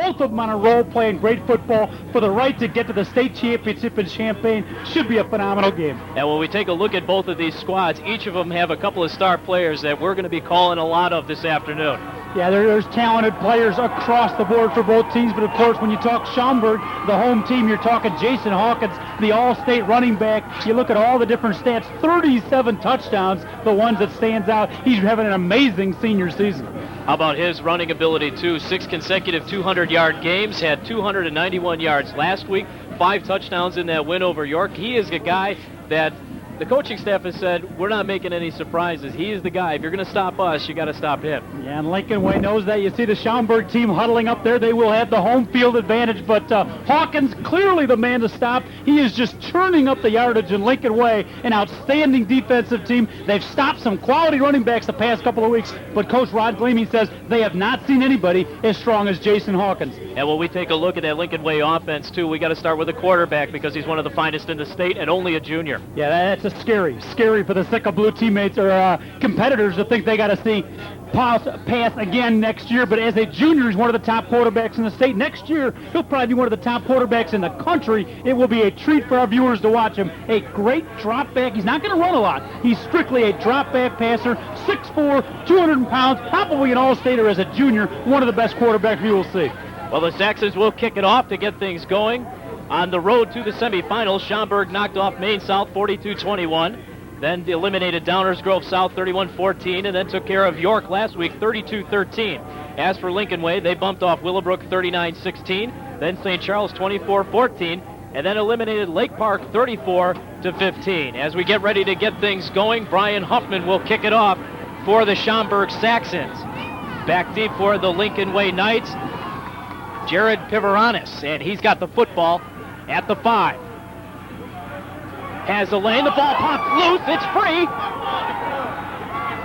both of them on a roll, playing great football for the right to get to the state championship in Champaign. Should be a phenomenal game. And when we take a look at both of these squads, each of them have a couple of star players that we're going to be calling a lot of this afternoon. Yeah, there's talented players across the board for both teams, but of course when you talk Schaumburg, the home team, you're talking Jason Hawkins, the all-state running back. You look at all the different stats, 37 touchdowns, the ones that stands out. He's having an amazing senior season. How about his running ability too? 6 consecutive 200-yard games, had 291 yards last week, 5 touchdowns in that win over York. He is a guy that the coaching staff has said, we're not making any surprises. He is the guy. If you're going to stop us, you got to stop him. Yeah, and Lincolnway knows that. You see the Schaumburg team huddling up there. They will have the home field advantage, but Hawkins clearly the man to stop. He is just churning up the yardage in Lincolnway, an outstanding defensive team. They've stopped some quality running backs the past couple of weeks, but Coach Rod Gleaming says they have not seen anybody as strong as Jason Hawkins. And when we take a look at that Lincolnway offense, too, we got to start with the quarterback because he's one of the finest in the state and only a junior. Yeah, that's a scary for the Sicko Blue teammates or competitors to think they got to see pass again next year. But as a junior, he's one of the top quarterbacks in the state. Next year, he'll probably be one of the top quarterbacks in the country. It will be a treat for our viewers to watch him. A great drop back. He's not going to run a lot. He's strictly a drop back passer, 6'4", 200 pounds, probably an all-stater as a junior, one of the best quarterbacks you will see. Well, the Saxons will kick it off to get things going. On the road to the semifinals, Schaumburg knocked off Maine South 42-21. Then eliminated Downers Grove South 31-14, and then took care of York last week 32-13. As for Lincolnway, they bumped off Willowbrook 39-16, then St. Charles 24-14, and then eliminated Lake Park 34-15. As we get ready to get things going, Brian Huffman will kick it off for the Schaumburg Saxons. Back deep for the Lincolnway Knights, Jared Pivaranis, and he's got the football at the 5. Has the lane, the ball pops loose, it's free.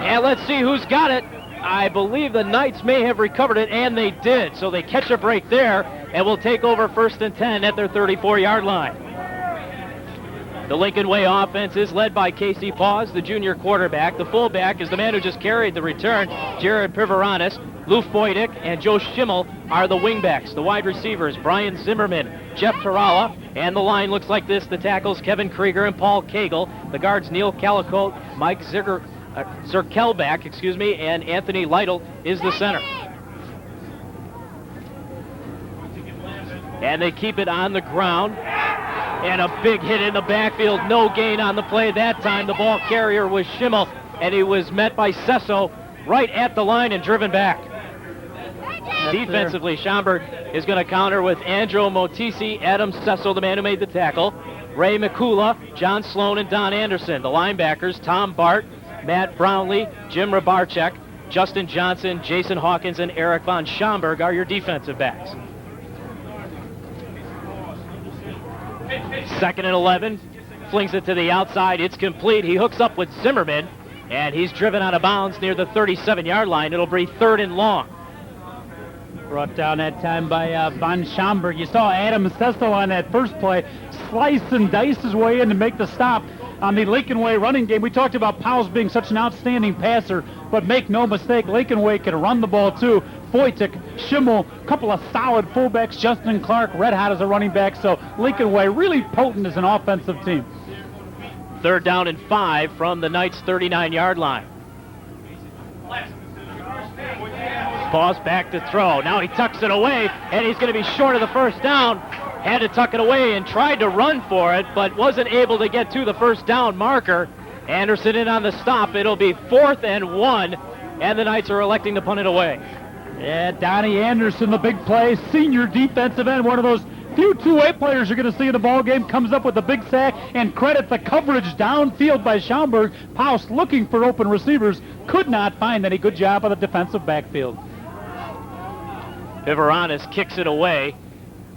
And let's see who's got it. I believe the Knights may have recovered it, and they did. So they catch a break there, and will take over 1st and 10 at their 34-yard line. The Lincolnway offense is led by Casey Paws, the junior quarterback. The fullback is the man who just carried the return, Jared Pivaranis. Lou Foydick and Joe Schimmel are the wingbacks. The wide receivers, Brian Zimmerman, Jeff Tarala, and the line looks like this. The tackles, Kevin Krieger and Paul Cagle. The guards, Neil Calicote, Mike Zirkelback, and Anthony Lytle is the center. And they keep it on the ground. And a big hit in the backfield. No gain on the play that time. The ball carrier was Schimmel, and he was met by Sesso right at the line and driven back. Defensively, Schaumburg is going to counter with Andrew Motisi, Adam Cecil, the man who made the tackle, Ray McCula, John Sloan, and Don Anderson. The linebackers, Tom Bart, Matt Brownlee, Jim Rabarchek, Justin Johnson, Jason Hawkins, and Eric von Schaumburg are your defensive backs. 2nd and 11, flings it to the outside. It's complete. He hooks up with Zimmerman, and he's driven out of bounds near the 37-yard line. It'll be 3rd and long. Brought down that time by von Schaumburg. You saw Adam Sesto on that first play slice and dice his way in to make the stop on the Lincolnway running game. We talked about Powell's being such an outstanding passer, but make no mistake, Lincolnway can run the ball too. Foytik, Schimmel, a couple of solid fullbacks, Justin Clark, red hot as a running back, so Lincolnway really potent as an offensive team. 3rd down and 5 from the Knights' 39-yard line. Paws back to throw. Now he tucks it away, and he's going to be short of the 1st down. Had to tuck it away and tried to run for it, but wasn't able to get to the 1st down marker. Anderson in on the stop. It'll be 4th and 1, and the Knights are electing to punt it away. Yeah, Donnie Anderson, the big play, senior defensive end, one of those few two-way players you're going to see in the ball game, comes up with a big sack, and credit the coverage downfield by Schaumburg. Paus looking for open receivers, could not find any. Good job on the defensive backfield. Pivaranis kicks it away,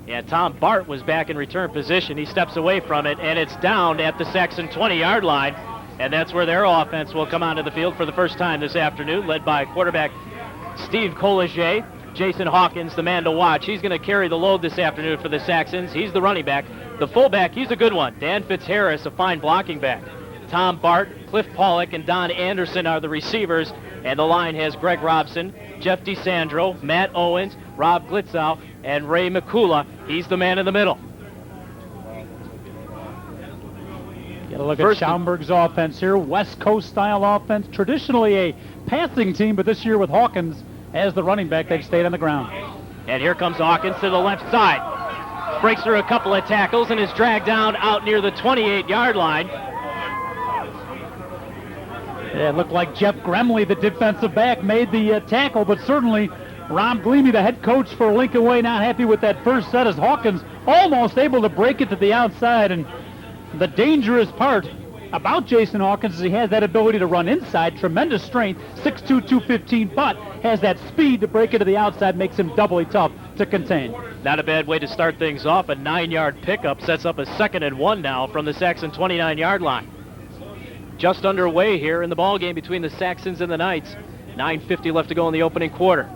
and Tom Bart was back in return position. He steps away from it, and it's down at the Saxon 20-yard line, and that's where their offense will come onto the field for the first time this afternoon, led by quarterback Steve Coligier. Jason Hawkins, the man to watch. He's going to carry the load this afternoon for the Saxons. He's the running back. The fullback, he's a good one. Dan Fitzharris, a fine blocking back. Tom Bart, Cliff Pollock, and Don Anderson are the receivers. And the line has Greg Robson, Jeff DeSandro, Matt Owens, Rob Glitzow, and Ray McCula. He's the man in the middle. Get a look at Schaumburg's offense here. West Coast style offense. Traditionally a passing team, but this year with Hawkins as the running back, they've stayed on the ground. And here comes Hawkins to the left side. Breaks through a couple of tackles and is dragged down out near the 28-yard line. Yeah, it looked like Jeff Gremley, the defensive back, made the tackle, but certainly Rob Gleamy, the head coach for Lincolnway, not happy with that first set as Hawkins almost able to break it to the outside. And the dangerous part about Jason Hawkins is he has that ability to run inside, tremendous strength, 6'2", 215, but has that speed to break it to the outside, makes him doubly tough to contain. Not a bad way to start things off. A 9-yard pickup sets up a 2nd and 1 now from the Saxon 29-yard line. Just underway here in the ball game between the Saxons and the Knights. 9:50 left to go in the opening quarter.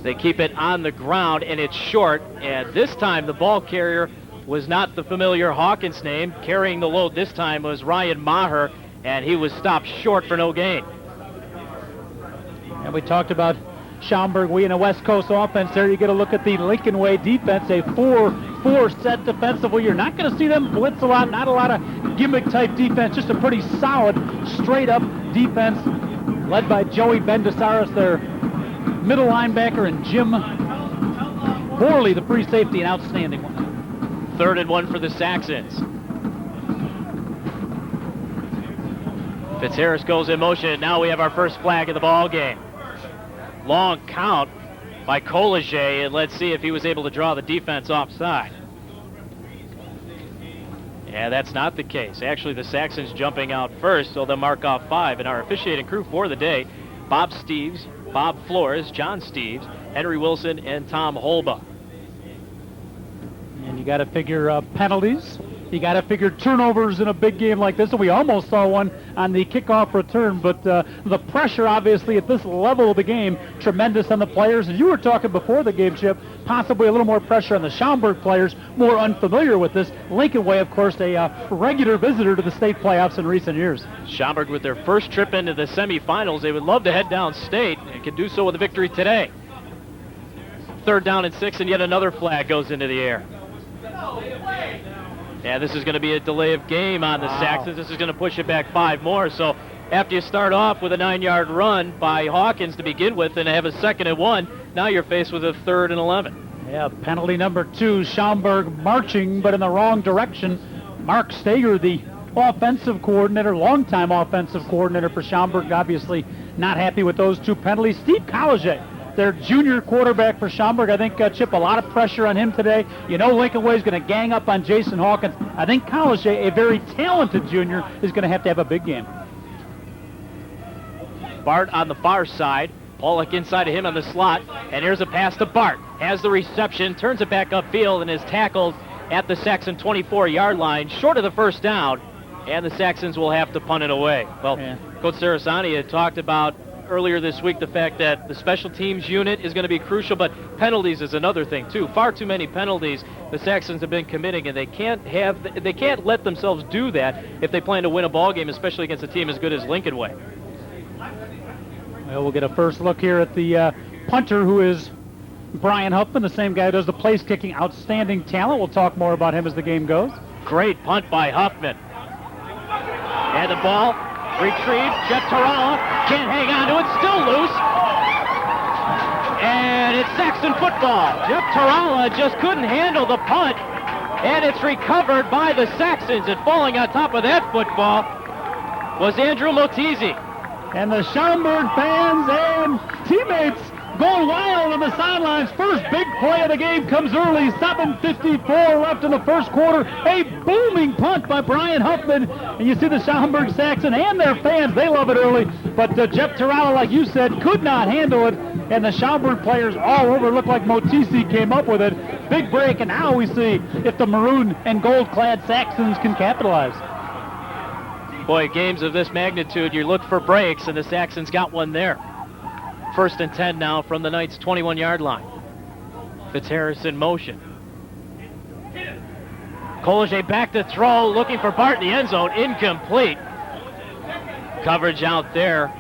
They keep it on the ground, and it's short. And this time the ball carrier was not the familiar Hawkins name. Carrying the load this time was Ryan Maher, and he was stopped short for no gain. And we talked about Schaumburg. We in a West Coast offense there. You get a look at the Lincolnway defense, a 4-4 set defensively. You're not going to see them blitz a lot, not a lot of gimmick-type defense, just a pretty solid, straight-up defense led by Joey Bendesaris, their middle linebacker, and Jim Horley, the free safety, an outstanding one. 3rd and 1 for the Saxons. Fitzharris goes in motion. Now we have our first flag of the ball game. Long count by Coliget, and let's see if he was able to draw the defense offside. Yeah, that's not the case. Actually, the Saxons jumping out first, so they'll mark off 5. And our officiating crew for the day, Bob Steves, Bob Flores, John Steves, Henry Wilson, and Tom Holba. And you got to figure penalties. You got to figure turnovers in a big game like this. And we almost saw one on the kickoff return. But the pressure, obviously, at this level of the game, tremendous on the players. And you were talking before the game, Chip, possibly a little more pressure on the Schaumburg players, more unfamiliar with this. Lincolnway, of course, a regular visitor to the state playoffs in recent years. Schaumburg with their first trip into the semifinals. They would love to head down state and can do so with a victory today. 3rd down and 6, and yet another flag goes into the air. Yeah, this is going to be a delay of game on the Saxons. This is going to push it back 5 more. So after you start off with a 9-yard run by Hawkins to begin with and have a 2nd and 1, now you're faced with a 3rd and 11. Yeah, penalty number 2, Schaumburg marching, but in the wrong direction. Mark Steger, the offensive coordinator, longtime offensive coordinator for Schaumburg, obviously not happy with those 2 penalties. Steve Colliget, their junior quarterback for Schaumburg. I think, Chip, a lot of pressure on him today. You know Lincolnway is going to gang up on Jason Hawkins. I think Colliget, a very talented junior, is going to have a big game. Bart on the far side. Pollock inside of him on the slot. And here's a pass to Bart. Has the reception, turns it back upfield, and is tackled at the Saxon 24-yard line, short of the first down. And the Saxons will have to punt it away. Well, yeah. Coach Sarasani had talked about earlier this week the fact that the special teams unit is going to be crucial, but penalties is another thing too. Far too many penalties the Saxons have been committing, and they can't let themselves do that if they plan to win a ball game, especially against a team as good as Lincolnway. Well, we'll get a first look here at the punter, who is Brian Huffman, the same guy who does the place kicking. Outstanding talent. We'll talk more about him as the game goes. Great punt by Huffman. And the ball retrieved. Jeff Tarala can't hang on to it. Still loose. And it's Saxon football. Jeff Tarala just couldn't handle the punt. And it's recovered by the Saxons. And falling on top of that football was Andrew Motisi. And the Schaumburg fans and teammates going wild on the sidelines. First big play of the game comes early. 7:54 left in the first quarter. A booming punt by Brian Huffman. And you see the Schaumburg Saxon and their fans, they love it early. But Jeff Tarala, like you said, could not handle it. And the Schaumburg players all over. Looked like Motisi came up with it. Big break, and now we see if the maroon and gold-clad Saxons can capitalize. Boy, games of this magnitude, you look for breaks, and the Saxons got one there. 1st and 10 now from the Knights' 21-yard line. Fitzharris in motion. Coliget back to throw, looking for Bart in the end zone. Incomplete. Coverage out there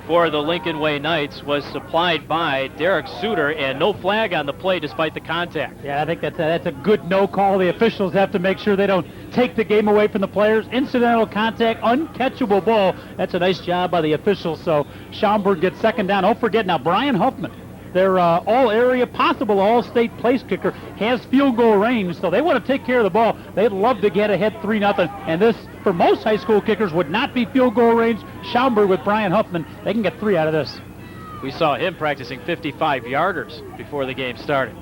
for the Lincolnway Knights was supplied by Derek Suter, and no flag on the play despite the contact. Yeah, I think that's a good no call. The officials have to make sure they don't take the game away from the players. Incidental contact, uncatchable ball. That's a nice job by the officials. So Schaumburg gets second down. Don't forget now, Brian Huffman, their all-area, possible all-state place kicker, has field goal range, so they want to take care of the ball. They'd love to get ahead 3-0, and this, for most high school kickers, would not be field goal range. Schaumburg with Brian Huffman, they can get 3 out of this. We saw him practicing 55-yarders before the game started.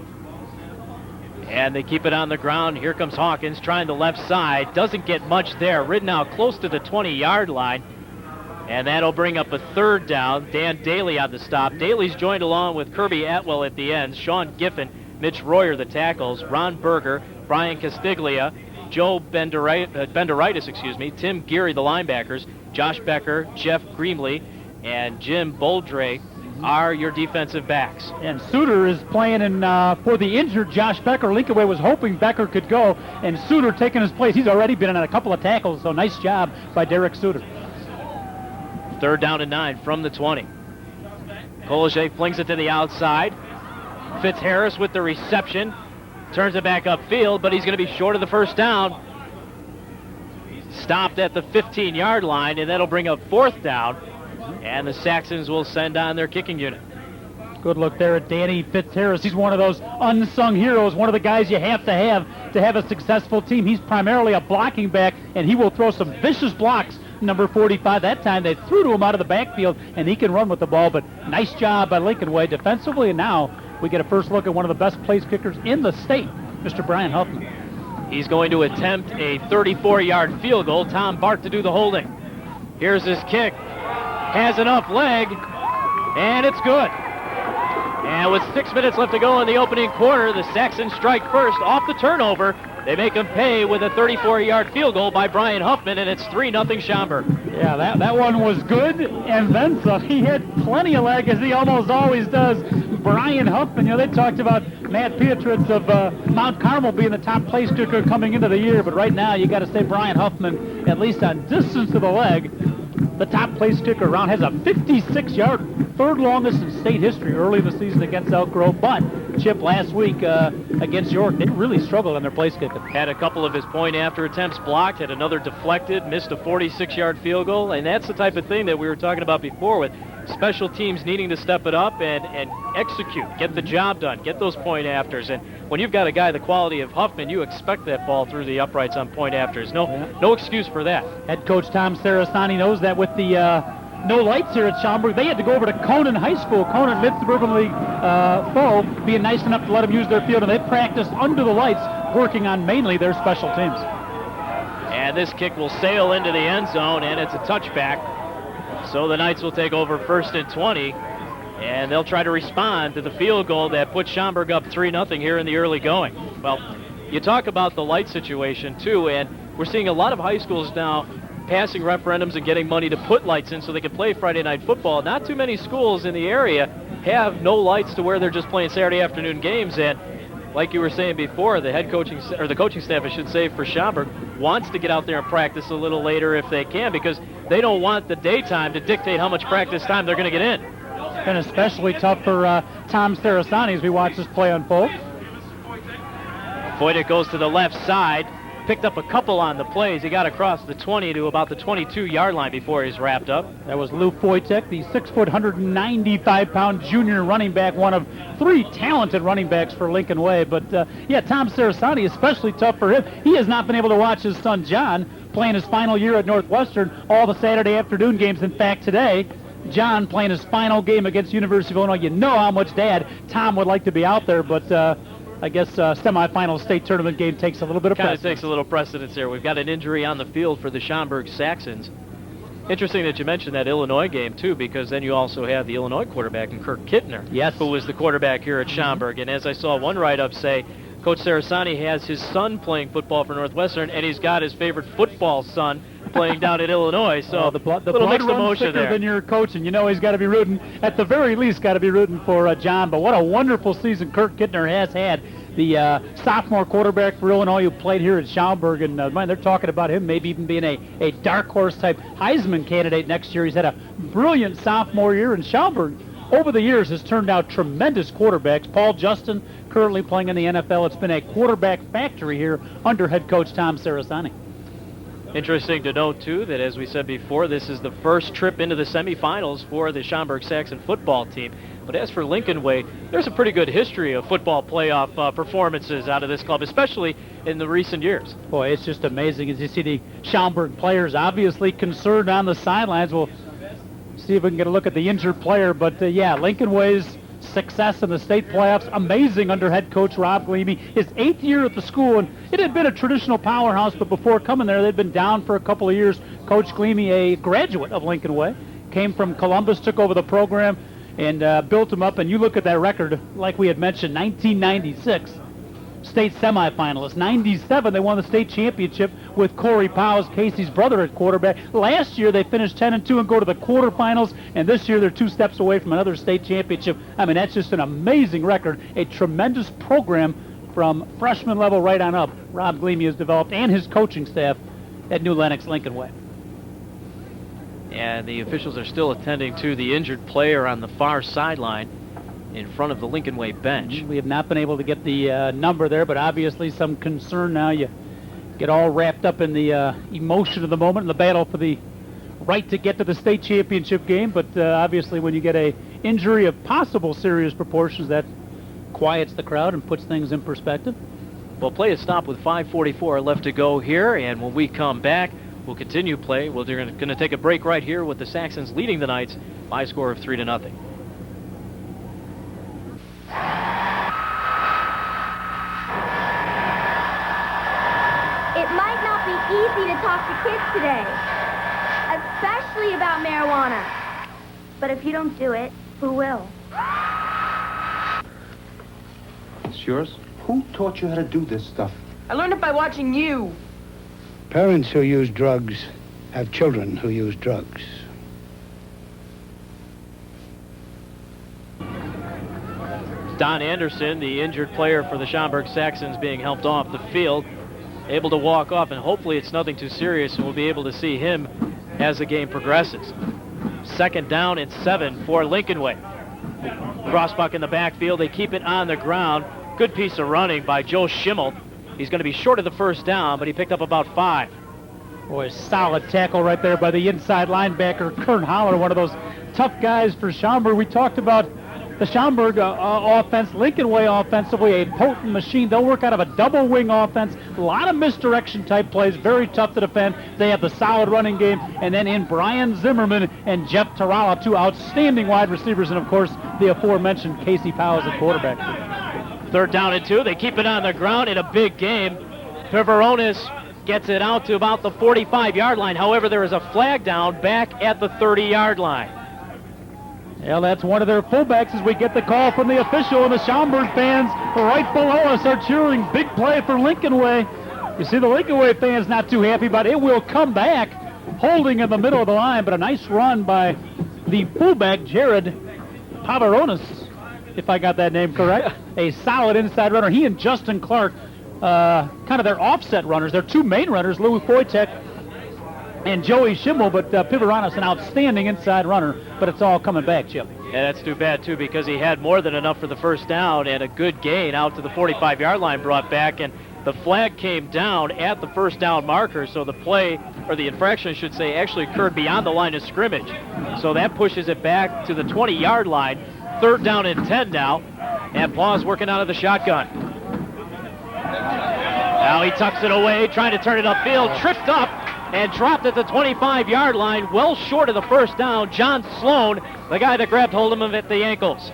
And they keep it on the ground. Here comes Hawkins trying the left side. Doesn't get much there. Ridden out close to the 20-yard line. And that'll bring up a 3rd down. Dan Daly on the stop. Daly's joined along with Kirby Atwell at the ends. Sean Giffen, Mitch Royer the tackles. Ron Berger, Brian Castiglia, Joe Benderitis, Tim Geary the linebackers. Josh Becker, Jeff Greenley, and Jim Boldre are your defensive backs. And Suter is playing in for the injured Josh Becker. Lincolnway was hoping Becker could go, and Suter taking his place. He's already been on a couple of tackles, so nice job by Derek Suter. 3rd down and 9 from the 20. Kolajay flings it to the outside. Fitzharris with the reception. Turns it back upfield, but he's going to be short of the 1st down. Stopped at the 15-yard line, and that'll bring up 4th down. And the Saxons will send on their kicking unit. Good look there at Danny Fitzharris. He's one of those unsung heroes, one of the guys you have to have a successful team. He's primarily a blocking back, and he will throw some vicious blocks. Number 45, that time they threw to him out of the backfield, and he can run with the ball, but nice job by Lincolnway defensively, and now we get a first look at one of the best place kickers in the state, Mr. Brian Huffman. He's going to attempt a 34-yard field goal. Tom Bart to do the holding. Here's his kick. Has enough leg, and it's good. And with 6 minutes left to go in the opening quarter, the Saxons strike first off the turnover. They make him pay with a 34-yard field goal by Brian Huffman, and it's 3-0 Schaumburg. Yeah, that one was good, and then some. He had plenty of leg, as he almost always does. Brian Huffman, they talked about Matt Pietrits of Mount Carmel being the top place kicker coming into the year, but right now you got to say Brian Huffman, at least on distance of the leg, the top place kicker around, has a 56-yard, 3rd longest in state history early in the season against Elk Grove. But Chip, last week against York, they really struggled on their place kicking. Had a couple of his point after attempts blocked, had another deflected, missed a 46-yard field goal, and that's the type of thing that we were talking about before with special teams needing to step it up and execute, get the job done, get those point afters. And when you've got a guy the quality of Huffman, you expect that ball through the uprights on point afters. No excuse for that. Head coach Tom Sarasani knows that with the no lights here at Schaumburg, they had to go over to Conan High School, Conan Mid-Suburban League foe, being nice enough to let them use their field, and they practiced under the lights, working on mainly their special teams. And this kick will sail into the end zone, and it's a touchback. So the Knights will take over 1st and 20, and they'll try to respond to the field goal that put Schaumburg up 3-0 here in the early going. Well, you talk about the light situation, too, and we're seeing a lot of high schools now passing referendums and getting money to put lights in so they can play Friday night football. Not too many schools in the area have no lights to where they're just playing Saturday afternoon games, and like you were saying before, the coaching staff, I should say, for Schaumburg wants to get out there and practice a little later if they can, because they don't want the daytime to dictate how much practice time they're going to get in. And especially tough for Tom Sarasani as we watch this play unfold. Foytek goes to the left side, picked up a couple on the plays. He got across the 20 to about the 22-yard line before he's wrapped up. That was Lou Foytek, the 6-foot, 195-pound junior running back, one of 3 talented running backs for Lincolnway. But, Tom Sarasani, especially tough for him. He has not been able to watch his son, John, playing his final year at Northwestern, all the Saturday afternoon games. In fact, today, John playing his final game against University of Illinois. You know how much Dad, Tom, would like to be out there, but I guess semifinal state tournament game takes a little bit of precedence. Kind of takes a little precedence here. We've got an injury on the field for the Schaumburg Saxons. Interesting that you mentioned that Illinois game, too, because then you also have the Illinois quarterback in Kirk Kittner, yes, who was the quarterback here at Schaumburg. And as I saw one write-up say, Coach Sarasani has his son playing football for Northwestern, and he's got his favorite football son playing down at Illinois. So the blood little runs mixed emotion thicker there. than your coaching. You know he's got to be rooting, at the very least, got to be rooting for John. But what a wonderful season Kurt Kittner has had. The sophomore quarterback for Illinois who played here at Schaumburg, and man, they're talking about him maybe even being a dark horse type Heisman candidate next year. He's had a brilliant sophomore year in Schaumburg. Over the years has turned out tremendous quarterbacks. Paul Justin currently playing in the NFL. It's been a quarterback factory here under head coach Tom Sarasani. Interesting to note, too, that as we said before, this is the first trip into the semifinals for the Schaumburg-Saxon football team. But as for Lincolnway, there's a pretty good history of football playoff performances out of this club, especially in the recent years. Boy, it's just amazing as you see the Schaumburg players obviously concerned on the sidelines. We'll see if we can get a look at the injured player. But, yeah, Lincolnway's success in the state playoffs, amazing under head coach Rob Gleamy. His 8th year at the school, and it had been a traditional powerhouse, but before coming there, they'd been down for a couple of years. Coach Gleamy, a graduate of Lincolnway, came from Columbus, took over the program, and built him up. And you look at that record, like we had mentioned, 1996. State semifinalists. 97, they won the state championship with Corey Powers, Casey's brother, at quarterback. Last year, they finished 10-2 and go to the quarterfinals, and this year they're 2 steps away from another state championship. I mean, that's just an amazing record, a tremendous program from freshman level right on up. Rob Gleamy has developed, and his coaching staff at New Lenox Lincolnway. And the officials are still attending to the injured player on the far sideline in front of the Lincolnway bench. We have not been able to get the number there, but obviously some concern now. You get all wrapped up in the emotion of the moment and the battle for the right to get to the state championship game, but obviously when you get a injury of possible serious proportions, that quiets the crowd and puts things in perspective. Well, play is stopped with 5:44 left to go here, and when we come back, we'll continue play. We're going to take a break right here with the Saxons leading the Knights by a score of 3-0. It might not be easy to talk to kids today, especially about marijuana. But if you don't do it, who will? It's yours? Who taught you how to do this stuff? I learned it by watching you. Parents who use drugs have children who use drugs. Don Anderson, the injured player for the Schaumburg Saxons, being helped off the field, able to walk off, and hopefully it's nothing too serious, and we'll be able to see him as the game progresses. 2nd down and 7 for Lincolnway. Crossbuck in the backfield. They keep it on the ground. Good piece of running by Joe Schimmel. He's going to be short of the 1st down, but he picked up about 5. Boy, solid tackle right there by the inside linebacker, Kern Holler, one of those tough guys for Schaumburg. We talked about the Schaumburg offense, Lincolnway offensively, a potent machine. They'll work out of a double wing offense, a lot of misdirection type plays, very tough to defend. They have the solid running game, and then in Brian Zimmerman and Jeff Tarala, 2 outstanding wide receivers, and of course the aforementioned Casey Powers at quarterback. 3rd down and 2. They keep it on the ground in a big game. Piveronis gets it out to about the 45-yard line. However, there is a flag down back at the 30-yard line. Well, that's one of their fullbacks as we get the call from the official, and the Schaumburg fans right below us are cheering. Big play for Lincolnway. You see the Lincolnway fans not too happy, but it will come back, holding in the middle of the line, but a nice run by the fullback, Jared Pavaronis, if I got that name correct. A solid inside runner. He and Justin Clark, kind of their offset runners. They're 2 main runners, Louis Foytek and Joey Schimmel, but Piveronis, an outstanding inside runner, but it's all coming back, Chip. Yeah, that's too bad, too, because he had more than enough for the 1st down and a good gain out to the 45-yard line brought back, and the flag came down at the 1st down marker, so the play, or the infraction, I should say, actually occurred beyond the line of scrimmage. So that pushes it back to the 20-yard line. 3rd down and 10 now, and Paul's working out of the shotgun. Now he tucks it away, trying to turn it upfield, tripped up, and dropped at the 25-yard line, well short of the 1st down. John Sloan, the guy that grabbed hold of him at the ankles.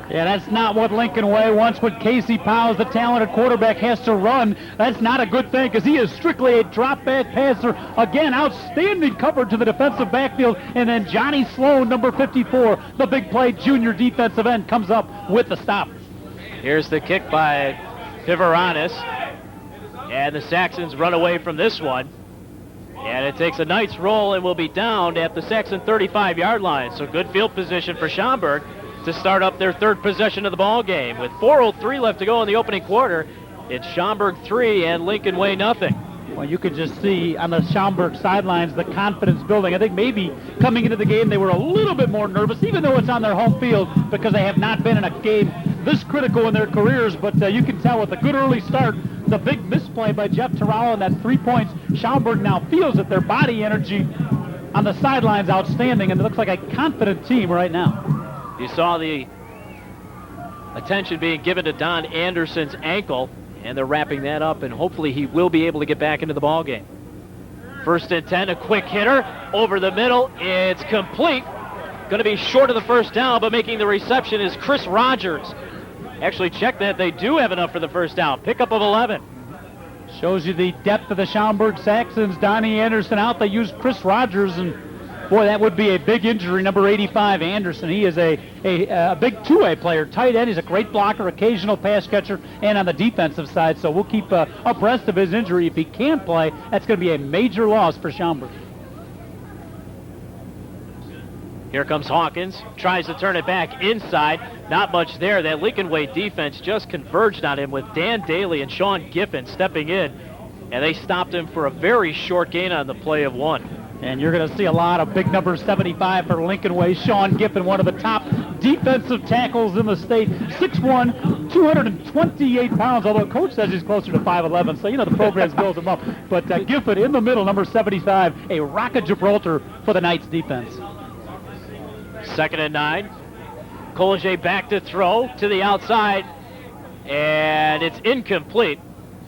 Yeah, that's not what Lincolnway wants. When Casey Powers, the talented quarterback, has to run, that's not a good thing because he is strictly a drop-back passer. Again, outstanding coverage to the defensive backfield. And then Johnny Sloan, number 54, the big play junior defensive end, comes up with the stop. Here's the kick by Pivaranis. And the Saxons run away from this one. And it takes a Knights roll and will be down at the Saxon 35-yard line. So good field position for Schaumburg to start up their third possession of the ball game. With 4:03 left to go in the opening quarter, it's Schaumburg 3 and Lincolnway nothing. Well, you could just see on the Schaumburg sidelines the confidence building. I think maybe coming into the game they were a little bit more nervous, even though it's on their home field, because they have not been in a game this critical in their careers. But you can tell with a good early start, the big misplay by Jeff Terrell and that 3 points, Schaumburg now feels that their body energy on the sidelines outstanding, and it looks like a confident team right now. You saw the attention being given to Don Anderson's ankle, and they're wrapping that up, and hopefully he will be able to get back into the ball game. 1st and 10, a quick hitter over the middle. It's complete. Going to be short of the first down, but making the reception is Chris Rogers. Actually, check that. They do have enough for the first down. Pickup of 11. Shows you the depth of the Schaumburg Saxons. Donnie Anderson out. They used Chris Rogers, and boy, that would be a big injury. Number 85, Anderson. He is a big two-way player. Tight end. He's a great blocker, occasional pass catcher, and on the defensive side. So we'll keep abreast of his injury. If he can't play, that's going to be a major loss for Schaumburg. Here comes Hawkins. Tries to turn it back inside. Not much there. That Lincolnway defense just converged on him with Dan Daly and Sean Giffen stepping in. And they stopped him for a very short gain on the play of 1. And you're going to see a lot of big number 75 for Lincolnway. Sean Giffen, one of the top defensive tackles in the state. 6'1", 228 pounds, although coach says he's closer to 5'11", so, the program's built him up. But Giffen in the middle, number 75, a rock of Gibraltar for the Knights defense. 2nd and 9. Collier back to throw to the outside, and it's incomplete.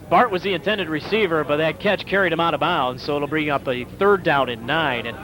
Bart was the intended receiver, but that catch carried him out of bounds, so it'll bring up a 3rd down and 9. And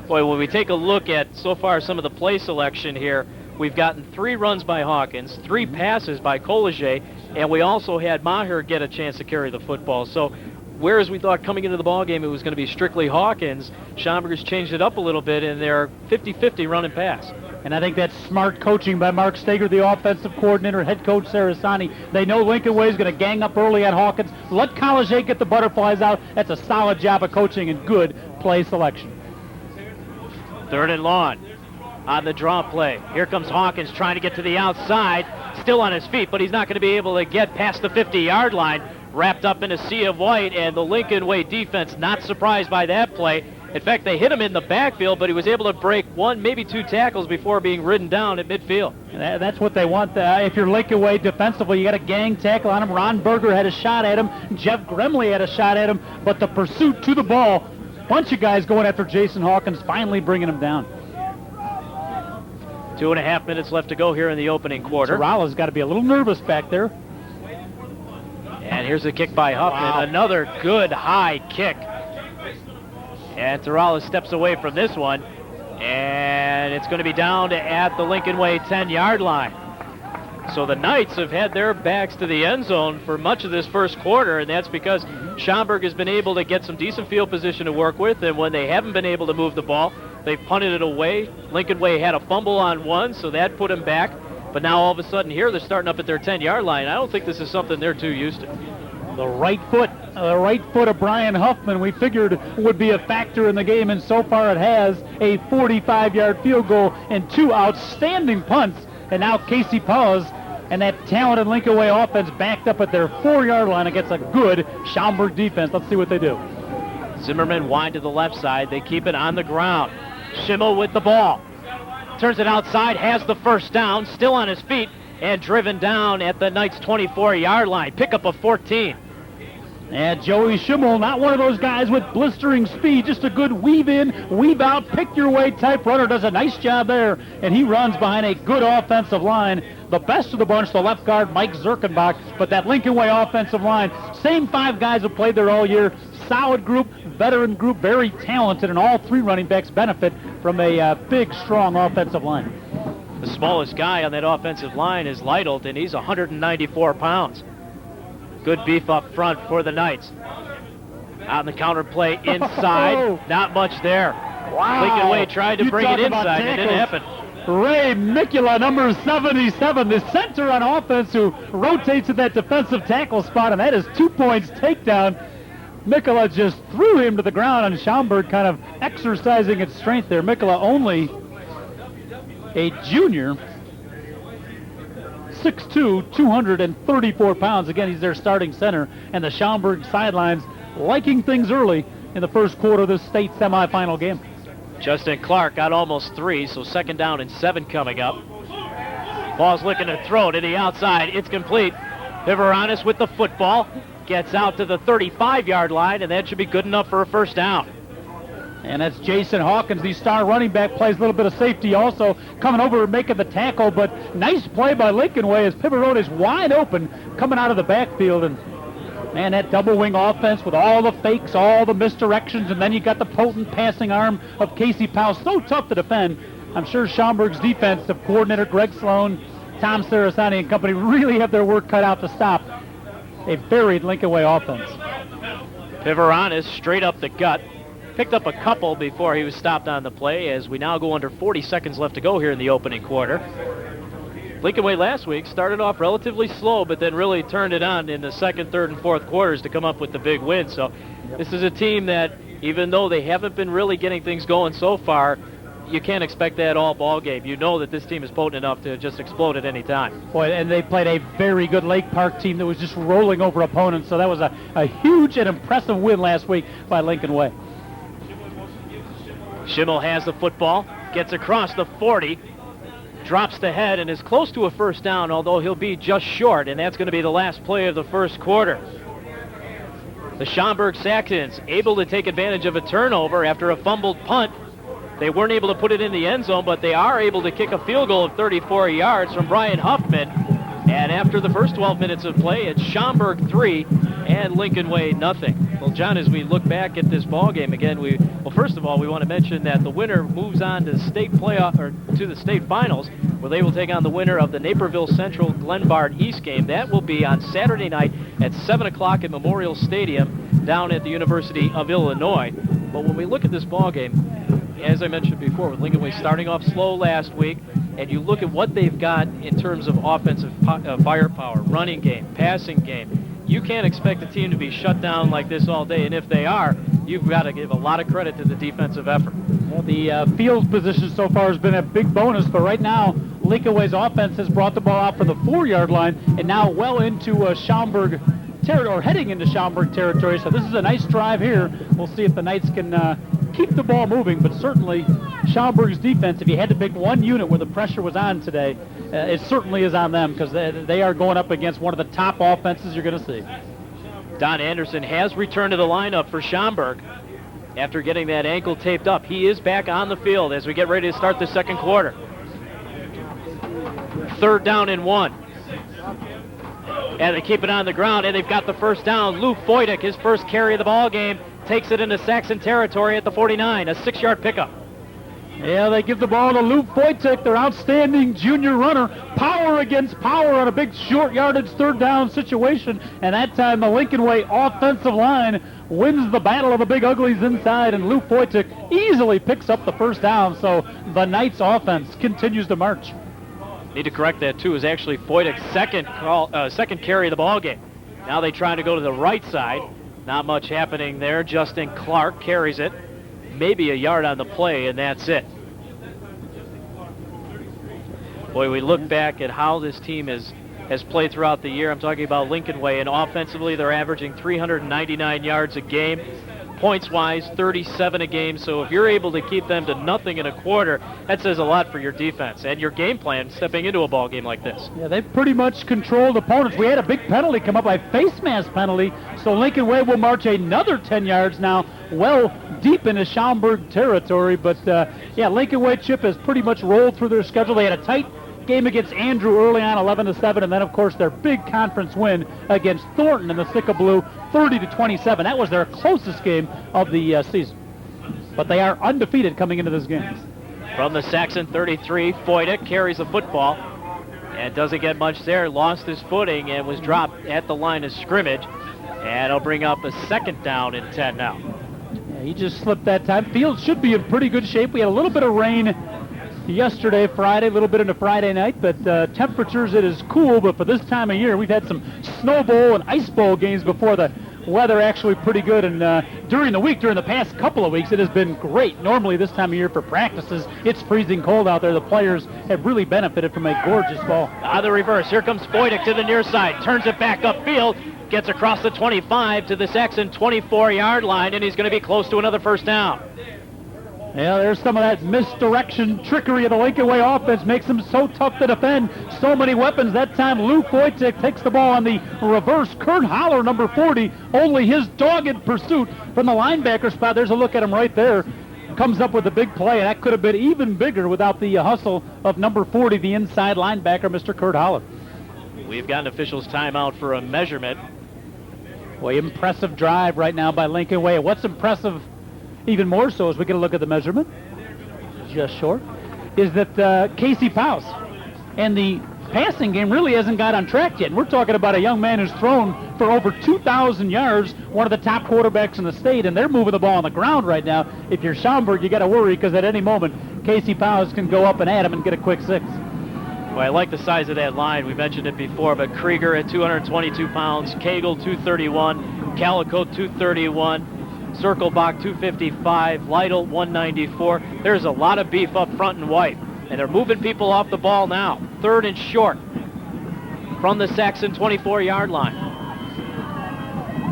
boy, when we take a look at so far some of the play selection here, we've gotten 3 runs by Hawkins, 3 passes by Collier, and we also had Maher get a chance to carry the football. So whereas we thought coming into the ballgame it was going to be strictly Hawkins, Schaumburg has changed it up a little bit in their 50-50 run and pass. And I think that's smart coaching by Mark Steger, the offensive coordinator, head coach Sarasani. They know Lincolnway is going to gang up early at Hawkins. Let Collier get the butterflies out. That's a solid job of coaching and good play selection. 3rd and long on the draw play. Here comes Hawkins trying to get to the outside. Still on his feet, but he's not going to be able to get past the 50-yard line. Wrapped up in a sea of white, and the Lincolnway defense not surprised by that play. In fact, they hit him in the backfield, but he was able to break 1, maybe 2 tackles before being ridden down at midfield. That's what they want. If you're Lincolnway defensively, you got a gang tackle on him. Ron Berger had a shot at him. Jeff Gremley had a shot at him. But the pursuit to the ball, bunch of guys going after Jason Hawkins, finally bringing him down. 2.5 minutes left to go here in the opening quarter. Terrell's got to be a little nervous back there. And here's a kick by Huffman. Wow. Another good high kick. And Terrell steps away from this one. And it's going to be down at the Lincolnway 10-yard line. So the Knights have had their backs to the end zone for much of this first quarter, and that's because Schaumburg has been able to get some decent field position to work with, and when they haven't been able to move the ball, they've punted it away. Lincolnway had a fumble on one, so that put them back. But now all of a sudden here they're starting up at their 10-yard line. I don't think this is something they're too used to. The right foot of Brian Huffman, we figured would be a factor in the game, and so far it has. A 45-yard field goal and 2 outstanding punts. And now Casey Paws and that talented Lincolnway offense backed up at their 4-yard line against a good Schaumburg defense. Let's see what they do. Zimmerman wide to the left side. They keep it on the ground. Schimmel with the ball. Turns it outside, has the first down, still on his feet, and driven down at the Knights' 24-yard line. Pickup of 14. And Joey Schimmel, not one of those guys with blistering speed, just a good weave in, weave out, pick your way type runner, does a nice job there, and he runs behind a good offensive line. The best of the bunch, the left guard, Mike Zirkenbach, but that Lincolnway offensive line, same 5 guys have played there all year, solid group, veteran group, very talented, and all 3 running backs benefit from a big, strong offensive line. The smallest guy on that offensive line is Lytelt, and he's 194 pounds. Good beef up front for the Knights. On the counter play inside, not much there. Wow. Lincolnway tried to bring it inside, it didn't happen. Ray Mikula, number 77, the center on offense, who rotates to that defensive tackle spot, and that is 2 points takedown. Mikula just threw him to the ground, and Schaumburg kind of exercising its strength there. Mikula only a junior, 6'2", 234 pounds. Again, he's their starting center, and the Schaumburg sidelines liking things early in the first quarter of this state semifinal game. Justin Clark got almost 3, so 2nd down and 7 coming up. Ball's looking to throw to the outside. It's complete. Viveronis with the football. Gets out to the 35-yard line, and that should be good enough for a 1st down. And that's Jason Hawkins, the star running back, plays a little bit of safety also, coming over and making the tackle, but nice play by Lincolnway as Pivarone is wide open coming out of the backfield. And man, that double wing offense with all the fakes, all the misdirections, and then you got the potent passing arm of Casey Powell. So tough to defend. I'm sure Schaumburg's defensive coordinator, Greg Sloan, Tom Sarasani and company really have their work cut out to stop a buried Lincolnway offense. Pivaronis straight up the gut. Picked up a couple before he was stopped on the play, as we now go under 40 seconds left to go here in the opening quarter. Lincolnway last week started off relatively slow, but then really turned it on in the 2nd, 3rd, and 4th quarters to come up with the big win. So this is a team that, even though they haven't been really getting things going so far, you can't expect that all ball game. You know that this team is potent enough to just explode at any time. Boy, and they played a very good Lake Park team that was just rolling over opponents. So that was a huge and impressive win last week by Lincolnway. Schimmel has the football, gets across the 40, drops the head, and is close to a 1st down, although he'll be just short, and that's going to be the last play of the first quarter. The Schaumburg Saxons able to take advantage of a turnover after a fumbled punt. They weren't able to put it in the end zone, but they are able to kick a field goal of 34 yards from Brian Huffman. And after the first 12 minutes of play, it's Schaumburg 3 and Lincolnway nothing. Well, John, as we look back at this ball game again, first of all, we want to mention that the winner moves on to the state playoff, or to the state finals, where they will take on the winner of the Naperville Central Glenbard East game. That will be on Saturday night at 7 o'clock at Memorial Stadium down at the University of Illinois. But when we look at this ball game, as I mentioned before, with Lincolnway starting off slow last week, and you look at what they've got in terms of offensive firepower, running game, passing game, you can't expect the team to be shut down like this all day, and if they are, you've got to give a lot of credit to the defensive effort. Well, the field position so far has been a big bonus, but right now, Lincolnway's offense has brought the ball out from the 4-yard line and now well into Schaumburg territory, or heading into Schaumburg territory. So this is a nice drive here. We'll see if the Knights can keep the ball moving, but certainly Schaumburg's defense, if you had to pick one unit where the pressure was on today, it certainly is on them, because they are going up against one of the top offenses you're going to see. Don Anderson has returned to the lineup for Schaumburg after getting that ankle taped up. He is back on the field as we get ready to start the second quarter. 3rd down and 1. And they keep it on the ground, and they've got the 1st down. Lou Foydick, his first carry of the ball game, takes it into Saxon territory at the 49, a 6-yard pickup. Yeah, they give the ball to Lou Foytick, their outstanding junior runner. Power against power on a big short yardage 3rd down situation. And that time the Lincolnway offensive line wins the battle of the big uglies inside, and Lou Foytick easily picks up the 1st down. So the Knights offense continues to march. Need to correct that too. Is actually Foytick's second carry of the ball game. Now they try to go to the right side. Not much happening there. Justin Clark carries it. Maybe a yard on the play, and that's it. Boy, we look back at how this team has played throughout the year. I'm talking about Lincolnway, and offensively they're averaging 399 yards a game. Points-wise, 37 a game. So if you're able to keep them to nothing in a quarter, that says a lot for your defense and your game plan stepping into a ball game like this. Yeah, they've pretty much controlled opponents. We had a big penalty come up, a face mask penalty, so Lincolnway will march another 10 yards now, well deep into Schaumburg territory. But, yeah, Lincolnway, Chip, has pretty much rolled through their schedule. They had a tight game against Andrew early on, 11-7, and then, of course, their big conference win against Thornton in the Sitka Blue, 30-27. That was their closest game of the season. But they are undefeated coming into this game. From the Saxon 33, Foydick carries the football and doesn't get much there. Lost his footing and was dropped at the line of scrimmage. And it'll bring up a 2nd down and 10 now. Yeah, he just slipped that time. Field should be in pretty good shape. We had a little bit of rain yesterday, Friday, a little bit into Friday night, but temperatures, it is cool, but for this time of year, we've had some snow bowl and ice bowl games before the weather actually pretty good, and during the week, during the past couple of weeks, it has been great. Normally this time of year for practices, it's freezing cold out there. The players have really benefited from a gorgeous ball. The reverse. Here comes Boydick to the near side. Turns it back upfield. Gets across the 25 to the Saxon 24-yard line, and he's going to be close to another first down. Yeah, there's some of that misdirection trickery of the Lincolnway offense. Makes them so tough to defend. So many weapons. That time, Lou Boydick takes the ball on the reverse. Kurt Holler, number 40, only his dogged pursuit from the linebacker spot. There's a look at him right there. Comes up with a big play, and that could have been even bigger without the hustle of number 40, the inside linebacker, Mr. Kurt Holler. We've got an official's timeout for a measurement. Boy, impressive drive right now by Lincolnway. What's impressive even more so as we get a look at the measurement, just short, is that Casey Powell and the passing game really hasn't got on track yet. And we're talking about a young man who's thrown for over 2,000 yards, one of the top quarterbacks in the state, and they're moving the ball on the ground right now. If you're Schaumburg, you got to worry because at any moment, Casey Powell can go up and at him and get a quick 6. Well, I like the size of that line. We mentioned it before, but Krieger at 222 pounds, Cagle 231, Calico 231, Circlebach 255, Lytle 194. There's a lot of beef up front and white, and they're moving people off the ball now. 3rd and short from the Saxon 24-yard line.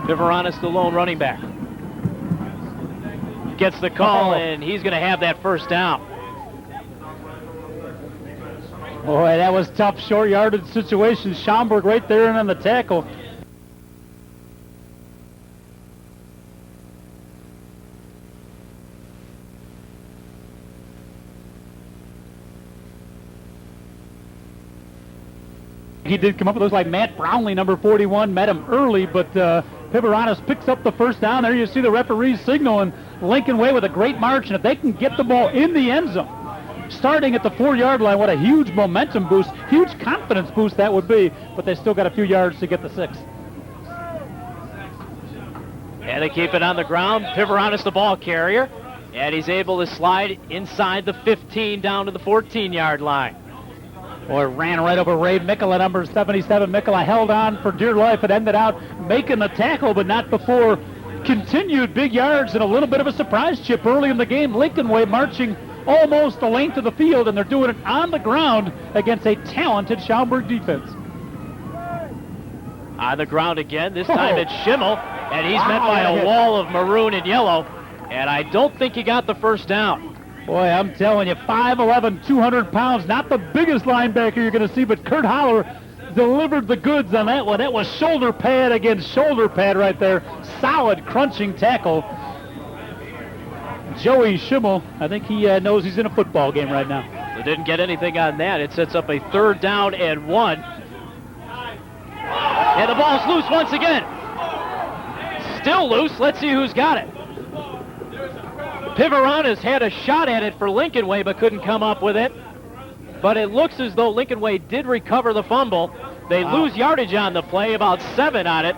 Viveronis, the lone running back, gets the call, and he's going to have that first down. Boy, that was tough, short yardage situation. Schaumburg right there and on the tackle. He did come up with those like Matt Brownlee, number 41, met him early, but Viveronis picks up the first down. There you see the referee's signal, and Lincolnway with a great margin. If they can get the ball in the end zone, starting at the 4-yard line, what a huge momentum boost, huge confidence boost that would be, but they still got a few yards to get the 6. And they keep it on the ground. Viveronis, the ball carrier, and he's able to slide inside the 15 down to the 14-yard line. Boy, ran right over Ray Mikkola, number 77. Mikkola held on for dear life. It ended out making the tackle, but not before continued big yards and a little bit of a surprise chip early in the game. Lincolnway marching almost the length of the field, and they're doing it on the ground against a talented Schaumburg defense. On the ground again. This time it's Schimmel, and he's met by a wall of maroon and yellow, and I don't think he got the first down. Boy, I'm telling you, 5'11", 200 pounds, not the biggest linebacker you're going to see, but Kurt Holler delivered the goods on that one. That was shoulder pad against shoulder pad right there. Solid, crunching tackle. Joey Schimmel, I think he knows he's in a football game right now. They didn't get anything on that. It sets up a 3rd down and 1. And the ball's loose once again. Still loose. Let's see who's got it. Viveronis had a shot at it for Lincolnway, but couldn't come up with it. But it looks as though Lincolnway did recover the fumble. They lose yardage on the play, about 7 on it,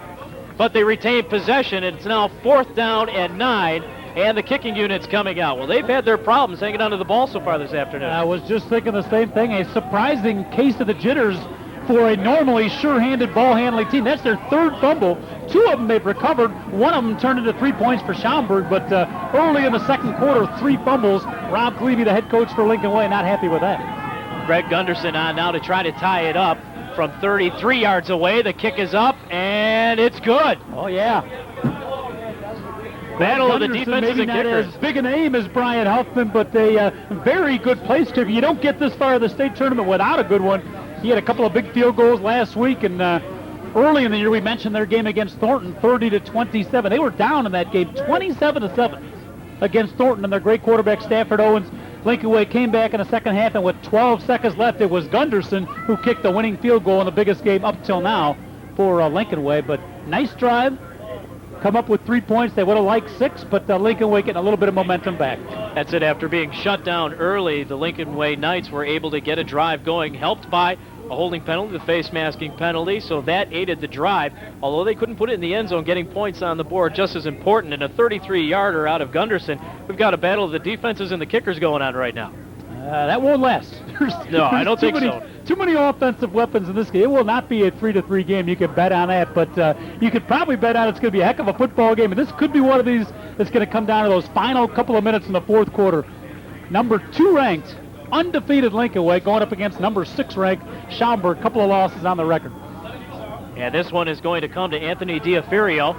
but they retain possession. It's now 4th down and 9, and the kicking unit's coming out. Well, they've had their problems hanging onto the ball so far this afternoon. I was just thinking the same thing. A surprising case of the jitters for a normally sure-handed ball-handling team. That's their 3rd fumble. 2 of them they've recovered. 1 of them turned into 3 points for Schaumburg, but early in the 2nd quarter, 3 fumbles. Rob Clevey, the head coach for Lincolnway, not happy with that. Greg Gunderson on now to try to tie it up from 33 yards away. The kick is up, and it's good. Oh, yeah. Battle of the Gunderson, defenses maybe and kickers. not as big a name as Brian Huffman, but a very good place kicker. You don't get this far in the state tournament without a good one. He had a couple of big field goals last week, and early in the year we mentioned their game against Thornton, 30-27. They were down in that game, 27-7 against Thornton and their great quarterback Stafford Owens. Lincolnway came back in the second half, and with 12 seconds left, it was Gunderson who kicked the winning field goal in the biggest game up till now for Lincolnway. But nice drive. Come up with 3 points. They would have liked 6, but Lincolnway getting a little bit of momentum back. That's it. After being shut down early, the Lincolnway Knights were able to get a drive going, helped by a holding penalty, the face masking penalty, so that aided the drive. Although they couldn't put it in the end zone, getting points on the board just as important. And a 33-yarder out of Gunderson. We've got a battle of the defenses and the kickers going on right now. That won't last. No, I don't think so. Too many offensive weapons in this game. It will not be a 3-3 game. You could bet on that, but you could probably bet on it's going to be a heck of a football game. And this could be one of these that's going to come down to those final couple of minutes in the fourth quarter. Number 2 ranked, undefeated Lincolnway going up against number 6 ranked Schaumburg. Couple of losses on the record. And this one is going to come to Anthony Diaferio.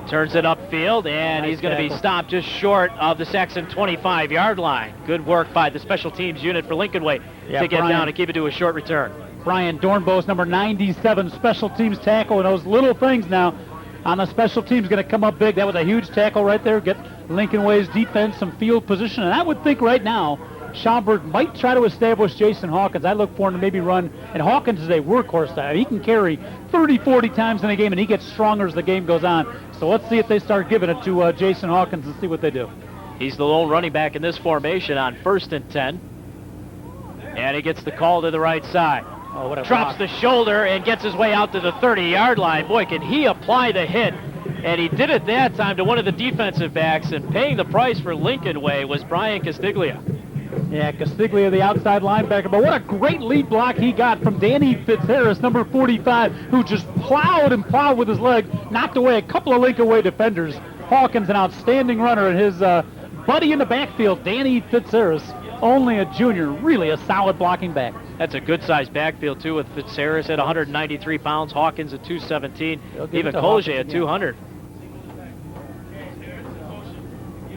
Turns it upfield, and he's going to be stopped just short of the Saxon 25-yard line. Good work by the special teams unit for Lincolnway to get down and keep it to a short return. Brian Dornbos, number 97, special teams tackle, and those little things now on the special teams going to come up big. That was a huge tackle right there. Get Lincolnway's defense some field position, and I would think right now Schaumburg might try to establish Jason Hawkins. I look for him to maybe run, and Hawkins is a workhorse. He can carry 30, 40 times in a game, and he gets stronger as the game goes on. So let's see if they start giving it to Jason Hawkins and see what they do. He's the lone running back in this formation on 1st and 10. And he gets the call to the right side. Oh, what a Drops block. the shoulder and gets his way out to the 30-yard line. Boy, can he apply the hit. And he did it that time to one of the defensive backs, and paying the price for Lincolnway was Brian Castiglia. Yeah, Castiglia, the outside linebacker. But what a great lead block he got from Danny Fitzharris, number 45, who just plowed and plowed with his leg, knocked away a couple of Lincolnway defenders. Hawkins, an outstanding runner, and his buddy in the backfield, Danny Fitzharris, only a junior, really a solid blocking back. That's a good-sized backfield, too, with Fitzharris at 193 pounds, Hawkins at 217, even Collier at 200.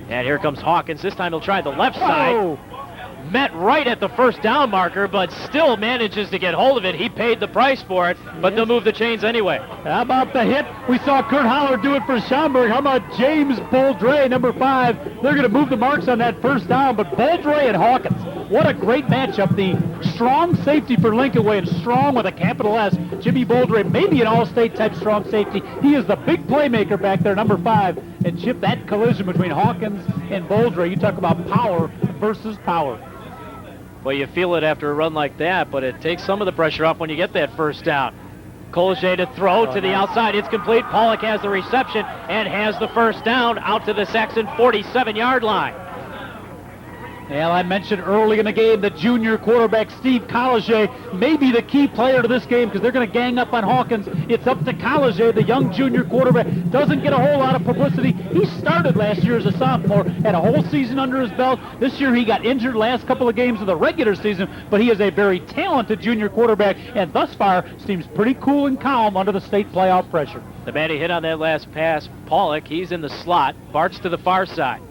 And here comes Hawkins. This time he'll try the left side. Met right at the first down marker, but still manages to get hold of it. He paid the price for it, but they'll move the chains anyway. How about the hit? We saw Kurt Holler do it for Schaumburg. How about James Boldre, number 5? They're going to move the marks on that first down, but Boldre and Hawkins, what a great matchup. The strong safety for Lincolnway, and strong with a capital S. Jimmy Boldre, maybe an all-state type strong safety. He is the big playmaker back there, number 5. And Chip, that collision between Hawkins and Boldre, you talk about power versus power. Well, you feel it after a run like that, but it takes some of the pressure off when you get that first down. Collier to throw to the outside. It's complete. Pollock has the reception and has the first down out to the Saxon 47-yard line. Well, I mentioned early in the game that junior quarterback Steve Collier may be the key player to this game because they're going to gang up on Hawkins. It's up to Collier, the young junior quarterback. Doesn't get a whole lot of publicity. He started last year as a sophomore, had a whole season under his belt. This year he got injured last couple of games of the regular season, but he is a very talented junior quarterback, and thus far seems pretty cool and calm under the state playoff pressure. The man he hit on that last pass, Pollock, he's in the slot. Bart's to the far side.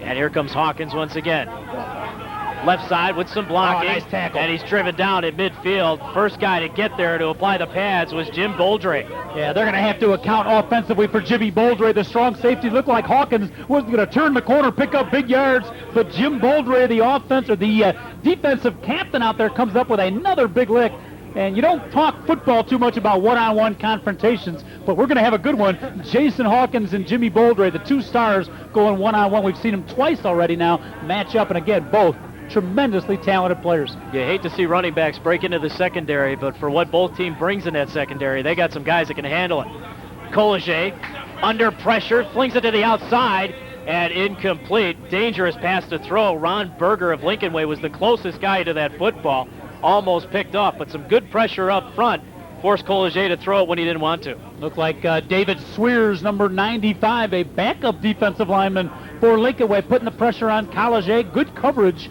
And here comes Hawkins once again. Left side with some blocking. Nice tackle. And he's driven down at midfield. First guy to get there to apply the pads was Jim Boldre. Yeah, they're going to have to account offensively for Jimmy Boldre. The strong safety looked like Hawkins wasn't going to turn the corner, pick up big yards, but Jim Boldre, the defensive captain out there, comes up with another big lick. And you don't talk football too much about one-on-one confrontations, but we're going to have a good one. Jason Hawkins and Jimmy Boldre, the 2 stars, going one-on-one. We've seen them twice already now match up, and again, both tremendously talented players. You hate to see running backs break into the secondary, but for what both team brings in that secondary, they got some guys that can handle it. Collier, under pressure, flings it to the outside, and incomplete. Dangerous pass to throw. Ron Berger of Lincolnway was the closest guy to that football. Almost picked off, but some good pressure up front forced Collier to throw it when he didn't want to. Looked like David Swears, number 95, a backup defensive lineman for Lincolnway, putting the pressure on Collier. Good coverage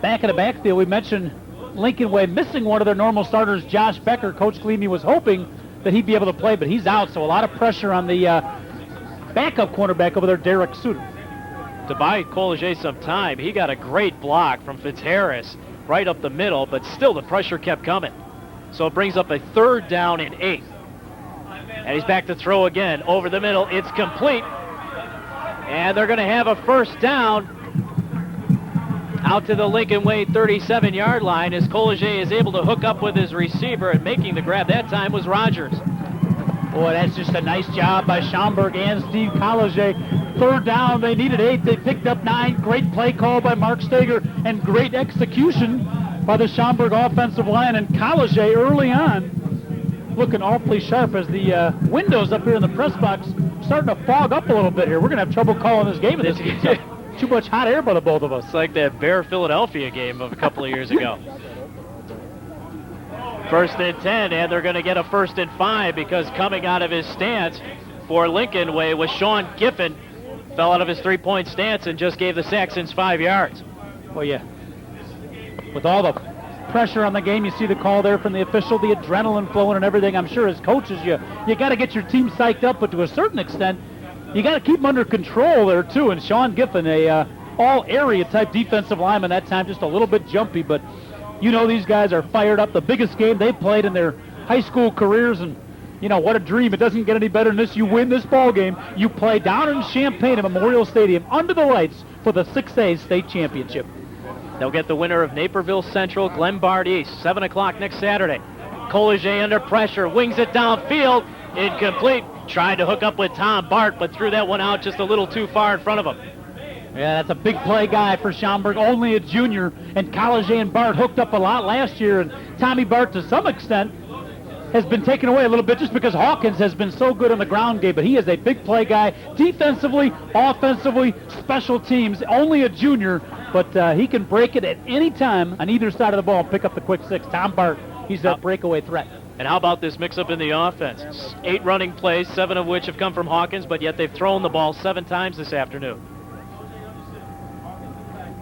back in the backfield. We mentioned Lincolnway missing one of their normal starters, Josh Becker. Coach Cleamy was hoping that he'd be able to play, but he's out, so a lot of pressure on the backup cornerback over there, Derek Suter. To buy Collier some time, he got a great block from Fitzharris right up the middle, but still the pressure kept coming. So it brings up a 3rd down and 8. And he's back to throw again over the middle. It's complete. And they're going to have a first down out to the Lincolnway 37-yard line as Collier is able to hook up with his receiver, and making the grab that time was Rogers. Boy, that's just a nice job by Schaumburg and Steve Collier. 3rd down, they needed 8. They picked up 9. Great play call by Mark Steger and great execution by the Schaumburg offensive line. And Collier early on looking awfully sharp as the windows up here in the press box starting to fog up a little bit here. We're going to have trouble calling this game at this game. too much hot air by the both of us. It's like that Bear Philadelphia game of a couple of years ago. 1st and 10, and they're going to get a 1st and 5 because coming out of his stance for Lincolnway was Sean Giffen. Fell out of his three-point stance and just gave the Saxons 5 yards. Well, yeah. With all the pressure on the game, you see the call there from the official, the adrenaline flowing and everything. I'm sure as coaches, you got to get your team psyched up, but to a certain extent, you got to keep them under control there too. And Sean Giffen, a all-area type defensive lineman that time, just a little bit jumpy, but you know these guys are fired up. The biggest game they played in their high school careers, and you know what a dream. It doesn't get any better than this. You win this ball game, you play down in Champaign at Memorial Stadium under the lights for the 6A state championship. They'll get the winner of Naperville Central, Glenbard East, 7 o'clock next Saturday. Collegier under pressure, wings it downfield, incomplete. Tried to hook up with Tom Bart, but threw that one out just a little too far in front of him. Yeah, that's a big play guy for Schaumburg, only a junior, and Collegier and Bart hooked up a lot last year, and Tommy Bart, to some extent, has been taken away a little bit just because Hawkins has been so good on the ground game, but he is a big play guy, defensively, offensively, special teams, only a junior, but he can break it at any time on either side of the ball and pick up the quick 6. Tom Bart, he's that breakaway threat. And how about this mix-up in the offense? 8 running plays, 7 of which have come from Hawkins, but yet they've thrown the ball 7 times this afternoon.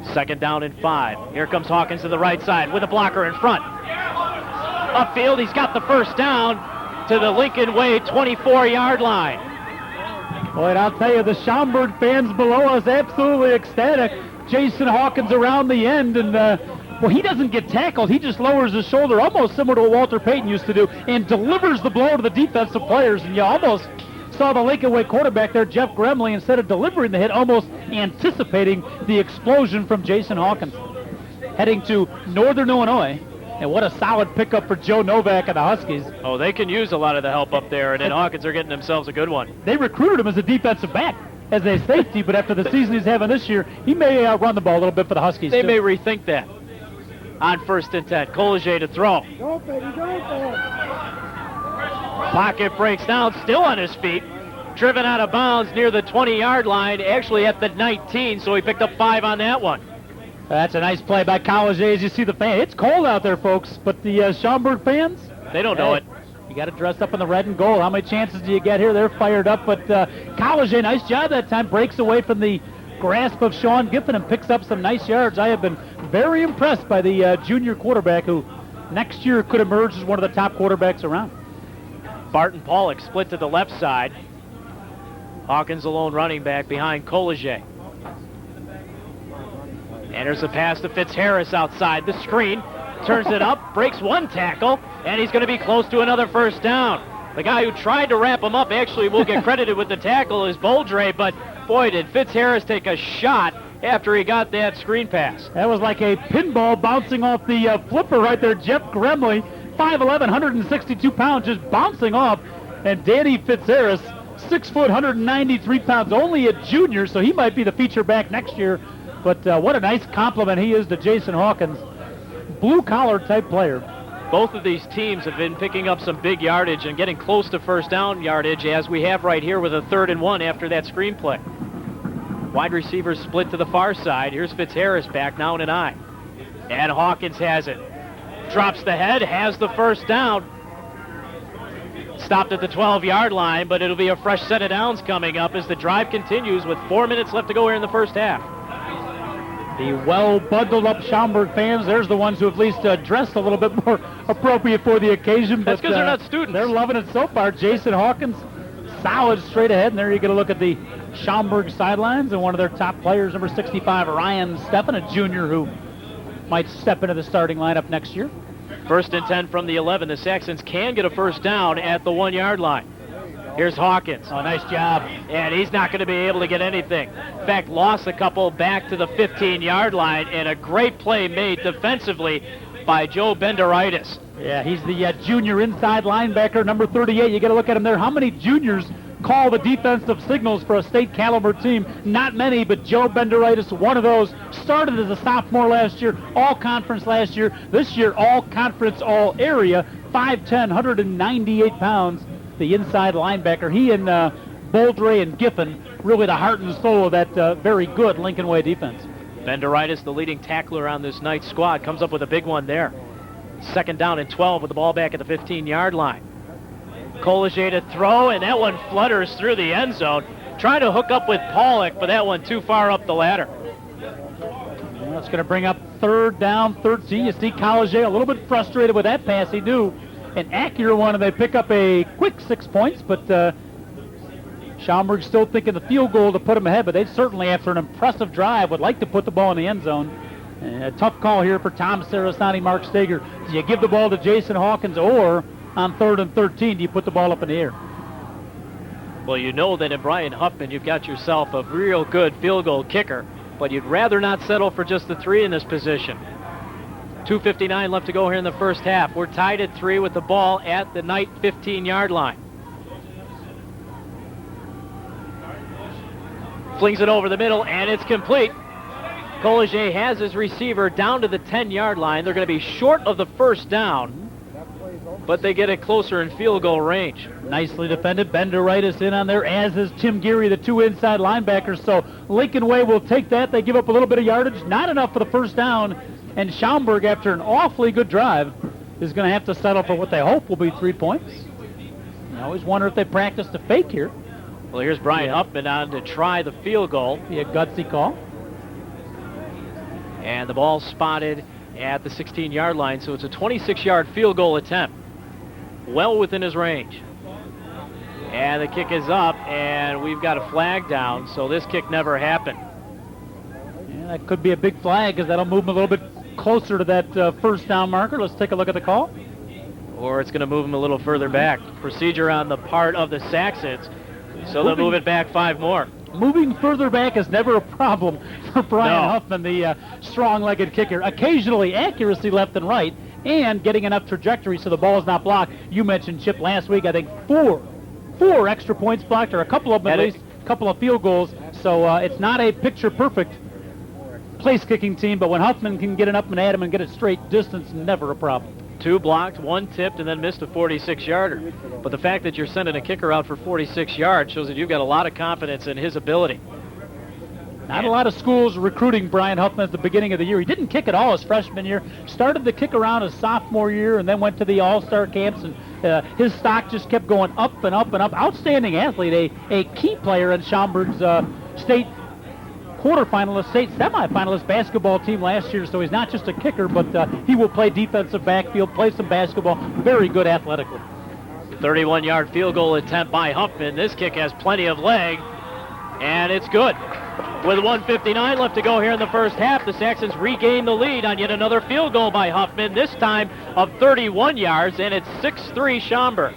2nd down and 5. Here comes Hawkins to the right side with a blocker in front. Upfield, he's got the 1st down to the Lincolnway 24-yard line. Boy, and I'll tell you, the Schaumburg fans below us absolutely ecstatic. Jason Hawkins around the end, and well, he doesn't get tackled. He just lowers his shoulder, almost similar to what Walter Payton used to do, and delivers the blow to the defensive players. And you almost saw the Lincolnway quarterback there, Jeff Gremley, instead of delivering the hit, almost anticipating the explosion from Jason Hawkins. Heading to Northern Illinois, and what a solid pickup for Joe Novak and the Huskies. Oh, they can use a lot of the help up there, and then Hawkins are getting themselves a good one. They recruited him as a defensive back, as a safety, but after the season he's having this year, he may run the ball a little bit for the Huskies. They too. may rethink that. On 1st and 10, Collegier to throw. Go, baby, go. Pocket breaks down, still on his feet. Driven out of bounds near the 20-yard line, actually at the 19, so he picked up 5 on that one. That's a nice play by Collegier. As you see the fan, it's cold out there, folks, but the Schaumburg fans, They don't know it. You got to dress up in the red and gold. How many chances do you get here? They're fired up, but Collegier, nice job that time, breaks away from the grasp of Sean Giffen and picks up some nice yards. I have been very impressed by the junior quarterback who next year could emerge as one of the top quarterbacks around. Barton Pollock split to the left side. Hawkins alone running back behind Collegier. Enters the pass to Fitzharris outside the screen. Turns it up, breaks one tackle, and he's going to be close to another 1st down. The guy who tried to wrap him up actually will get credited with the tackle is Boldre, but boy, did Fitzharris take a shot after he got that screen pass. That was like a pinball bouncing off the flipper right there. Jeff Gremley, 5'11", 162 pounds, just bouncing off. And Danny Fitzharris, 6 foot, 193 pounds, only a junior, so he might be the feature back next year. But what a nice compliment he is to Jason Hawkins. Blue-collar type player. Both of these teams have been picking up some big yardage and getting close to 1st down yardage, as we have right here with a 3rd and 1 after that screen play. Wide receivers split to the far side. Here's Fitzharris back now in an eye. And Hawkins has it. Drops the head, has the 1st down. Stopped at the 12-yard line, but it'll be a fresh set of downs coming up as the drive continues with 4 minutes left to go here in the 1st half. The well-bundled-up Schaumburg fans, there's the ones who have at least dressed a little bit more appropriate for the occasion. That's because they're not students. They're loving it so far. Jason Hawkins, solid straight ahead, and there you get a look at the Schaumburg sidelines and one of their top players, number 65, Ryan Steffen, a junior who might step into the starting lineup next year. 1st and 10 from the 11. The Saxons can get a 1st down at the 1-yard line. Here's Hawkins. Oh, nice job. And he's not going to be able to get anything. In fact, lost a couple back to the 15-yard line, and a great play made defensively by Joe Benderitis. Yeah, he's the junior inside linebacker, number 38. You got to look at him there. How many juniors call the defensive signals for a state caliber team? Not many, but Joe Benderitis, one of those. Started as a sophomore last year, all-conference last year. This year, all-conference, all-area, 5'10", 198 pounds. The inside linebacker. He and Boldre and Giffen really the heart and soul of that very good Lincolnway defense. Benderitis, the leading tackler on this night's squad, comes up with a big one there. 2nd down and 12 with the ball back at the 15-yard line. Collier to throw, and that one flutters through the end zone. Trying to hook up with Pollock, but that one too far up the ladder. Well, it's going to bring up 3rd down, 13. You see Collier a little bit frustrated with that pass. He knew an accurate one, and they pick up a quick 6 points, but Schaumburg still thinking the field goal to put them ahead, but they certainly, after an impressive drive, would like to put the ball in the end zone. A tough call here for Tom Sarasani, Mark Steger. Do you give the ball to Jason Hawkins, or on 3rd and 13, do you put the ball up in the air? Well, you know that in Brian Huffman, you've got yourself a real good field goal kicker, but you'd rather not settle for just the 3 in this position. 2:59 left to go here in the first half. We're tied at 3 with the ball at the Knight 15-yard line. Flings it over the middle, and it's complete. Collier has his receiver down to the 10-yard line. They're going to be short of the first down, but they get it closer in field goal range. Nicely defended. Benderitis in on there, as is Tim Geary, the 2 inside linebackers. So Lincolnway will take that. They give up a little bit of yardage, not enough for the first down. And Schaumburg, after an awfully good drive, is going to have to settle for what they hope will be 3 points. I always wonder if they practice the fake here. Well, here's Brian Huffman on to try the field goal. Be a gutsy call. And the ball spotted at the 16-yard line, so it's a 26-yard field goal attempt. Well within his range. And the kick is up, and we've got a flag down, so this kick never happened. Yeah, that could be a big flag, because that'll move him a little bit closer to that first down marker. Let's take a look at the call. Or it's going to move him a little further back. Procedure on the part of the Saxons, so they'll move it back 5 more. Moving further back is never a problem for Brian Huffman, the strong-legged kicker. Occasionally accuracy left and right, and getting enough trajectory so the ball is not blocked. You mentioned, Chip, last week, I think four extra points blocked, or a couple of them at least, a couple of field goals. So it's not a picture-perfect place-kicking team, but when Huffman can get it up and at him and get it straight, distance, never a problem. 2 blocked, 1 tipped, and then missed a 46-yarder. But the fact that you're sending a kicker out for 46 yards shows that you've got a lot of confidence in his ability. Not a lot of schools recruiting Brian Huffman at the beginning of the year. He didn't kick at all his freshman year. Started to kick around his sophomore year and then went to the all-star camps, and his stock just kept going up and up and up. Outstanding athlete, a key player in Schaumburg's state quarterfinalist, state semifinalist basketball team last year. So he's not just a kicker, but he will play defensive backfield, play some basketball. Very good athletically. 31-yard field goal attempt by Huffman. This kick has plenty of leg, and it's good. With 1:59 left to go here in the first half, the Saxons regain the lead on yet another field goal by Huffman, this time of 31 yards, and it's 6-3 Schaumburg.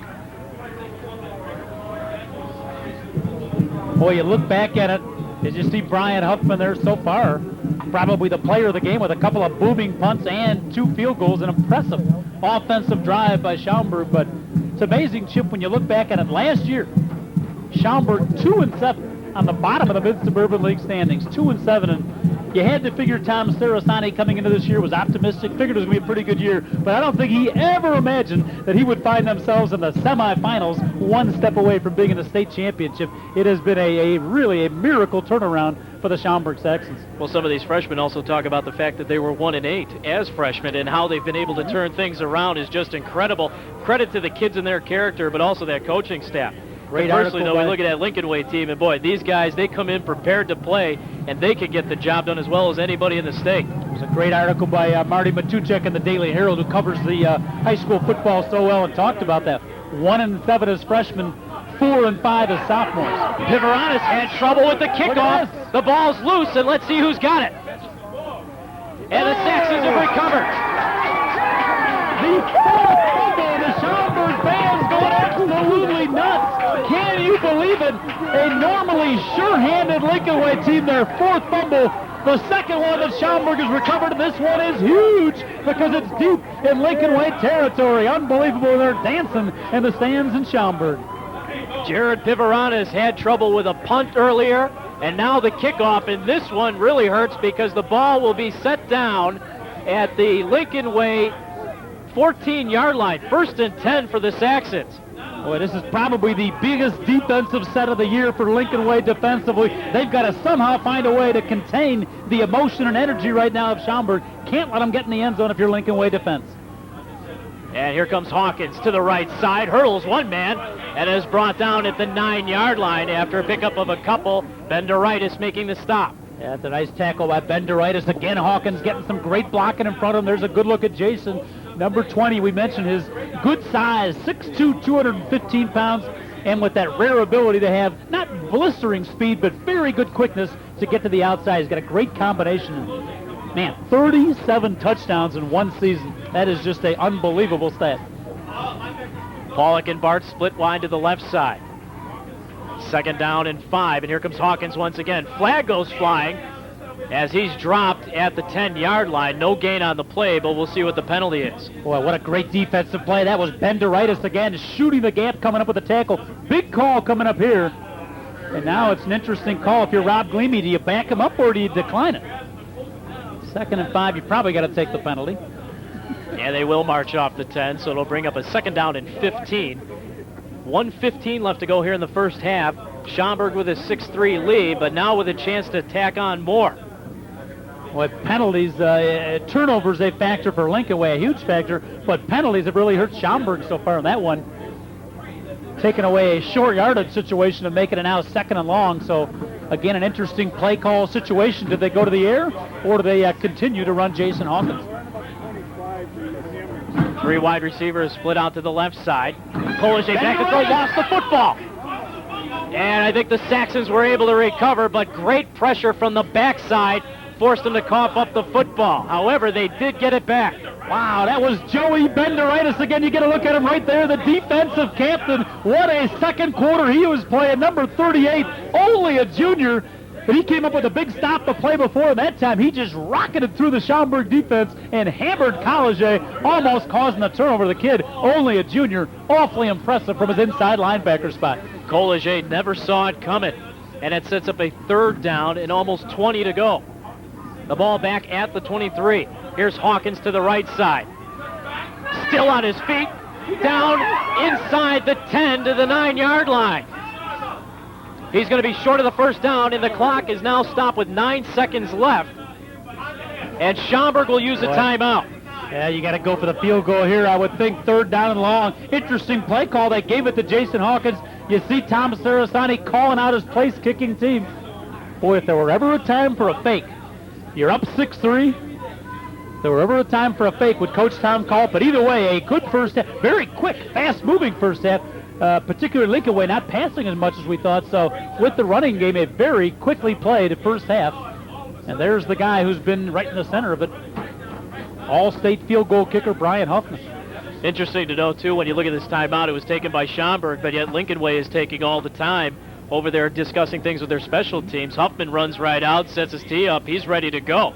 Boy, you look back at it, did you see Brian Huffman there so far? Probably the player of the game with a couple of booming punts and 2 field goals. An impressive offensive drive by Schaumburg, but it's amazing, Chip, when you look back at it. Last year, Schaumburg 2-7. On the bottom of the Mid-Suburban League standings, 2-7, and you had to figure Tom Sarasani coming into this year was optimistic, figured it was going to be a pretty good year, but I don't think he ever imagined that he would find themselves in the semifinals, 1 step away from being in the state championship. It has been really a miracle turnaround for the Schaumburg Saxons. Well, some of these freshmen also talk about the fact that they were 1-8 as freshmen, and how they've been able to turn things around is just incredible. Credit to the kids and their character, but also that coaching staff. Great personally, though, by... we look at that Lincolnway team, and boy, these guys, they come in prepared to play, and they can get the job done as well as anybody in the state. There's a great article by Marty Matuchek in the Daily Herald, who covers the high school football so well, and talked about that. 1-7 as freshmen, 4-5 as sophomores. Pivoranis had trouble with the kickoff. The ball's loose, and let's see who's got it. And the Saxons have recovered. The fourth fumble, the Schaumburg fans going absolutely nuts. Can you believe it? A normally sure-handed Lincolnway team, their 4th fumble. The second one that Schaumburg has recovered, and this one is huge because it's deep in Lincolnway territory. Unbelievable. They're dancing in the stands in Schaumburg. Jared Pivoranis had trouble with a punt earlier, and now the kickoff, and this one really hurts because the ball will be set down at the Lincolnway 14-yard line. 1st and 10 for the Saxons. Boy, this is probably the biggest defensive set of the year for Lincolnway defensively. They've got to somehow find a way to contain the emotion and energy right now of Schaumburg. Can't let them get in the end zone if you're Lincolnway defense. And here comes Hawkins to the right side, hurdles one man, and is brought down at the 9-yard line after a pickup of a couple. Benderitis making the stop. Yeah, that's a nice tackle by Benderitis. Again, Hawkins getting some great blocking in front of him. There's a good look at Jason. Number 20, we mentioned his good size, 6'2", 215 pounds, and with that rare ability to have not blistering speed, but very good quickness to get to the outside. He's got a great combination. Man, 37 touchdowns in one season. That is just an unbelievable stat. Pollock and Bart split wide to the left side. 2nd down and 5, and here comes Hawkins once again. Flag goes flying as he's dropped at the 10-yard line. No gain on the play, but we'll see what the penalty is. Boy, what a great defensive play. That was Benderitis again, shooting the gap, coming up with a tackle. Big call coming up here. And now it's an interesting call. If you're Rob Gleamy, do you back him up or do you decline it? 2nd and 5, you probably got to take the penalty. Yeah, they will march off the 10, so it'll bring up a 2nd down and 15. 1:15 left to go here in the first half. Schaumburg with a 6-3 lead, but now with a chance to tack on more. With penalties, turnovers a factor for Lincolnway, a huge factor, but penalties have really hurt Schaumburg so far in that one. Taking away a short yardage situation and making it now 2nd and long. So, again, an interesting play call situation. Did they go to the air, or do they continue to run Jason Hawkins? 3 wide receivers split out to the left side. Polish back to throw, lost the football. And I think the Saxons were able to recover, but great pressure from the backside forced them to cough up the football. However, they did get it back. Wow, that was Joey Benderitis again. You get a look at him right there, the defensive captain. What a second quarter he was playing. Number 38, only a junior, but he came up with a big stop the play before, and that time he just rocketed through the Schaumburg defense and hammered College, almost causing a turnover. The kid, only a junior, awfully impressive from his inside linebacker spot. Collier never saw it coming, and it sets up a 3rd down and almost 20 to go. The ball back at the 23. Here's Hawkins to the right side. Still on his feet, down inside the 10 to the 9-yard line. He's going to be short of the 1st down, and the clock is now stopped with 9 seconds left. And Schaumburg will use a timeout. Yeah, you got to go for the field goal here. I would think 3rd down and long. Interesting play call. They gave it to Jason Hawkins. You see Tom Sarasani calling out his place-kicking team. Boy, if there were ever a time for a fake, you're up 6-3. If there were ever a time for a fake, would Coach Tom call it? But either way, a good first half. Very quick, fast-moving first half. Particularly Lincolnway not passing as much as we thought. So with the running game, a very quickly played first half. And there's the guy who's been right in the center of it. All-state field goal kicker Brian Huffman. Interesting to know, too, when you look at this timeout, it was taken by Schaumburg, but yet Lincolnway is taking all the time over there discussing things with their special teams. Huffman runs right out, sets his tee up. He's ready to go.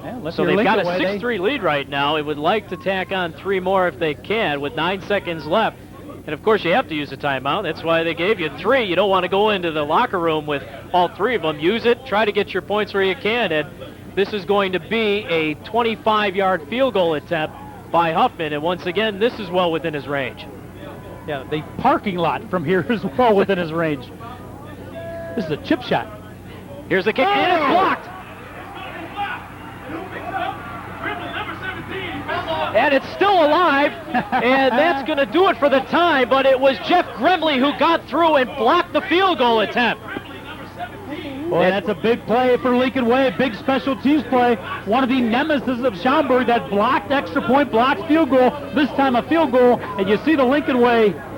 Yeah, so they've got a 6-3 lead right now. It would like to tack on 3 more if they can with 9 seconds left. And, of course, you have to use a timeout. That's why they gave you 3. You don't want to go into the locker room with all 3 of them. Use it. Try to get your points where you can. And this is going to be a 25-yard field goal attempt by Huffman. And, once again, this is well within his range. Yeah, the parking lot from here is well within his range. This is a chip shot. Here's the kick, and it's blocked. And it's still alive, and that's going to do it for the time, but it was Jeff Gremley who got through and blocked the field goal attempt. Boy, that's a big play for Lincolnway, a big special teams play. One of the nemesis of Schaumburg, that blocked extra point, blocked field goal, this time a field goal, and you see the Lincolnway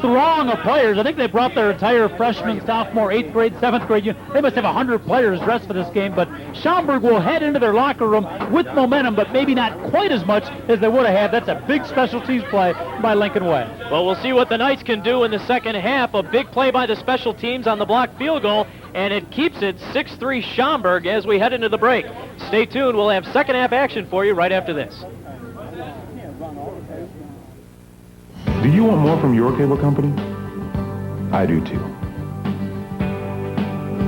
throng of players. I think they brought their entire freshman, sophomore, 8th grade, 7th grade unit. They must have 100 players dressed for this game, but Schaumburg will head into their locker room with momentum, but maybe not quite as much as they would have had. That's a big special teams play by Lincolnway. Well, we'll see what the Knights can do in the second half. A big play by the special teams on the blocked field goal, and it keeps it 6-3 Schaumburg as we head into the break. Stay tuned. We'll have second half action for you right after this. Do you want more from your cable company? I do too.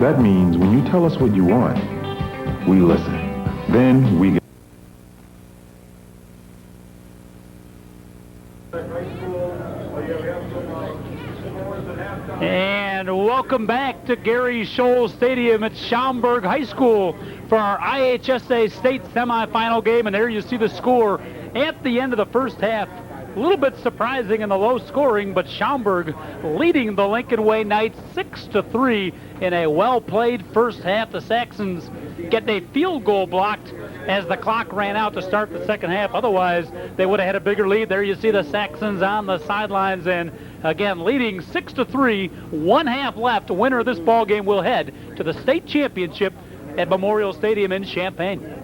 That means when you tell us what you want, we listen. Then we get... And welcome back to Gary Scholl Stadium at Schaumburg High School for our IHSA state semifinal game. And there you see the score at the end of the first half. A little bit surprising in the low scoring, but Schaumburg leading the Lincolnway Knights 6-3 in a well-played first half. The Saxons getting a field goal blocked as the clock ran out to start the second half. Otherwise, they would have had a bigger lead. There you see the Saxons on the sidelines, and again, leading 6-3, 1 half left. Winner of this ball game will head to the state championship at Memorial Stadium in Champaign.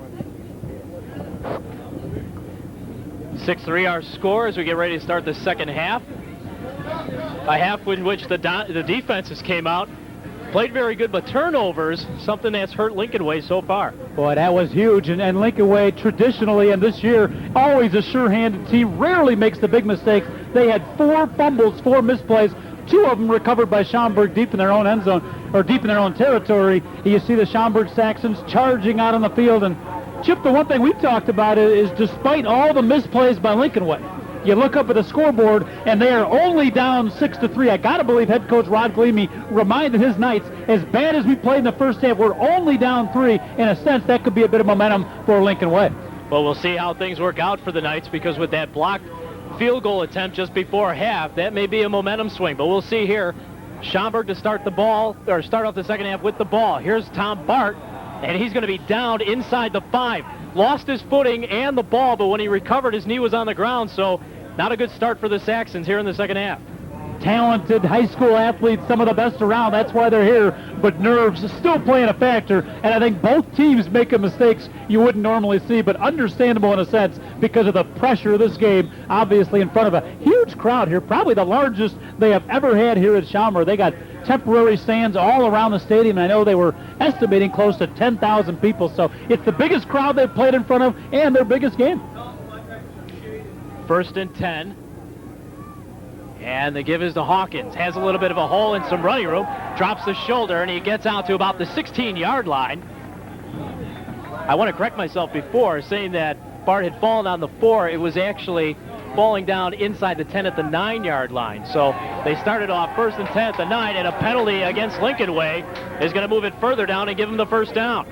6-3 our score as we get ready to start the second half. A half in which the defenses came out, played very good, but turnovers, something that's hurt Lincolnway so far. Boy, that was huge, and Lincolnway traditionally, and this year, always a sure-handed team, rarely makes the big mistakes. They had 4 fumbles, 4 misplays, 2 of them recovered by Schaumburg deep in their own end zone, or deep in their own territory. You see the Schaumburg Saxons charging out on the field, and Chip, the one thing we've talked about is despite all the misplays by Lincolnway, you look up at the scoreboard, and they are only down 6-3. I got to believe head coach Rod Gleamy reminded his Knights, as bad as we played in the first half, we're only down 3. In a sense, that could be a bit of momentum for Lincolnway. Well, we'll see how things work out for the Knights, because with that blocked field goal attempt just before half, that may be a momentum swing. But we'll see here. Schaumburg to start off the second half with the ball. Here's Tom Bart, and he's going to be down inside the 5. Lost his footing and the ball, but when he recovered, his knee was on the ground, so not a good start for the Saxons here in the second half. Talented high school athletes, some of the best around. That's why they're here, but nerves still playing a factor, and I think both teams making mistakes you wouldn't normally see, but understandable in a sense because of the pressure of this game, obviously in front of a huge crowd here, probably the largest they have ever had here at Schaumburg. They got temporary stands all around the stadium, and I know they were estimating close to 10,000 people, so it's the biggest crowd they've played in front of and their biggest game. 1st and 10. And the give is to Hawkins. Has a little bit of a hole and some running room. Drops the shoulder, and he gets out to about the 16-yard line. I want to correct myself before saying that Bart had fallen on the 4. It was actually falling down inside the 10 at the 9-yard line. So they started off 1st and 10 at the 9, and a penalty against Lincolnway is going to move it further down and give them the first down.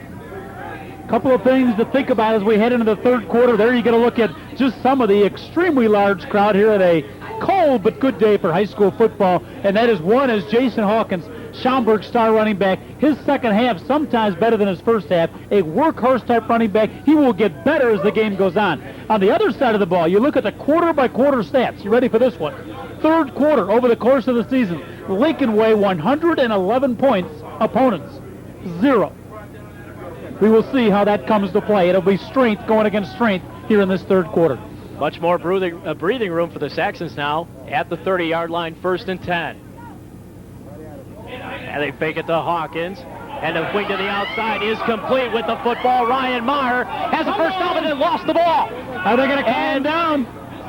Couple of things to think about as we head into the third quarter. There you get a look at just some of the extremely large crowd here at a cold but good day for high school football, and that is one is Jason Hawkins, Schaumburg star running back. His second half sometimes better than his first half. A workhorse type running back. He will get better as the game goes on. On the other side of the ball, you look at the quarter by quarter stats. You ready for this one? Third quarter over the course of the season, Lincolnway 111 points, opponents 0. We will see how that comes to play. It'll be strength going against strength here in this third quarter. Much more breathing room for the Saxons now at the 30-yard line, 1st and 10. And they fake it to Hawkins. And the wing to the outside is complete with the football. Ryan Maher has a first down and then lost the ball. Are they going to calm him down?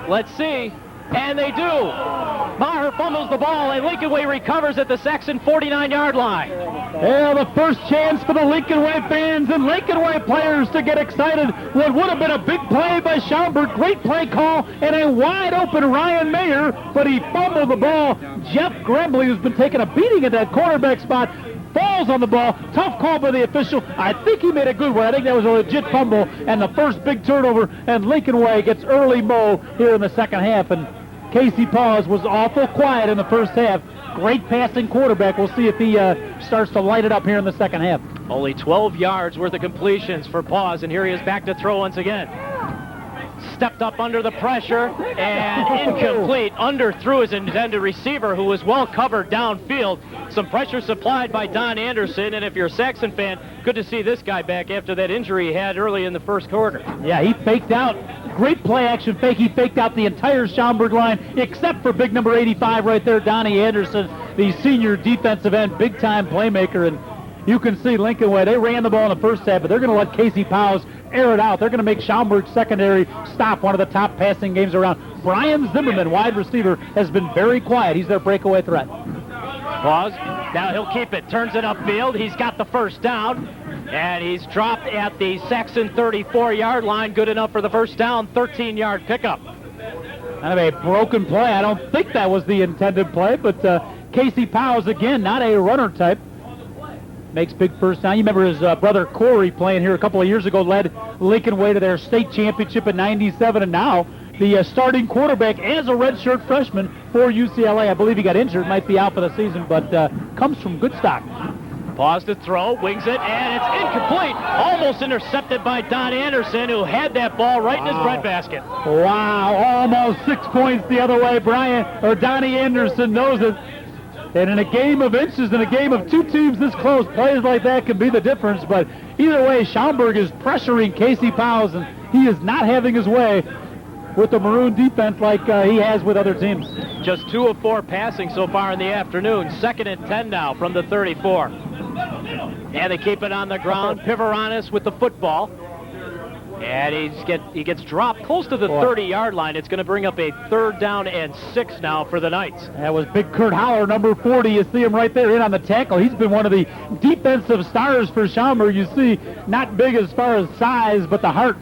Let's see. And they do. Maher fumbles the ball, and Lincolnway recovers at the Saxon 49-yard line. Well, the first chance for the Lincolnway fans and Lincolnway players to get excited. What would have been a big play by Schaumburg. Great play call and a wide-open Ryan Mayer, but he fumbled the ball. Jeff Grembley, who's been taking a beating at that quarterback spot, falls on the ball. Tough call by the official. I think he made a good one. I think that was a legit fumble and the first big turnover, and Lincolnway gets early mo here in the second half. And Casey Paws was awful quiet in the first half. Great passing quarterback. We'll see if he starts to light it up here in the second half. Only 12 yards worth of completions for Paws, and here he is back to throw once again. Stepped up under the pressure, and incomplete. Underthrew his intended receiver, who was well covered downfield. Some pressure supplied by Don Anderson, and if you're a Saxon fan, good to see this guy back after that injury he had early in the first quarter. Yeah, he faked out. Great play action fake. He faked out the entire Schaumburg line, except for big number 85 right there, Donnie Anderson, the senior defensive end, big-time playmaker. And you can see Lincolnway, they ran the ball in the first half, but they're going to let Casey Powers air it out. They're going to make Schaumburg secondary stop one of the top passing games around. Brian Zimmerman, wide receiver, has been very quiet. He's their breakaway threat. Pause. Now he'll keep it. Turns it upfield. He's got the first down. And he's dropped at the Saxon 34-yard line. Good enough for the first down. 13-yard pickup. Kind of a broken play. I don't think that was the intended play, but Casey Powers, again, not a runner type. Makes big first down. You remember his brother Corey playing here a couple of years ago, led Lincolnway to their state championship in '97, and now the starting quarterback as a redshirt freshman for UCLA. I believe he got injured, might be out for the season, but comes from good stock. Pause to throw, wings it, and it's incomplete. Almost intercepted by Don Anderson, who had that ball right in his breadbasket. Wow, almost 6 points the other way. Donnie Anderson knows it. And in a game of inches, in a game of two teams this close, plays like that can be the difference. But either way, Schaumburg is pressuring Casey Powers, and he is not having his way with the Maroon defense like he has with other teams. Just 2 of 4 passing so far in the afternoon. 2nd and 10 now from the 34. And they keep it on the ground. Pivoranis with the football. And he gets dropped close to the 30-yard line. It's going to bring up a 3rd down and 6 now for the Knights. That was big Kurt Howler, number 40. You see him right there in on the tackle. He's been one of the defensive stars for Schaumburg. You see, not big as far as size, but the heart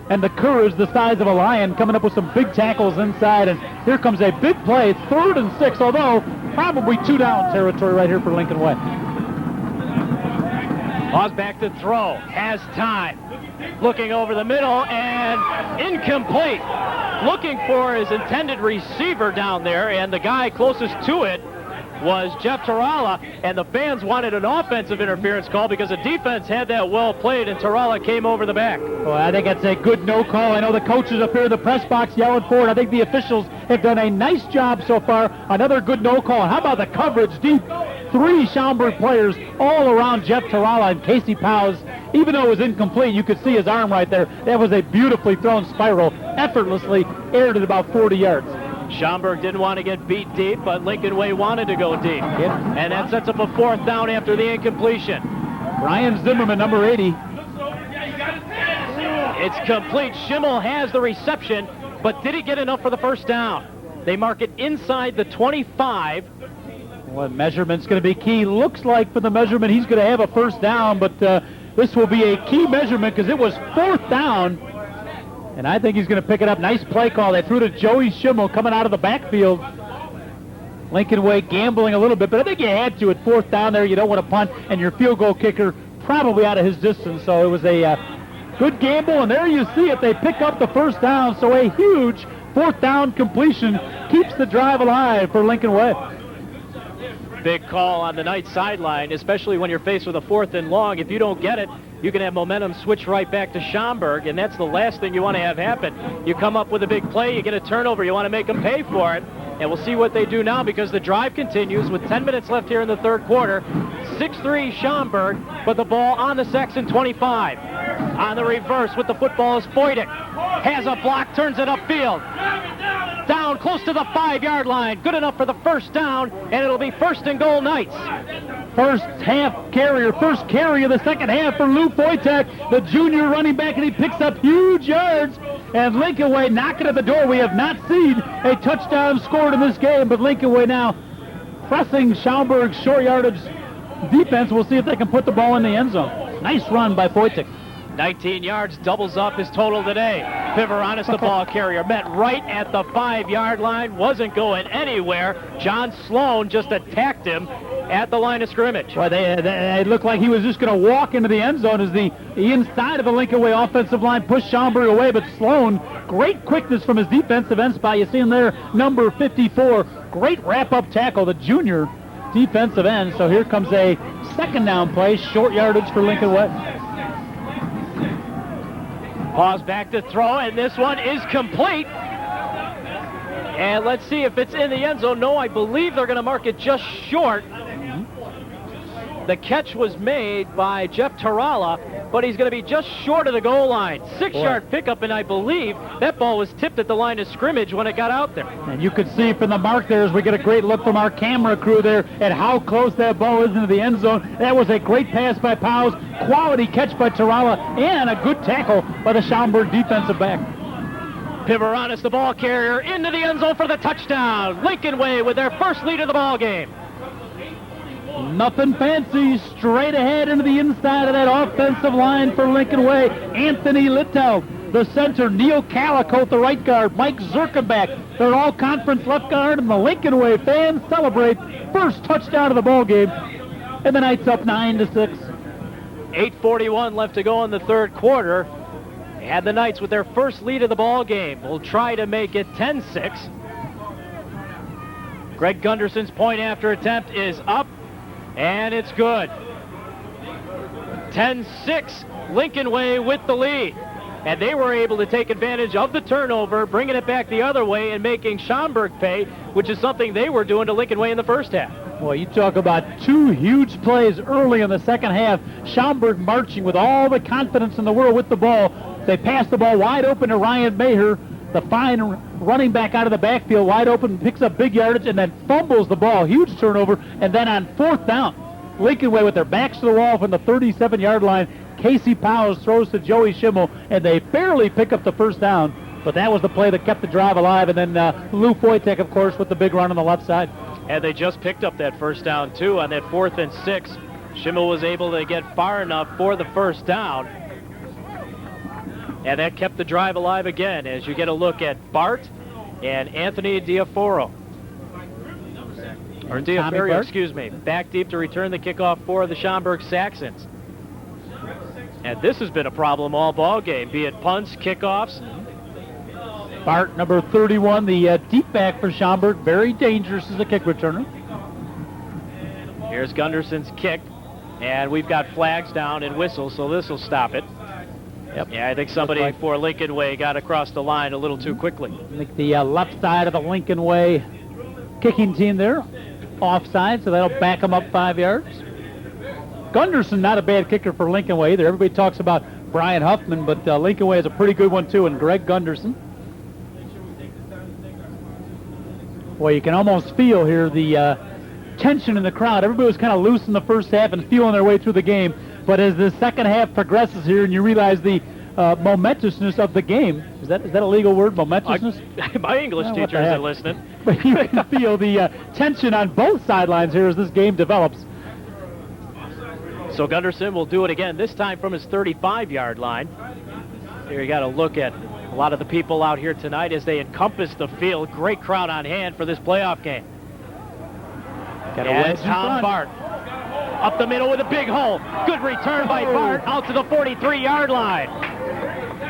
and the courage the size of a lion, coming up with some big tackles inside. And here comes a big play, 3rd and 6, although probably 2-down territory right here for Lincolnway. Pause back to throw. Has time. Looking over the middle and incomplete. Looking for his intended receiver down there, and the guy closest to it was Jeff Tarala, and the fans wanted an offensive interference call because the defense had that well played, and Tarala came over the back. Well, I think that's a good no call. I know the coaches up here in the press box yelling for it. I think the officials have done a nice job so far. Another good no call. How about the coverage deep? 3 Schaumburg players all around Jeff Tarala and Casey Powers. Even though it was incomplete, you could see his arm right there. That was a beautifully thrown spiral, effortlessly aired at about 40 yards. Schaumburg didn't want to get beat deep, but Lincolnway wanted to go deep. Yep. And that sets up a 4th down after the incompletion. Brian Zimmerman, number 80. It's complete. Schimmel has the reception, but did he get enough for the 1st down? They mark it inside the 25. Well, measurement's going to be key. Looks like for the measurement he's going to have a 1st down, but this will be a key measurement because it was 4th down. And I think he's going to pick it up. Nice play call. They threw to Joey Schimmel coming out of the backfield. Lincolnway gambling a little bit, but I think you had to at 4th down there. You don't want to punt, and your field goal kicker probably out of his distance. So it was a good gamble, and there you see it. They pick up the 1st down, so a huge 4th down completion keeps the drive alive for Lincolnway. Big call on the Knights sideline, especially when you're faced with a 4th and long. If you don't get it, you can have momentum switch right back to Schaumburg, and that's the last thing you want to have happen. You come up with a big play, you get a turnover, you want to make them pay for it, and we'll see what they do now because the drive continues with 10 minutes left here in the 3rd quarter. 6-3 Schaumburg, but the ball on the Saxon 25. On the reverse with the football is Foydick. Has a block, turns it upfield. Down close to the 5-yard line. Good enough for the 1st down, and it'll be 1st and goal Knights. First carry of the 2nd half for Lou Foytak, the junior running back, and he picks up huge yards. And Lincolnway knocking at the door. We have not seen a touchdown scored in this game, but Lincolnway now pressing Schaumburg's short yardage defense. We'll see if they can put the ball in the end zone. Nice run by Foytak. 19 yards, doubles up his total today. Pivoranis, the ball carrier, met right at the 5-yard line, wasn't going anywhere. John Sloan just attacked him at the line of scrimmage. Well, it looked like he was just going to walk into the end zone as the inside of the Lincolnway offensive line pushed Schaumburg away, but Sloan, great quickness from his defensive end spot. You see him there, number 54. Great wrap-up tackle, the junior defensive end. So here comes a 2nd down play, short yardage for Lincolnway. Pause back to throw, and this one is complete. And let's see if it's in the end zone. No, I believe they're going to mark it just short. The catch was made by Jeff Tarala, but he's going to be just short of the goal line. 6-yard pickup, and I believe that ball was tipped at the line of scrimmage when it got out there. And you can see from the mark there as we get a great look from our camera crew there at how close that ball is into the end zone. That was a great pass by Powers, quality catch by Tarala, and a good tackle by the Schaumburg defensive back. Pivoranis, the ball carrier, into the end zone for the touchdown. Lincolnway with their first lead of the ball game. Nothing fancy, straight ahead into the inside of that offensive line for Lincolnway. Anthony Littow the center, Neil Calico at the right guard, Mike Zerkenbach. They're all conference left guard, and the Lincolnway fans celebrate first touchdown of the ball game. And the Knights up 9-6. 8:41 left to go in the third quarter. And the Knights with their first lead of the ball game will try to make it 10-6. Greg Gunderson's point after attempt is up, and it's good. 10-6, Lincolnway with the lead. And they were able to take advantage of the turnover, bringing it back the other way and making Schaumburg pay, which is something they were doing to Lincolnway in the first half. Boy, you talk about two huge plays early in the second half. Schaumburg marching with all the confidence in the world with the ball. They pass the ball wide open to Ryan Maher, the fine running back out of the backfield, wide open, picks up big yardage, and then fumbles the ball. Huge turnover. And then on fourth down, Lincolnway with their backs to the wall from the 37-yard line. Casey Powers throws to Joey Schimmel, and they barely pick up the first down. But that was the play that kept the drive alive. And then Lou Foytek, of course, with the big run on the left side. And they just picked up that first down, too, on that 4th and 6. Schimmel was able to get far enough for the first down. And that kept the drive alive again as you get a look at Bart and Anthony Diaforo. Or Diaferio, excuse me. Back deep to return the kickoff for the Schaumburg Saxons. And this has been a problem all ball game, be it punts, kickoffs. Bart, number 31, the deep back for Schaumburg, very dangerous as a kick returner. Here's Gunderson's kick, and we've got flags down and whistles, so this will stop it. Yep. Yeah, I think somebody for Lincolnway got across the line a little too quickly. I think the left side of the Lincolnway kicking team there, offside, so that'll back them up 5 yards. Gunderson, not a bad kicker for Lincolnway either. Everybody talks about Brian Huffman, but Lincolnway is a pretty good one too, and Greg Gunderson. Boy, you can almost feel here the tension in the crowd. Everybody was kind of loose in the first half and feeling their way through the game. But as the second half progresses here and you realize the momentousness of the game, is that a legal word, momentousness? My English teacher isn't listening. But you can feel the tension on both sidelines here as this game develops. So Gunderson will do it again, this time from his 35-yard line. Here you got to look at a lot of the people out here tonight as they encompass the field. Great crowd on hand for this playoff game. And Tom Bart up the middle with a big hole. Good return by Bart out to the 43-yard line.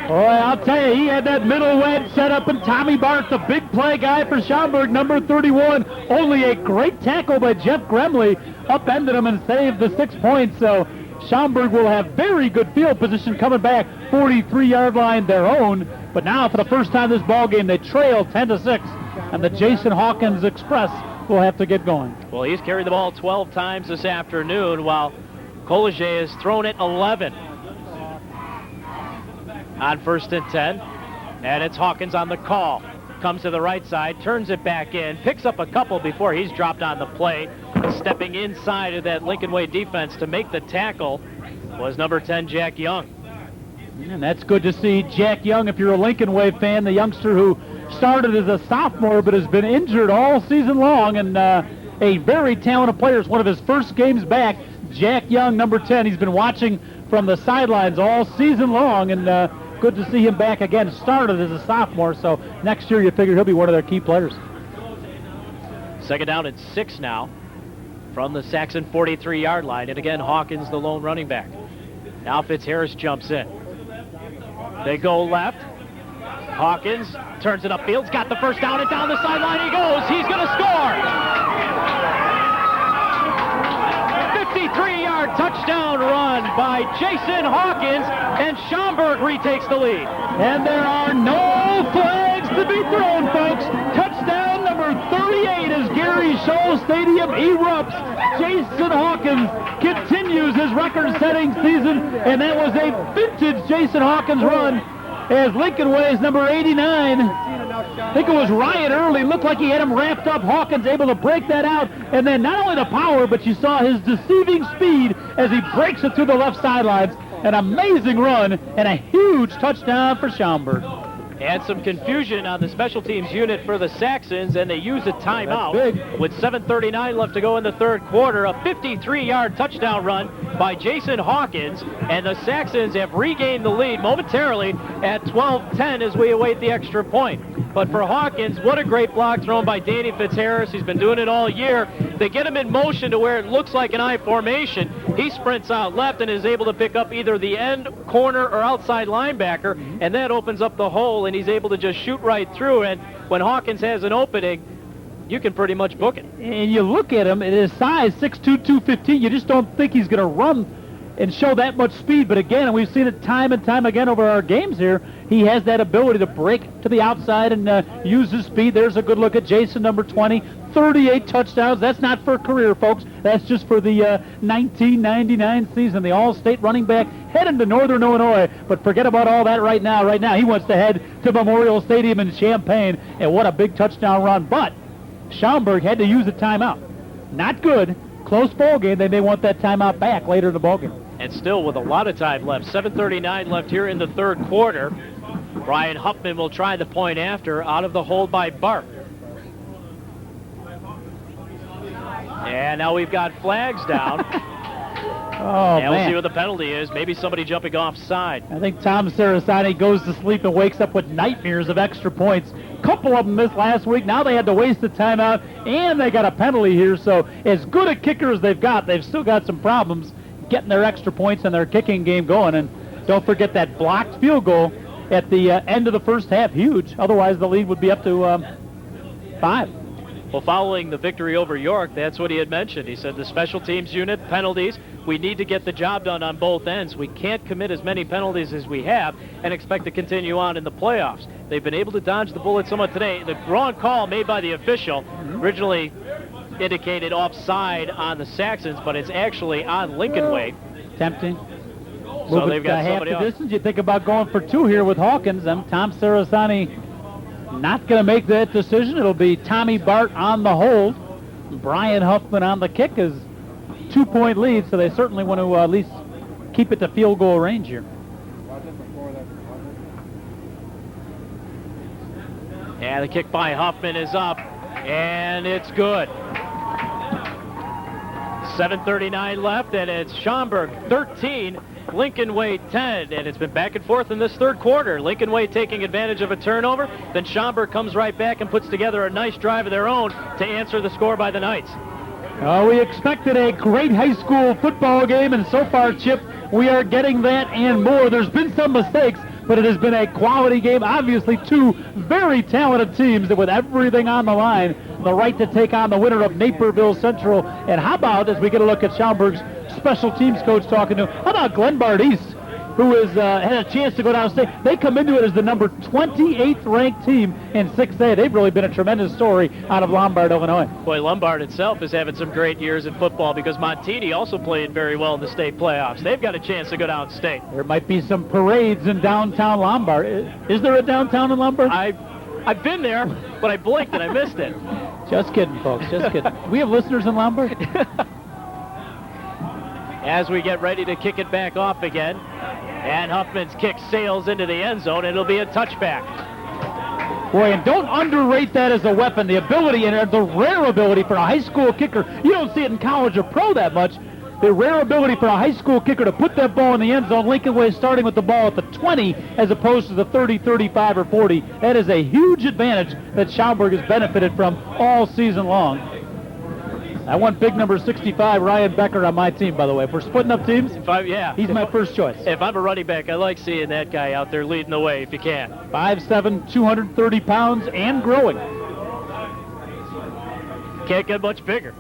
Boy, I'll tell you, he had that middle wedge set up, and Tommy Bart, the big play guy for Schaumburg, number 31. Only a great tackle by Jeff Gremley upended him and saved the 6 points. So Schaumburg will have very good field position coming back, 43-yard line their own. But now for the first time this ball game, they trail 10-6, and the Jason Hawkins Express will have to get going. Well, he's carried the ball 12 times this afternoon, while Collegier has thrown it 11. On 1st and 10, and it's Hawkins on the call. Comes to the right side, turns it back in, picks up a couple before he's dropped on the play. Stepping inside of that Lincolnway defense to make the tackle was number 10, Jack Young. And that's good to see Jack Young, if you're a Lincolnway fan, the youngster who started as a sophomore but has been injured all season long, and a very talented player. It's one of his first games back. Jack Young, number 10, he's been watching from the sidelines all season long, and good to see him back again. Started as a sophomore, so next year you figure he'll be one of their key players. Second down and 6 now from the Saxon 43-yard line, and again Hawkins the lone running back. Now Fitzharris jumps in. They go left. Hawkins turns it upfield. He's got the first down, and down the sideline he goes. He's going to score. 53-yard touchdown run by Jason Hawkins, and Schaumburg retakes the lead. And there are no flags to be thrown, folks. Touchdown number 38 as Gary Scholl Stadium erupts. Jason Hawkins continues his record-setting season, and that was a vintage Jason Hawkins run as Lincolnway's number 89. I think it was Ryan Early. Looked like he had him wrapped up. Hawkins able to break that out. And then not only the power, but you saw his deceiving speed as he breaks it through the left sidelines. An amazing run and a huge touchdown for Schaumburg. And some confusion on the special teams unit for the Saxons, and they use a timeout with 7:39 left to go in the third quarter. A 53-yard touchdown run by Jason Hawkins, and the Saxons have regained the lead momentarily at 12-10 as we await the extra point. But for Hawkins, what a great block thrown by Danny Fitzharris. He's been doing it all year. They get him in motion to where it looks like an I formation. He sprints out left and is able to pick up either the end, corner, or outside linebacker, and that opens up the hole, and he's able to just shoot right through. And when Hawkins has an opening, you can pretty much book it. And you look at him, at his size, 6'2", 215, you just don't think he's going to run and show that much speed. But again, and we've seen it time and time again over our games here, he has that ability to break to the outside and use his speed. There's a good look at Jason, number 20. 38 touchdowns. That's not for a career, folks. That's just for the 1999 season. The All-State running back heading to Northern Illinois. But forget about all that right now. Right now, he wants to head to Memorial Stadium in Champaign. And what a big touchdown run. But Schaumburg had to use a timeout. Not good. Close ball game. They may want that timeout back later in the ball game. And still with a lot of time left. 7:39 left here in the third quarter. Brian Huffman will try the point after out of the hold by Burke. And now we've got flags down. And we'll see what the penalty is. Maybe somebody jumping offside. I think Tom Sarasani goes to sleep and wakes up with nightmares of extra points. Couple of them missed last week. Now they had to waste the timeout, and they got a penalty here. So as good a kicker as they've got, they've still got some problems getting their extra points and their kicking game going. And don't forget that blocked field goal at the end of the first half. Huge. Otherwise, the lead would be up to 5. Well, following the victory over York, that's what he had mentioned. He said the special teams unit, penalties, we need to get the job done on both ends. We can't commit as many penalties as we have and expect to continue on in the playoffs. They've been able to dodge the bullet somewhat today. The wrong call made by the official originally indicated offside on the Saxons, but it's actually on Lincolnway. Tempting. So they've got somebody half the off. distance. You think about going for 2 here with Hawkins. Tom Sarasani not going to make that decision. It'll be Tommy Bart on the hold. Brian Huffman on the kick is 2-point lead, so they certainly want to at least keep it to field goal range here. And the kick by Huffman is up, and it's good. 7:39 left, and it's Schaumburg 13, Lincolnway 10, and it's been back and forth in this third quarter. Lincolnway taking advantage of a turnover, then Schaumburg comes right back and puts together a nice drive of their own to answer the score by the Knights. We expected a great high school football game, and so far, Chip, we are getting that and more. There's been some mistakes, but it has been a quality game. Obviously, 2 very talented teams that with everything on the line, the right to take on the winner of Naperville Central. And how about, as we get a look at Schaumburg's special teams coach talking to him, how about Glenbard East, who has had a chance to go downstate? They come into it as the number 28th ranked team in 6A. They've really been a tremendous story out of Lombard, Illinois. Boy, Lombard itself is having some great years in football because Montini also played very well in the state playoffs. They've got a chance to go downstate. There might be some parades in downtown Lombard. Is there a downtown in Lombard? I've been there, but I blinked and I missed it. Just kidding, folks. Just kidding. Do we have listeners in Lombard? As we get ready to kick it back off again, and Huffman's kick sails into the end zone, and it'll be a touchback. Boy, and don't underrate that as a weapon. The ability and the rare ability for a high school kicker. You don't see it in college or pro that much. The rare ability for a high school kicker to put that ball in the end zone. Lincolnway starting with the ball at the 20 as opposed to the 30, 35, or 40. That is a huge advantage that Schaumburg has benefited from all season long. I want big number 65, Ryan Becker, on my team, by the way. If we're splitting up teams, he's my first choice. If I'm a running back, I like seeing that guy out there leading the way if you can. 5'7", 230 pounds, and growing. Can't get much bigger.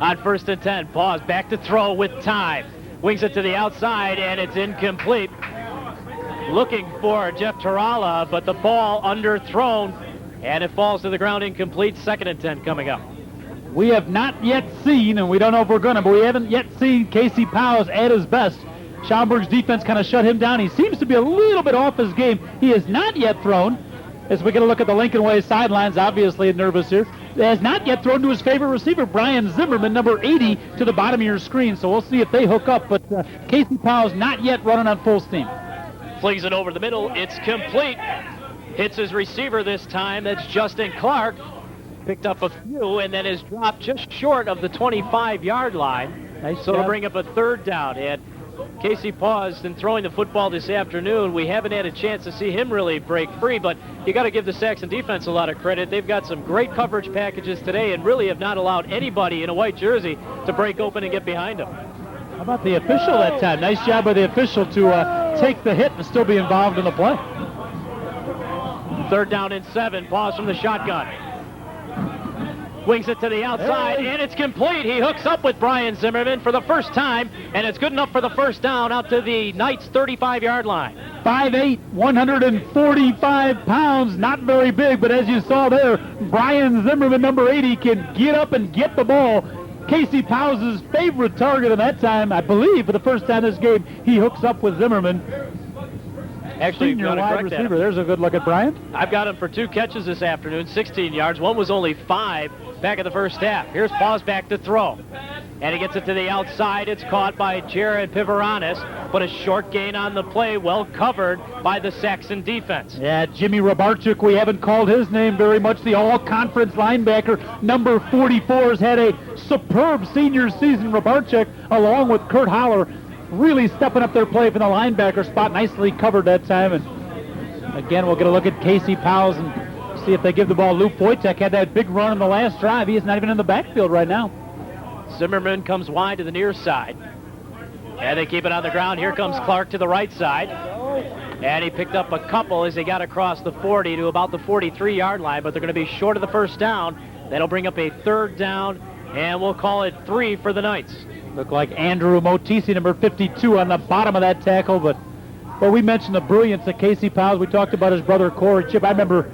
On 1st and 10, pause, back to throw with time. Wings it to the outside, and it's incomplete. Looking for Jeff Tarala, but the ball underthrown, and it falls to the ground incomplete. 2nd and 10 coming up. We have not yet seen, and we don't know if we're going to, but we haven't yet seen Casey Powers at his best. Schaumburg's defense kind of shut him down. He seems to be a little bit off his game. He has not yet thrown. As we get a look at the Lincolnway sidelines, obviously nervous here. Has not yet thrown to his favorite receiver, Brian Zimmerman, number 80, to the bottom of your screen. So we'll see if they hook up. But Casey Powell's not yet running on full steam. Flings it over the middle. It's complete. Hits his receiver this time. That's Justin Clark. Picked up a few and then is dropped just short of the 25-yard line. Nice So to job. bring up a third down. And Casey paused in throwing the football this afternoon. We haven't had a chance to see him really break free, but you got to give the Saxon defense a lot of credit. They've got some great coverage packages today and really have not allowed anybody in a white jersey to break open and get behind him. How about the official that time? Nice job by the official to take the hit and still be involved in the play. Third down and 7. Pause from the shotgun. Wings it to the outside, and it's complete. He hooks up with Brian Zimmerman for the first time, and it's good enough for the first down out to the Knights' 35-yard line. 5'8", 145 pounds, not very big, but as you saw there, Brian Zimmerman, number 80, can get up and get the ball. Casey Powell's favorite target in that time, I believe, for the first time this game, he hooks up with Zimmerman. Actually, Senior you've got to wide correct that. receiver. There's a good look at Brian. I've got him for 2 catches this afternoon, 16 yards. One was only 5 back in the first half. Here's Paws back to throw. And he gets it to the outside. It's caught by Jared Pivoranis, but a short gain on the play, well covered by the Saxon defense. Yeah, Jimmy Robarchuk, we haven't called his name very much. The all-conference linebacker, number 44, has had a superb senior season. Robarchuk, along with Kurt Holler, really stepping up their play from the linebacker spot. Nicely covered that time. And again, we'll get a look at Casey Powell and see if they give the ball. Luke Wojtek had that big run in the last drive. He is not even in the backfield right now. Zimmerman comes wide to the near side. And they keep it on the ground. Here comes Clark to the right side. And he picked up a couple as they got across the 40 to about the 43-yard line, but they're going to be short of the first down. That'll bring up a third down, and we'll call it 3 for the Knights. Looked like Andrew Motisi, number 52, on the bottom of that tackle, but we mentioned the brilliance of Casey Powell. We talked about his brother Corey. Chip, I remember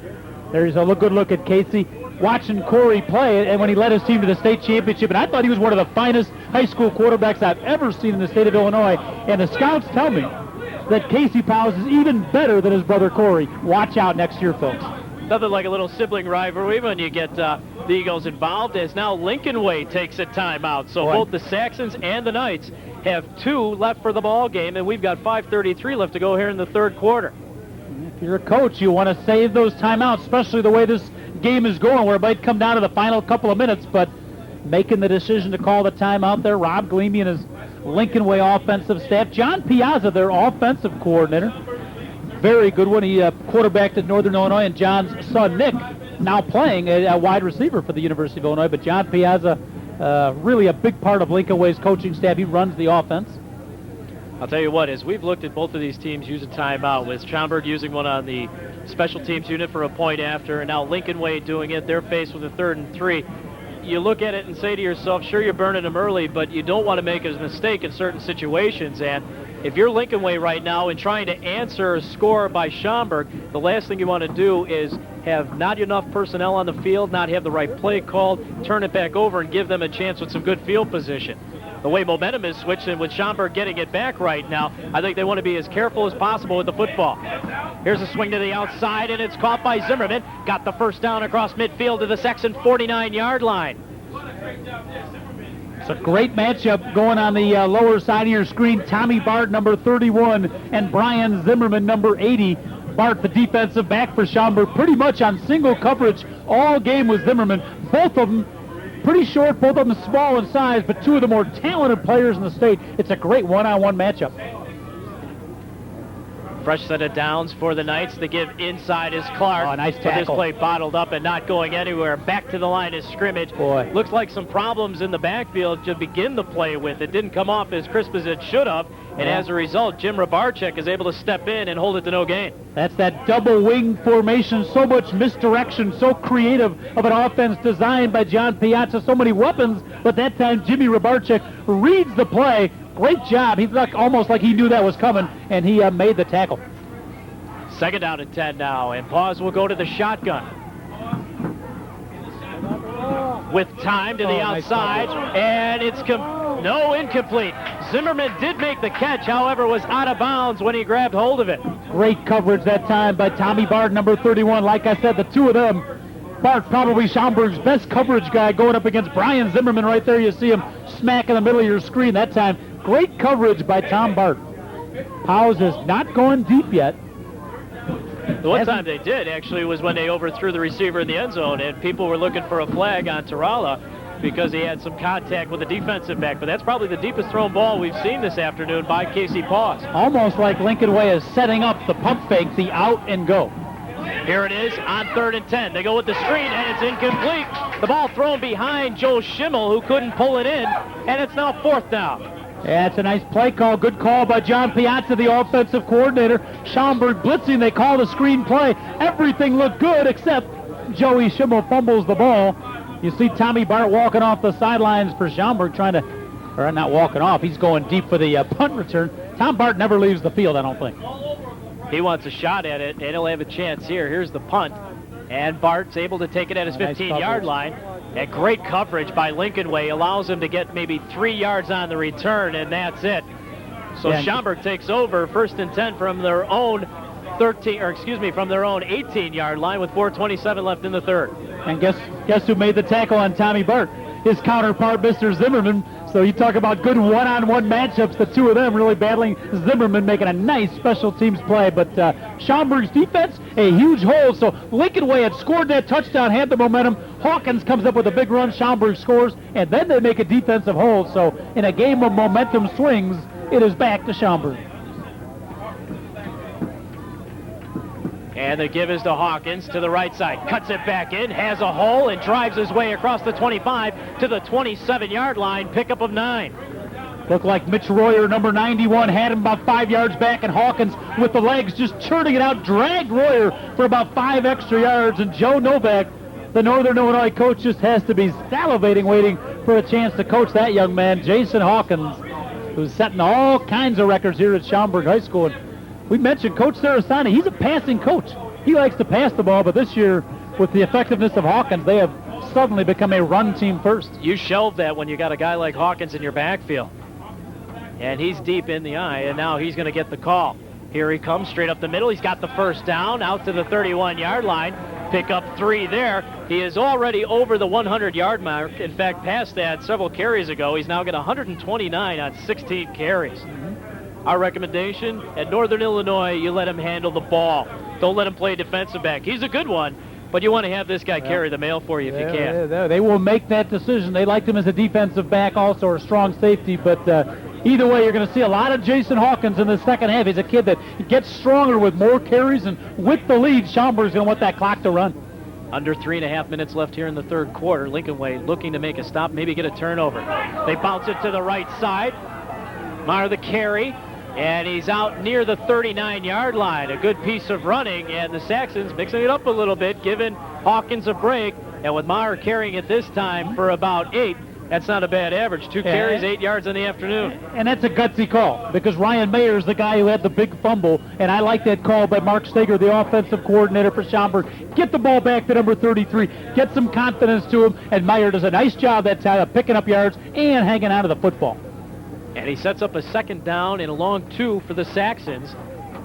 there's a good look at Casey watching Corey play, and when he led his team to the state championship, and I thought he was one of the finest high school quarterbacks I've ever seen in the state of Illinois, and the scouts tell me that Casey Powell is even better than his brother Corey. Watch out next year, folks. Nothing like a little sibling rivalry when you get the Eagles involved, as now Lincolnway takes a timeout. So both the Saxons and the Knights have 2 left for the ball game, and we've got 5:33 left to go here in the third quarter. If you're a coach, you want to save those timeouts, especially the way this game is going, where it might come down to the final couple of minutes, but making the decision to call the timeout there, Rob Gleamy and his Lincolnway offensive staff. John Piazza, their offensive coordinator. Very good one. He quarterbacked at Northern Illinois, and John's son, Nick, now playing a wide receiver for the University of Illinois. But John Piazza, really a big part of Lincolnway's coaching staff. He runs the offense. I'll tell you what, as we've looked at both of these teams using timeout, with Schaumburg using one on the special teams unit for a point after, and now Lincolnway doing it, they're faced with a 3rd and 3. You look at it and say to yourself, sure, you're burning them early, but you don't want to make a mistake in certain situations. And if you're Lincolnway right now and trying to answer a score by Schaumburg, the last thing you want to do is have not enough personnel on the field, not have the right play called, turn it back over and give them a chance with some good field position. The way momentum is switching with Schaumburg getting it back right now, I think they want to be as careful as possible with the football. Here's a swing to the outside, and it's caught by Zimmerman. Got the first down across midfield to the Saxon 49-yard line. It's a great matchup going on the lower side of your screen. Tommy Bart, number 31, and Brian Zimmerman, number 80. Bart, the defensive back for Schaumburg, pretty much on single coverage all game with Zimmerman. Both of them pretty short, both of them small in size, but 2 of the more talented players in the state. It's a great one-on-one matchup. Fresh set of downs for the Knights. The give inside is Clark. Oh, nice With this tackle. play bottled up and not going anywhere. Back to the line of scrimmage. Boy. Looks like some problems in the backfield to begin the play with. It didn't come off as crisp as it should have. And as a result, Jim Robarchuk is able to step in and hold it to no gain. That's that double wing formation, so much misdirection, so creative of an offense designed by John Piazza, so many weapons, but that time Jimmy Robarchuk reads the play. Great job. He's almost like he knew that was coming, and he made the tackle. 2nd down and 10 now, and Paws will go to the shotgun. With time to the nice outside, and it's incomplete. Zimmerman did make the catch, however, was out of bounds when he grabbed hold of it. Great coverage that time by Tommy Bart, number 31. Like I said, the 2 of them, Bart probably Schaumburg's best coverage guy going up against Brian Zimmerman right there. You see him smack in the middle of your screen that time. Great coverage by Tom Bart. Powers is not going deep yet. The one time they did, actually, was when they overthrew the receiver in the end zone, and people were looking for a flag on Tarala because he had some contact with the defensive back. But that's probably the deepest thrown ball we've seen this afternoon by Casey Paws. Almost like Lincolnway is setting up the pump fake, the out and go. Here it is on 3rd and 10. They go with the screen, and it's incomplete. The ball thrown behind Joe Schimmel, who couldn't pull it in, and it's now 4th down. Yeah, it's a nice play call. Good call by John Piazza, the offensive coordinator. Schaumburg blitzing. They call the screen play. Everything looked good except Joey Schimmel fumbles the ball. You see Tommy Bart walking off the sidelines for Schaumburg, trying to, or not walking off, he's going deep for the punt return. Tom Bart never leaves the field, I don't think. He wants a shot at it, and he'll have a chance here. Here's the punt, and Bart's able to take it at his 15-yard line. And great coverage by Lincolnway allows him to get maybe 3 yards on the return, and that's it. So Schaumburg takes over 1st and 10 from their own from their own 18-yard line with 4:27 left in the third. And guess who made the tackle on Tommy Bart? His counterpart, Mr. Zimmerman. So you talk about good one-on-one matchups, the two of them really battling. Zimmerman making a nice special teams play. But Schaumburg's defense, a huge hole. So Lincolnway had scored that touchdown, had the momentum. Hawkins comes up with a big run. Schaumburg scores, and then they make a defensive hold. So in a game of momentum swings, it is back to Schaumburg. And the give is to Hawkins to the right side. Cuts it back in, has a hole, and drives his way across the 25 to the 27-yard line. Pickup of 9. Looked like Mitch Royer, number 91, had him about 5 yards back, and Hawkins with the legs just churning it out, dragged Royer for about 5 extra yards. And Joe Novak, the Northern Illinois coach, just has to be salivating, waiting for a chance to coach that young man, Jason Hawkins, who's setting all kinds of records here at Schaumburg High School. And we mentioned Coach Sarasani. He's a passing coach. He likes to pass the ball, but this year, with the effectiveness of Hawkins, they have suddenly become a run team first. You shelve that when you got a guy like Hawkins in your backfield. And he's deep in the eye, and now he's going to get the call. Here he comes, straight up the middle. He's got the first down, out to the 31-yard line. Pick up 3 there. He is already over the 100-yard mark. In fact, past that several carries ago. He's now got 129 on 16 carries. Our recommendation, at Northern Illinois, you let him handle the ball. Don't let him play defensive back. He's a good one, but you want to have this guy carry the mail for you if you can. They will make that decision. They liked him as a defensive back also, or a strong safety, but either way, you're going to see a lot of Jason Hawkins in the second half. He's a kid that gets stronger with more carries, and with the lead, Schaumburg's going to want that clock to run. Under 3.5 minutes left here in the third quarter. Lincolnway looking to make a stop, maybe get a turnover. They bounce it to the right side. Meyer the carry. And he's out near the 39-yard line. A good piece of running, and the Saxons mixing it up a little bit, giving Hawkins a break. And with Meyer carrying it this time for about 8, that's not a bad average. 2 carries, 8 yards in the afternoon. And that's a gutsy call, because Ryan Mayer is the guy who had the big fumble, and I like that call by Mark Steger, the offensive coordinator for Schaumburg. Get the ball back to number 33, get some confidence to him, and Meyer does a nice job that time of picking up yards and hanging on to the football. And he sets up a 2nd down and a long 2 for the Saxons,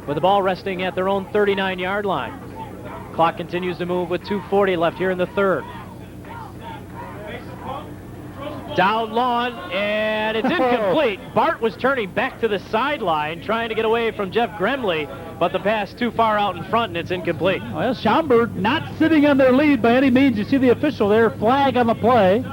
with the ball resting at their own 39-yard line. Clock continues to move with 2:40 left here in the third. Down long, and it's incomplete. Bart was turning back to the sideline, trying to get away from Jeff Gremley, but the pass too far out in front, and it's incomplete. Well, Schaumburg not sitting on their lead by any means. You see the official there, flag on the play.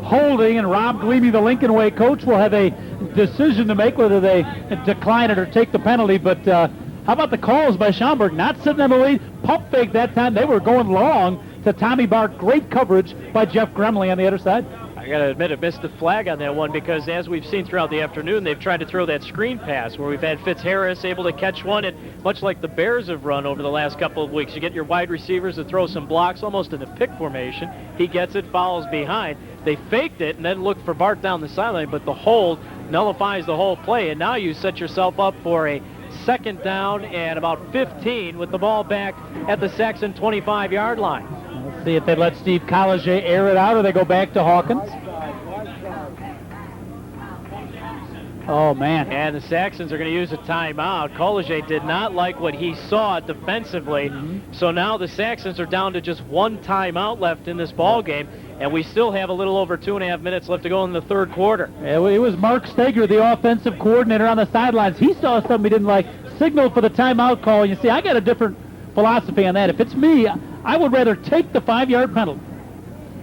Holding, and Rob Gleamy, the Lincolnway coach, will have a decision to make whether they decline it or take the penalty. But how about the calls by Schaumburg? Not sitting on the lead. Pump fake that time. They were going long to Tommy Bart. Great coverage by Jeff Gremley on the other side. I got to admit, I missed the flag on that one, because as we've seen throughout the afternoon, they've tried to throw that screen pass where we've had Fitzharris able to catch one, and much like the Bears have run over the last couple of weeks, you get your wide receivers to throw some blocks almost in a pick formation. He gets it, follows behind. They faked it and then looked for Bart down the sideline, but the hold nullifies the whole play, and now you set yourself up for a 2nd down and about 15 with the ball back at the Saxon 25-yard line. Let's see if they let Steve Colliger air it out or they go back to Hawkins. Oh, man. And the Saxons are going to use a timeout. Collegiate did not like what he saw defensively. So now the Saxons are down to just one timeout left in this ball game, and we still have a little over 2.5 minutes left to go in the third quarter. It was Mark Steger, the offensive coordinator on the sidelines. He saw something he didn't like, signaled for the timeout call. You see, I got a different philosophy on that. If it's me, I would rather take the 5-yard penalty.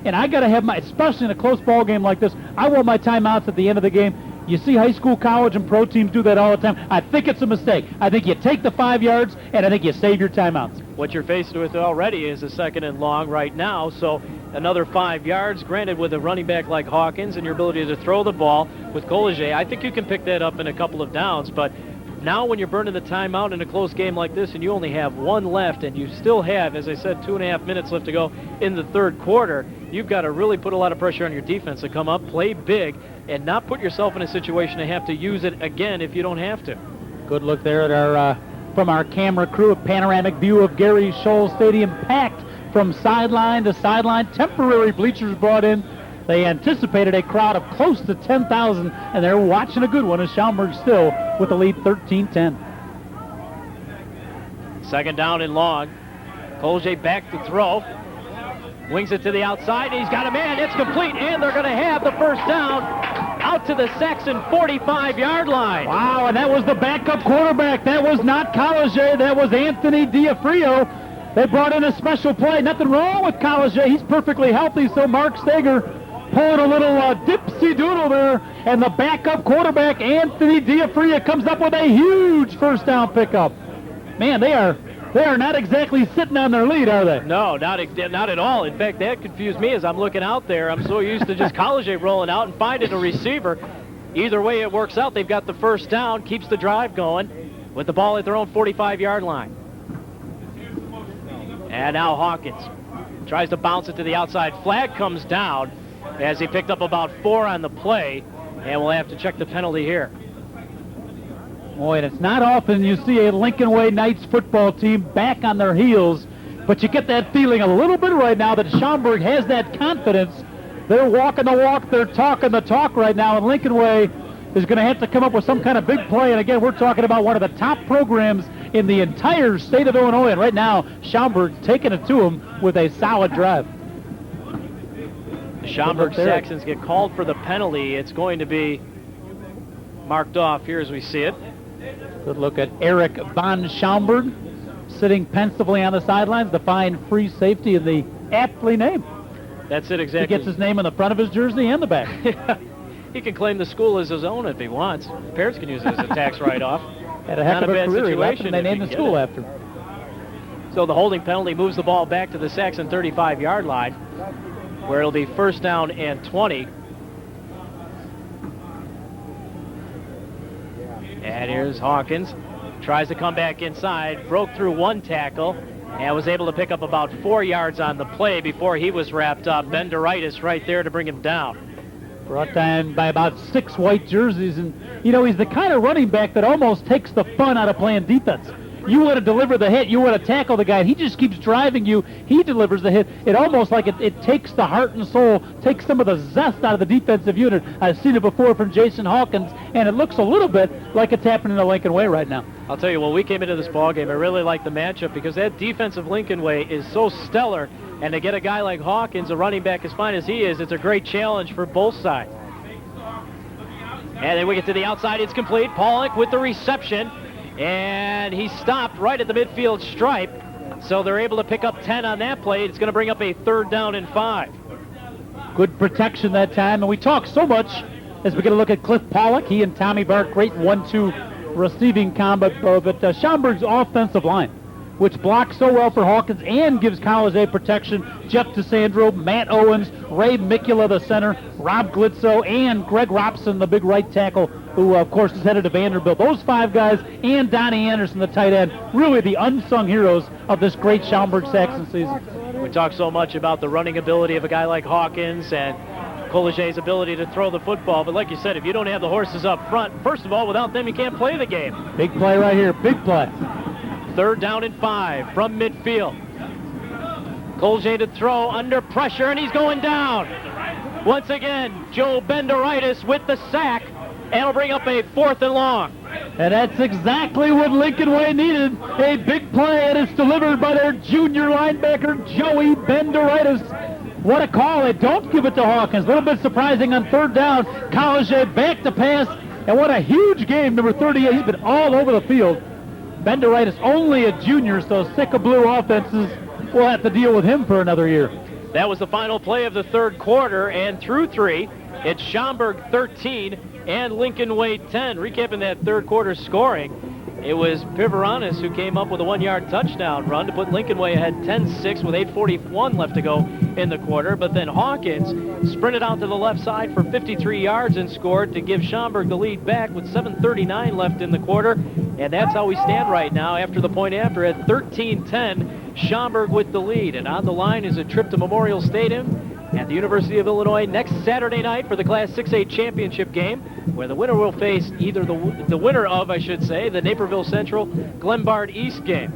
And I got to have especially in a close ball game like this, I want my timeouts at the end of the game. You see high school, college, and pro teams do that all the time. I think it's a mistake. I think you take the 5 yards, and I think you save your timeouts. What you're faced with already is a 2nd and long right now, so another 5 yards. Granted, with a running back like Hawkins and your ability to throw the ball with Collegiate, I think you can pick that up in a couple of downs, but now when you're burning the timeout in a close game like this and you only have one left and you still have, as I said, 2.5 minutes left to go in the third quarter, you've got to really put a lot of pressure on your defense to come up, play big, and not put yourself in a situation to have to use it again if you don't have to. Good look there at our from our camera crew, a panoramic view of Gary Scholl Stadium, packed from sideline to sideline. Temporary bleachers brought in. They anticipated a crowd of close to 10,000, and they're watching a good one as Schaumburg still with the lead 13-10. 2nd down and long. Collegiate back to throw. Wings it to the outside. He's got a man. It's complete, and they're going to have the first down out to the Saxon 45-yard line. Wow, and that was the backup quarterback. That was not Collegiate. That was Anthony Diafrio. They brought in a special play. Nothing wrong with Collegiate. He's perfectly healthy, so Mark Steger pulling a little dipsy-doodle there, and the backup quarterback, Anthony Diafria, comes up with a huge first down pickup. Man, they are not exactly sitting on their lead, are they? No, not at all. In fact, that confused me as I'm looking out there. I'm so used to just Collegiate rolling out and finding a receiver. Either way it works out, they've got the first down, keeps the drive going with the ball at their own 45-yard line. And now Hawkins tries to bounce it to the outside. Flag comes down as he picked up about 4 on the play, and we'll have to check the penalty here. Boy, and it's not often you see a Lincolnway Knights football team back on their heels, but you get that feeling a little bit right now that Schaumburg has that confidence. They're walking the walk, they're talking the talk right now, and Lincolnway is going to have to come up with some kind of big play. And again, we're talking about one of the top programs in the entire state of Illinois, and right now, Schaumburg's taking it to them with a solid drive. The Schaumburg Saxons get called for the penalty. It's going to be marked off here as we see it. Good look at Eric von Schaumburg sitting pensively on the sidelines, the fine free safety in the aptly name. That's it, exactly. He gets his name on the front of his jersey and the back. He can claim the school as his own if he wants. Parents can use it as a tax write-off. Had a heck of a career. He left situation and they if named you the get school it. after him. So the holding penalty moves the ball back to the Saxon 35-yard line, where it'll be first down and 20. And here's Hawkins. Tries to come back inside, broke through one tackle, and was able to pick up about 4 yards on the play before he was wrapped up. Benderitis right there to bring him down. Brought down by about 6 white jerseys, and you know, he's the kind of running back that almost takes the fun out of playing defense. You want to deliver the hit, you want to tackle the guy, and he just keeps driving you. He delivers the hit. It almost like it takes the heart and soul, takes some of the zest out of the defensive unit. I've seen it before from Jason Hawkins, and it looks a little bit like it's happening in the Lincoln Way right now. I'll tell you, when we came into this ballgame, I really liked the matchup because that defensive Lincoln Way is so stellar, and to get a guy like Hawkins, a running back as fine as he is, it's a great challenge for both sides. And then we get to the outside, it's complete. Pollock with the reception, and he stopped right at the midfield stripe, so they're able to pick up 10 on that play. It's going to bring up a 3rd down and 5. Good protection that time, and we talk so much as we get a look at Cliff Pollock. He and Tommy Burke, great 1-2 receiving combo, but Schaumburg's offensive line, which blocks so well for Hawkins and gives College A protection. Jeff DeSandro, Matt Owens, Ray Mikula, the center, Rob Glitzo, and Greg Robson, the big right tackle, who, of course, is headed to Vanderbilt. Those 5 guys, and Donnie Anderson, the tight end, really the unsung heroes of this great Schaumburg-Saxon season. We talk so much about the running ability of a guy like Hawkins and Collegier's ability to throw the football, but like you said, if you don't have the horses up front, first of all, without them, you can't play the game. Big play right here, big play. 3rd down and 5 from midfield. Colgier to throw under pressure, and he's going down. Once again, Joe Benderitis with the sack. and it'll bring up a 4th and long. And that's exactly what Lincolnway needed. A big play, and it's delivered by their junior linebacker, Joey Benderitis. What a call. They don't give it to Hawkins. A little bit surprising on 3rd down. College back to pass, and what a huge game. Number 38, he's been all over the field. Benderitis only a junior, so Sick of Blue offenses will have to deal with him for another year. That was the final play of the 3rd quarter, and through 3, it's Schaumburg 13 and Lincolnway 10. Recapping that 3rd quarter scoring, it was Pivaranis who came up with a 1-yard touchdown run to put Lincolnway ahead 10-6 with 8:41 left to go in the quarter. But then Hawkins sprinted out to the left side for 53 yards and scored to give Schaumburg the lead back with 7:39 left in the quarter. And that's how we stand right now after the point after at 13-10. Schaumburg with the lead. And on the line is a trip to Memorial Stadium at the University of Illinois next Saturday night for the Class 6A championship game, where the winner will face either the winner of, I should say, the Naperville Central Glenbard East game.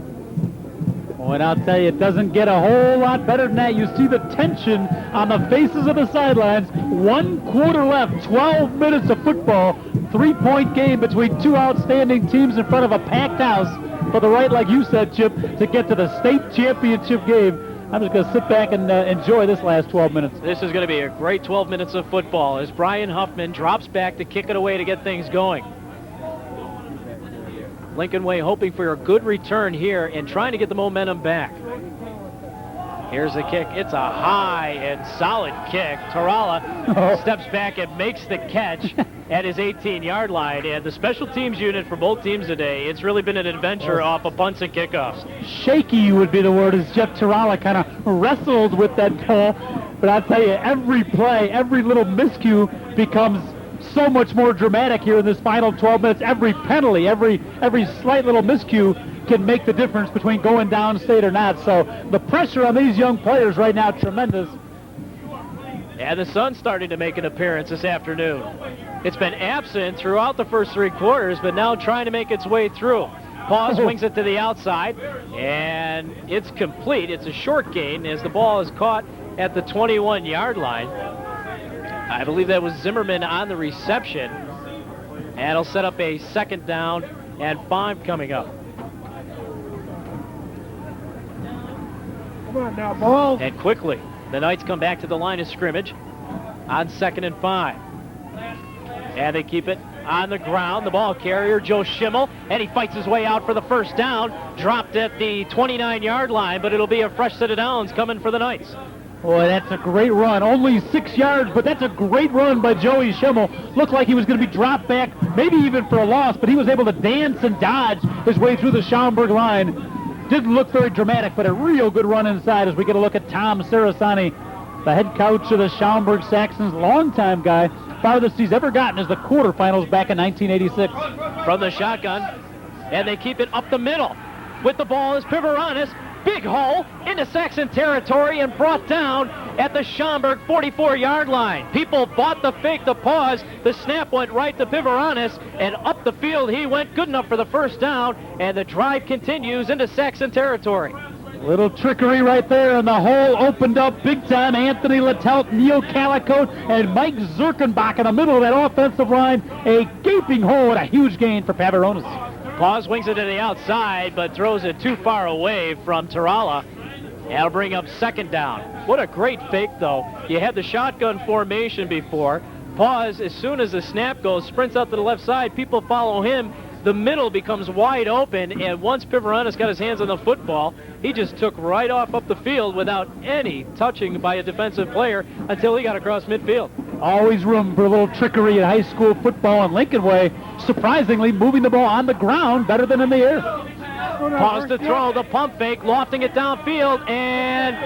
Oh, and I'll tell you, it doesn't get a whole lot better than that. You see the tension on the faces of the sidelines. 1 quarter left, 12 minutes of football, 3-point game between 2 outstanding teams in front of a packed house for the right, like you said, Chip, to get to the state championship game. I'm just going to sit back and enjoy this last 12 minutes. This is going to be a great 12 minutes of football as Brian Huffman drops back to kick it away to get things going. Lincolnway hoping for a good return here and trying to get the momentum back. Here's the kick. It's a high and solid kick. Tarala steps back and makes the catch at his 18-yard line. And the special teams unit for both teams today, it's really been an adventure off of punts and kickoffs. Shaky would be the word, as Jeff Tarala kind of wrestled with that ball. But I'll tell you, every play, every little miscue becomes so much more dramatic here in this final 12 minutes. Every penalty, every slight little miscue can make the difference between going downstate or not. So the pressure on these young players right now, tremendous. And the sun's starting to make an appearance this afternoon. It's been absent throughout the first 3 quarters, but now trying to make its way through. Paws wings it to the outside, and it's complete. It's a short gain as the ball is caught at the 21-yard line. I believe that was Zimmerman on the reception. And it'll set up a 2nd down and 5 coming up. Come on now, ball. And quickly, the Knights come back to the line of scrimmage on 2nd and 5. And they keep it on the ground. The ball carrier, Joe Schimmel, and he fights his way out for the 1st down. Dropped at the 29-yard line, but it'll be a fresh set of downs coming for the Knights. Boy, that's a great run. Only 6 yards, but that's a great run by Joey Schimmel. Looked like he was going to be dropped back, maybe even for a loss, but he was able to dance and dodge his way through the Schaumburg line. Didn't look very dramatic, but a real good run inside as we get a look at Tom Sarasani, the head coach of the Schaumburg Saxons, longtime guy. Farthest he's ever gotten is the quarterfinals back in 1986. From the shotgun, and they keep it up the middle. With the ball is Pivaranis. Big hole into Saxon territory and brought down at the Schaumburg 44-yard line. People bought the fake, the pause. The snap went right to Pivaranis, and up the field he went. Good enough for the 1st down, and the drive continues into Saxon territory. Little trickery right there, and the hole opened up big time. Anthony Littelt, Neil Calicote, and Mike Zerkenbach in the middle of that offensive line. A gaping hole and a huge gain for Pavoronis. Paws wings it to the outside, but throws it too far away from Tarala. That'll bring up 2nd down. What a great fake, though. You had the shotgun formation before. Paws, as soon as the snap goes, sprints out to the left side. People follow him. The middle becomes wide open, and once Pivaranis got his hands on the football, he just took right off up the field without any touching by a defensive player until he got across midfield. Always room for a little trickery in high school football, and Lincolnway, surprisingly, moving the ball on the ground better than in the air. Pause to throw, the pump fake, lofting it downfield, and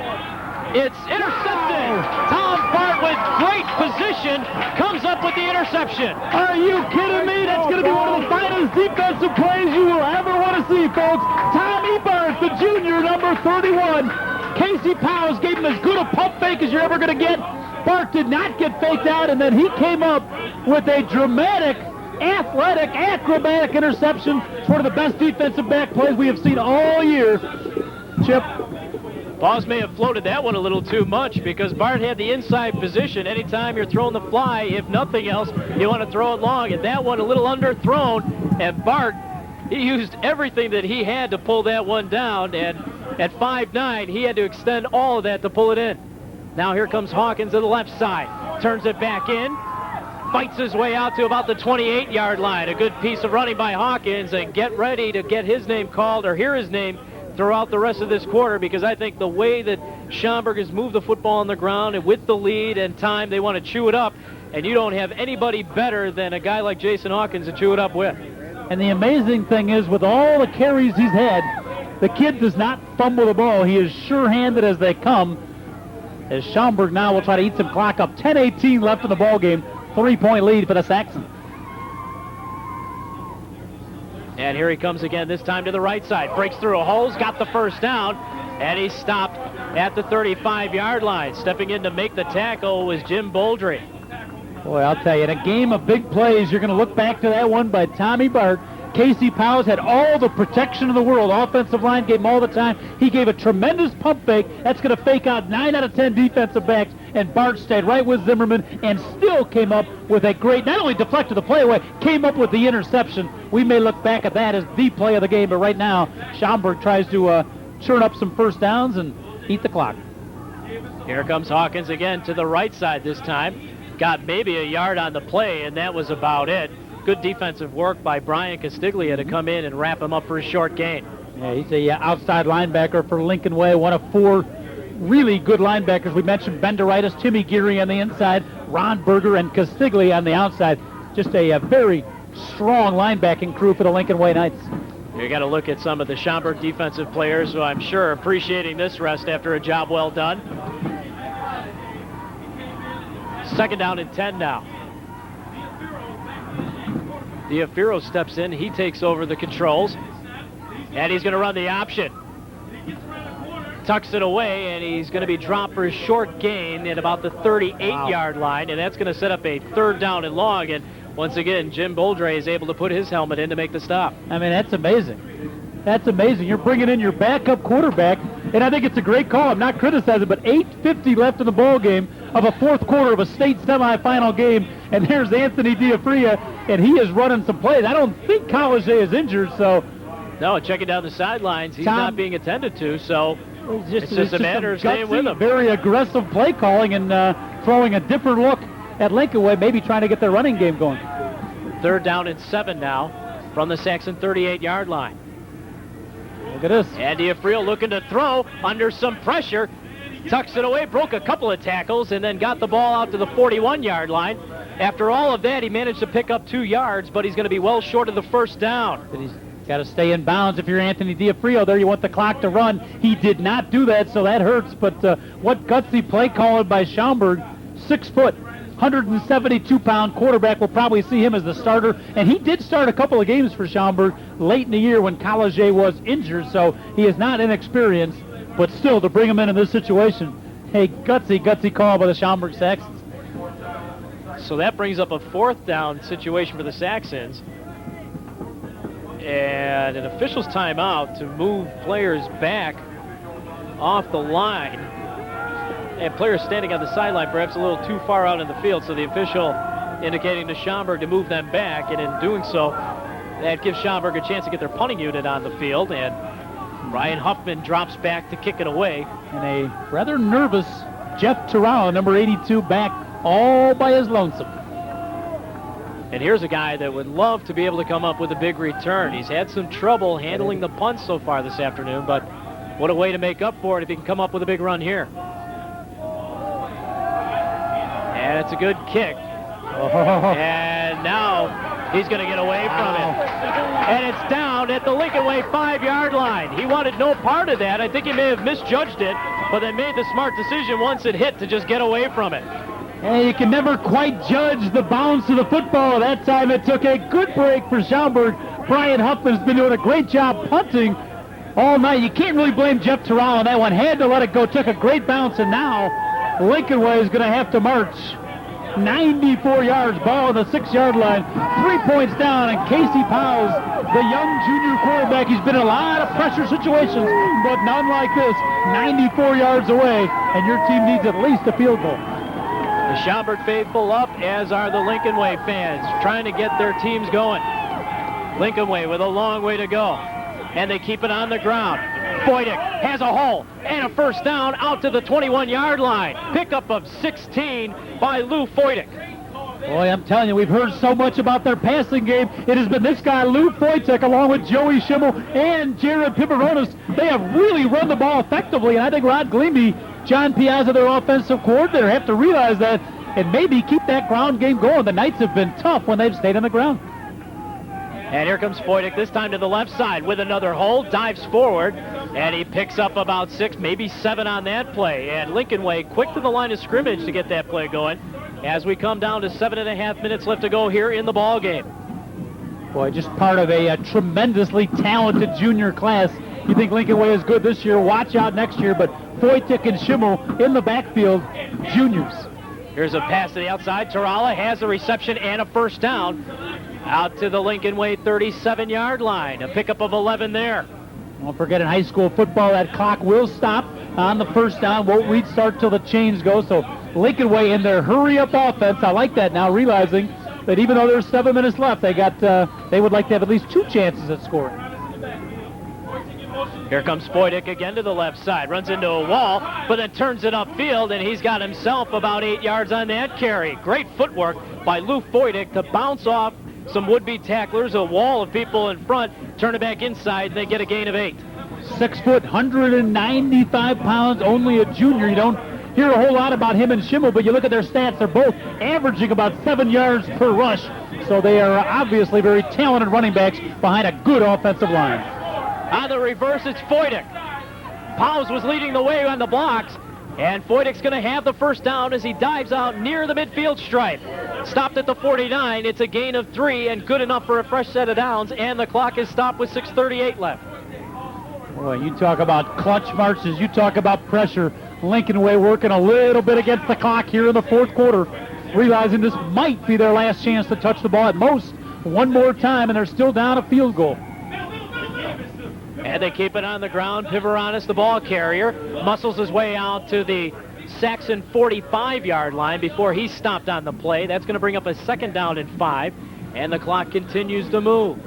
it's intercepted. Tom Bart with great position comes up with the interception. Are you kidding me? That's going to be one of the finest defensive plays you will ever want to see, folks. Tommy Bart, the junior, number 31. Casey Powers gave him as good a pump fake as you're ever going to get. Bart did not get faked out, and then he came up with a dramatic, athletic, acrobatic interception. It's one of the best defensive back plays we have seen all year. Chip. Paws may have floated that one a little too much because Bart had the inside position. Anytime you're throwing the fly, if nothing else, you want to throw it long. And that one a little underthrown. And Bart, he used everything that he had to pull that one down. And at 5'9", he had to extend all of that to pull it in. Now here comes Hawkins to the left side. Turns it back in. Fights his way out to about the 28-yard line. A good piece of running by Hawkins. And get ready to get his name called or hear his name throughout the rest of this quarter, because I think the way that Schaumburg has moved the football on the ground and with the lead and time, they want to chew it up, and you don't have anybody better than a guy like Jason Hawkins to chew it up with. And the amazing thing is, with all the carries he's had, the kid does not fumble the ball. He is sure-handed as they come, as Schaumburg now will try to eat some clock up. 10-18 left in the ball game, 3-point lead for the Saxons. And here he comes again, this time to the right side. Breaks through a hole, got the first down, and he stopped at the 35-yard line. Stepping in to make the tackle was Jim Boldry. Boy, I'll tell you, in a game of big plays, you're going to look back to that one by Tommy Bart. Casey Powers had all the protection in the world. Offensive line gave him all the time. He gave a tremendous pump fake. That's going to fake out 9 out of 10 defensive backs. And Bart stayed right with Zimmerman and still came up with a great, not only deflected the play away, came up with the interception. We may look back at that as the play of the game, but right now, Schaumburg tries to churn up some first downs and eat the clock. Here comes Hawkins again to the right side this time. Got maybe a yard on the play, and that was about it. Good defensive work by Brian Castiglia to come in and wrap him up for a short gain. Yeah, he's a outside linebacker for Lincolnway, one of 4 really good linebackers. We mentioned Benderitis, Timmy Geary on the inside, Ron Berger, and Castiglia on the outside. Just a very strong linebacking crew for the Lincolnway Knights. You got to look at some of the Schaumburg defensive players who I'm sure are appreciating this rest after a job well done. 2nd down and 10 now. Diafiro steps in. He takes over the controls. And he's going to run the option. Tucks it away, and he's going to be dropped for a short gain at about the 38-yard line. And that's going to set up a 3rd down and long. And once again, Jim Boldre is able to put his helmet in to make the stop. I mean, that's amazing. That's amazing. You're bringing in your backup quarterback, and I think it's a great call. I'm not criticizing, but 8:50 left in the ball game of a 4th quarter of a state semifinal game, and there's Anthony Diafria, and he is running some plays. I don't think College is injured, so... No, checking down the sidelines, he's not being attended to, so it's just a matter of staying with him. Very aggressive play calling and throwing a different look at Lincolnway, maybe trying to get their running game going. 3rd down and 7 now from the Saxon 38-yard line. Look at this. And Diafrio looking to throw under some pressure. Tucks it away, broke a couple of tackles, and then got the ball out to the 41-yard line. After all of that, he managed to pick up 2 yards, but he's going to be well short of the 1st down. But he's got to stay in bounds if you're Anthony Diafrio there. You want the clock to run. He did not do that, so that hurts. But what gutsy play calling by Schaumburg. 6 foot, 172-pound quarterback. We'll probably see him as the starter. And he did start a couple of games for Schaumburg late in the year when College was injured, so he is not inexperienced. But still, to bring him in this situation, hey, gutsy call by the Schaumburg Saxons. So that brings up a 4th down situation for the Saxons. And an official's timeout to move players back off the line. And players standing on the sideline perhaps a little too far out in the field, so the official indicating to Schaumburg to move them back. And in doing so, that gives Schaumburg a chance to get their punting unit on the field. And Ryan Huffman drops back to kick it away. And a rather nervous Jeff Terrell, number 82, back all by his lonesome. And here's a guy that would love to be able to come up with a big return. He's had some trouble handling the punt so far this afternoon, but what a way to make up for it if he can come up with a big run here. And it's a good kick. And now he's going to get away from it. And it's down at the Lincolnway 5-yard line. He wanted no part of that. I think he may have misjudged it, but they made the smart decision once it hit to just get away from it. And you can never quite judge the bounce of the football. That time it took a good break for Schaumburg. Brian Huffman's been doing a great job punting all night. You can't really blame Jeff Terrell on that one. Had to let it go. Took a great bounce, and now Lincolnway is going to have to march 94 yards, ball on the 6-yard line. 3 points down, and Casey Powers the young junior quarterback. He's been in a lot of pressure situations, but none like this. 94 yards away, and your team needs at least a field goal. The Schaumburg faithful up, as are the Lincolnway fans, trying to get their teams going. Lincolnway with a long way to go, and they keep it on the ground. Boydick has a hole and a first down out to the 21-yard line. Pickup of 16 by Lou Boydick. Boy, I'm telling you, we've heard so much about their passing game. It has been this guy, Lou Foytek, along with Joey Schimmel and Jared Piperonis. They have really run the ball effectively, and I think Rod Gleamy, John Piazza, their offensive coordinator, have to realize that and maybe keep that ground game going. The Knights have been tough when they've stayed on the ground. And here comes Boydick, this time to the left side with another hole, dives forward, and he picks up about 6, maybe 7 on that play. And Lincolnway quick to the line of scrimmage to get that play going as we come down to 7.5 minutes left to go here in the ball game. Boy, just part of a tremendously talented junior class. You think Lincolnway is good this year, watch out next year, but Foytik and Schimmel in the backfield, juniors. Here's a pass to the outside. Tarala has a reception and a first down out to the Lincolnway 37-yard line. A pickup of 11 there. Don't forget, in high school football, that clock will stop on the first down. Won't restart till the chains go. So Lincolnway in their hurry-up offense. I like that now, realizing that even though there's 7 minutes left, they would like to have at least 2 chances at scoring. Here comes Boydick again to the left side. Runs into a wall, but then turns it upfield, and he's got himself about 8 yards on that carry. Great footwork by Lou Boydick to bounce off some would-be tacklers, a wall of people in front, turn it back inside, and they get a gain of 8. 6 foot, 195 pounds, only a junior. You don't hear a whole lot about him and Schimmel, but you look at their stats, they're both averaging about 7 yards per rush. So they are obviously very talented running backs behind a good offensive line. On the reverse, it's Boydick. Powers was leading the way on the blocks, and Boydick's going to have the first down as he dives out near the midfield stripe. Stopped at the 49. It's a gain of 3 and good enough for a fresh set of downs, and the clock is stopped with 6:38 left. Boy, you talk about clutch marches, you talk about pressure. Lincolnway working a little bit against the clock here in the fourth quarter, realizing this might be their last chance to touch the ball at most one more time, and they're still down a field goal. And they keep it on the ground. Piveronis, the ball carrier, muscles his way out to the Saxon 45-yard line before he's stopped on the play. That's going to bring up a second down and 5, and the clock continues to move.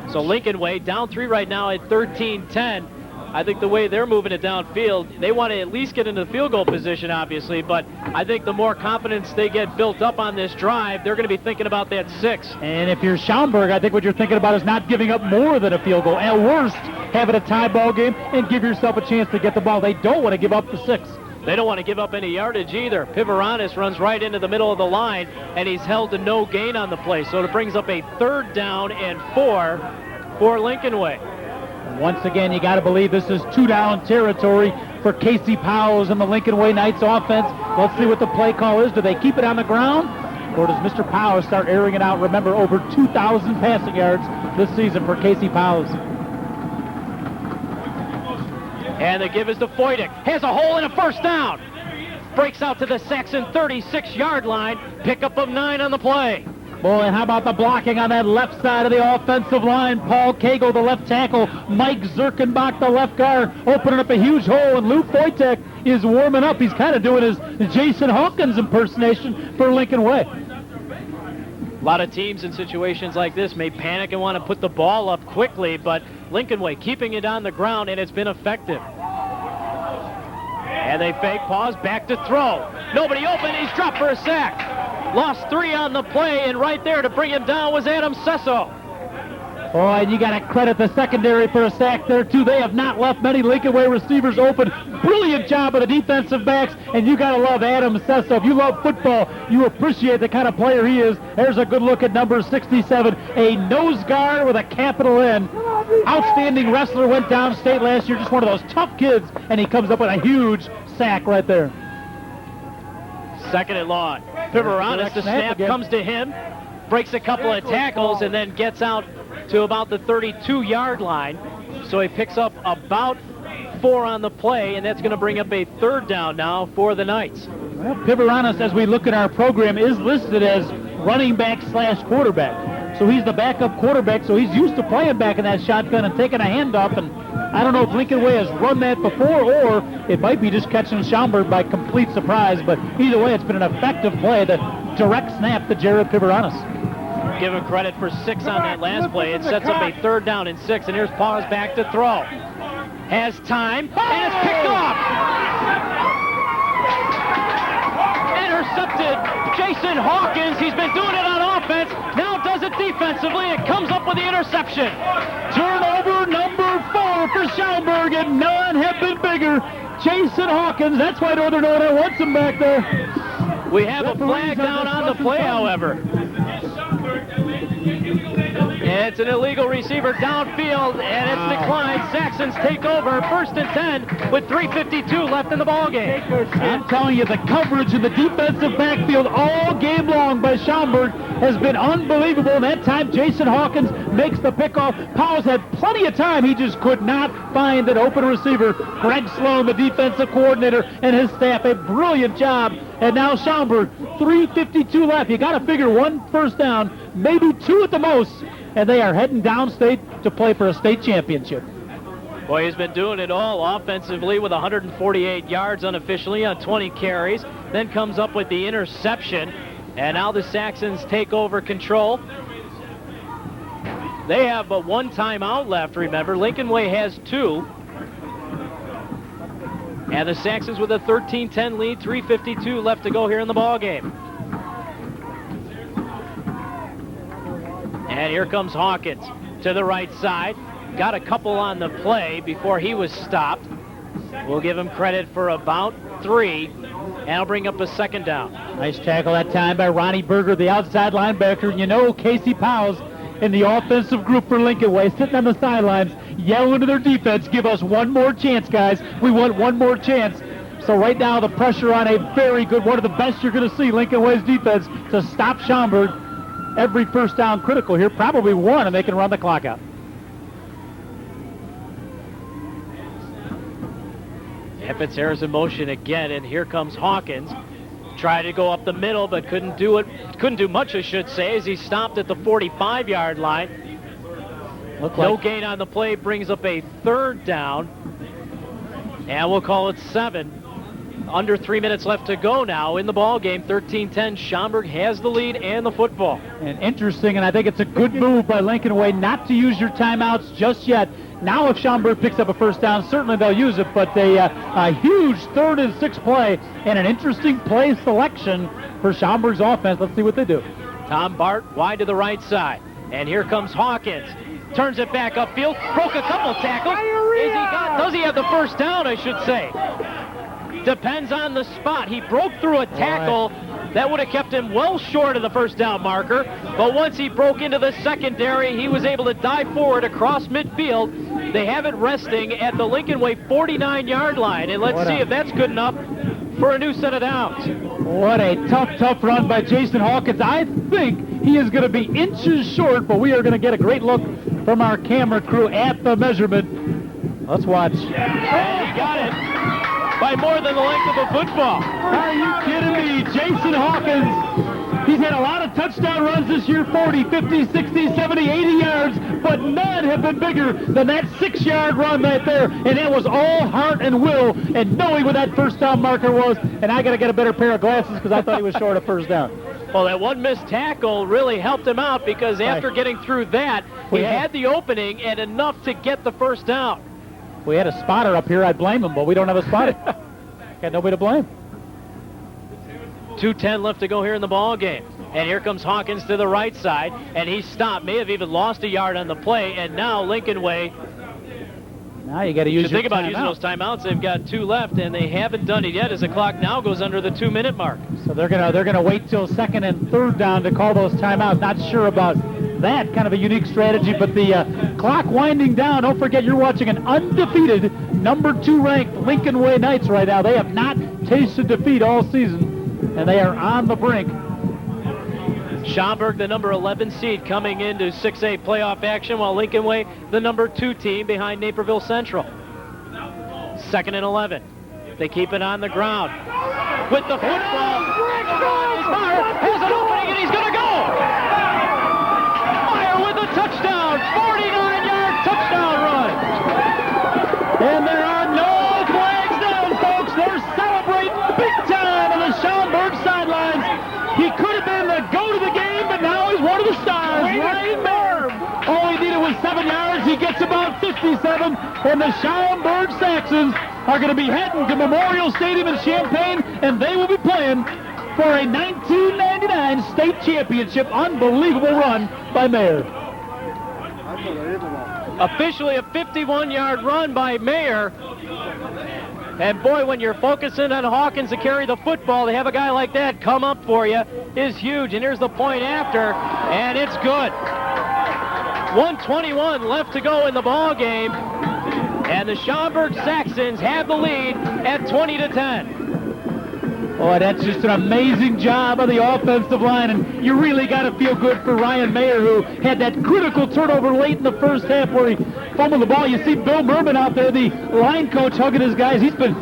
So Lincolnway down 3 right now at 13-10. I think the way they're moving it downfield, they want to at least get into the field goal position, obviously, but I think the more confidence they get built up on this drive, they're going to be thinking about that 6. And if you're Schaumburg, I think what you're thinking about is not giving up more than a field goal. At worst, have it a tie ball game and give yourself a chance to get the ball. They don't want to give up the 6. They don't want to give up any yardage either. Piveronis runs right into the middle of the line, and he's held to no gain on the play. So it brings up a 3rd down and 4 for Lincolnway. Once again, you got to believe this is 2-down territory for Casey Powers and the Lincolnway Knights offense. Let's see what the play call is. Do they keep it on the ground, or does Mr. Powers start airing it out? Remember, over 2,000 passing yards this season for Casey Powers. And the give is to Boydick. Has a hole and a first down. Breaks out to the Saxon 36-yard line. Pickup of 9 on the play. Boy, and how about the blocking on that left side of the offensive line? Paul Cagle, the left tackle. Mike Zirkenbach, the left guard, opening up a huge hole, and Lou Foytek is warming up. He's kind of doing his Jason Hawkins impersonation for Lincolnway. A lot of teams in situations like this may panic and want to put the ball up quickly, but Lincolnway keeping it on the ground, and it's been effective. And they fake, pause, back to throw. Nobody open, he's dropped for a sack. Lost 3 on the play, and right there to bring him down was Adam Sesso. Oh, and you got to credit the secondary for a sack there, too. They have not left many Lincolnway receivers open. Brilliant job of the defensive backs, and you got to love Adam Sesso. If you love football, you appreciate the kind of player he is. There's a good look at number 67, a nose guard with a capital N. Outstanding wrestler, went downstate last year, just one of those tough kids, and he comes up with a huge sack right there. 2nd and long. Piveronis, the snap comes to him, breaks a couple of tackles, and then gets out to about the 32-yard line. So he picks up about 4 on the play, and that's going to bring up a 3rd down now for the Knights. Well, Piveronis, as we look at our program, is listed as running back / quarterback. so he's the backup quarterback, so he's used to playing back in that shotgun and taking a handoff, and I don't know if Lincolnway has run that before, or it might be just catching Schaumburg by complete surprise, but either way, it's been an effective play, the direct snap to Jared Piveranis. Give him credit for 6 on that last play. It sets up a 3rd down and 6, and here's Paws back to throw. Has time, and it's picked off. Intercepted Jason Hawkins. He's been doing it on offense. Now does it defensively. It comes up with the interception. Turnover number 4 for Schaumburg, and none have been bigger. Jason Hawkins, that's why Northern Illinois wants him back there. We have a flag down on the play, however. It's an illegal receiver downfield, and it's declined. Saxons take over, 1st and 10 with 3:52 left in the ballgame. I'm telling you, the coverage in the defensive backfield all game long by Schaumburg has been unbelievable. And that time, Jason Hawkins makes the pickoff. Powell's had plenty of time. He just could not find an open receiver. Greg Sloan, the defensive coordinator, and his staff, a brilliant job. And now Schaumburg, 3:52 left. You got to figure 1 first down, maybe 2 at the most. And they are heading downstate to play for a state championship. Boy, he's been doing it all offensively with 148 yards unofficially on 20 carries. Then comes up with the interception. And now the Saxons take over control. They have but 1 timeout left, remember. Lincolnway has 2. And the Saxons with a 13-10 lead, 3:52 left to go here in the ballgame. And here comes Hawkins to the right side. Got a couple on the play before he was stopped. We'll give him credit for about 3, and I'll bring up a 2nd down. Nice tackle that time by Ronnie Berger, the outside linebacker. And you know Casey Powell's in the offensive group for Lincolnway, sitting on the sidelines, yelling to their defense, give us 1 more chance, guys. We want 1 more chance. So right now the pressure on a very good, one of the best you're going to see, Lincolnway's defense, to stop Schaumburg. Every first down critical here, probably 1, and they can run the clock out. Eppett's Harris in motion again, and here comes Hawkins. Tried to go up the middle, but couldn't do it. Couldn't do much, I should say, as he stopped at the 45-yard line. No gain on the play, brings up a 3rd down, and we'll call it 7. Under 3 minutes left to go now in the ball game. 13-10. Schaumburg has the lead and the football. And interesting, and I think it's a good move by Lincolnway not to use your timeouts just yet. Now if Schaumburg picks up a first down, certainly they'll use it, but a huge 3rd and 6 play and an interesting play selection for Schaumburg's offense. Let's see what they do. Tom Bart wide to the right side. And here comes Hawkins. Turns it back upfield. Broke a couple tackles. Does he have the first down, I should say? Depends on the spot. He broke through a tackle that would have kept him well short of the first down marker, but once he broke into the secondary, he was able to dive forward across midfield. They have it resting at the Lincolnway 49-yard line, and let's see if that's good enough for a new set of downs. What a tough run by Jason Hawkins. I think he is going to be inches short, but we are going to get a great look from our camera crew at the measurement. Let's watch. And he got it by more than the length of a football. Are you kidding me? Jason Hawkins, he's had a lot of touchdown runs this year, 40, 50, 60, 70, 80 yards, but none have been bigger than that 6-yard run right there, and it was all heart and will and knowing what that first down marker was, and I got to get a better pair of glasses because I thought he was short of first down. Well, that 1 missed tackle really helped him out because after getting through that, he had the opening and enough to get the first down. If we had a spotter up here, I'd blame him, but we don't have a spotter. Got nobody to blame. 2:10 left to go here in the ball game. And here comes Hawkins to the right side, and he stopped, may have even lost a yard on the play, and now Lincolnway. Now you got to use your think about using those timeouts. They've got 2 left, and they haven't done it yet as the clock now goes under the 2-minute mark. So they're gonna wait till 2nd and 3rd down to call those timeouts. Not sure about that, kind of a unique strategy, but the clock winding down. Don't forget you're watching an undefeated number 2 ranked Lincolnway Knights right now. They have not tasted defeat all season, and they are on the brink. Schaumburg, the number 11 seed, coming into 6A playoff action, while Lincolnway, the number 2 team behind Naperville Central. 2nd and 11. They keep it on the ground. With the football, has an opening, and he's going to go! He could have been the GOAT of the game, but now he's one of the stars. Ryan Mayer. All he needed was 7 yards. He gets about 57, and the Schaumburg Saxons are going to be heading to Memorial Stadium in Champaign, and they will be playing for a 1999 state championship. Unbelievable run by Mayer. Officially a 51-yard run by Mayer. And boy, when you're focusing on Hawkins to carry the football, to have a guy like that come up for you is huge. And here's the point after, and it's good. 1:21 left to go in the ball game, and the Schaumburg Saxons have the lead at 20-10. Boy, that's just an amazing job of the offensive line, and you really got to feel good for Ryan Mayer, who had that critical turnover late in the first half where he fumbled the ball. You see Bill Merman out there, the line coach, hugging his guys. He's been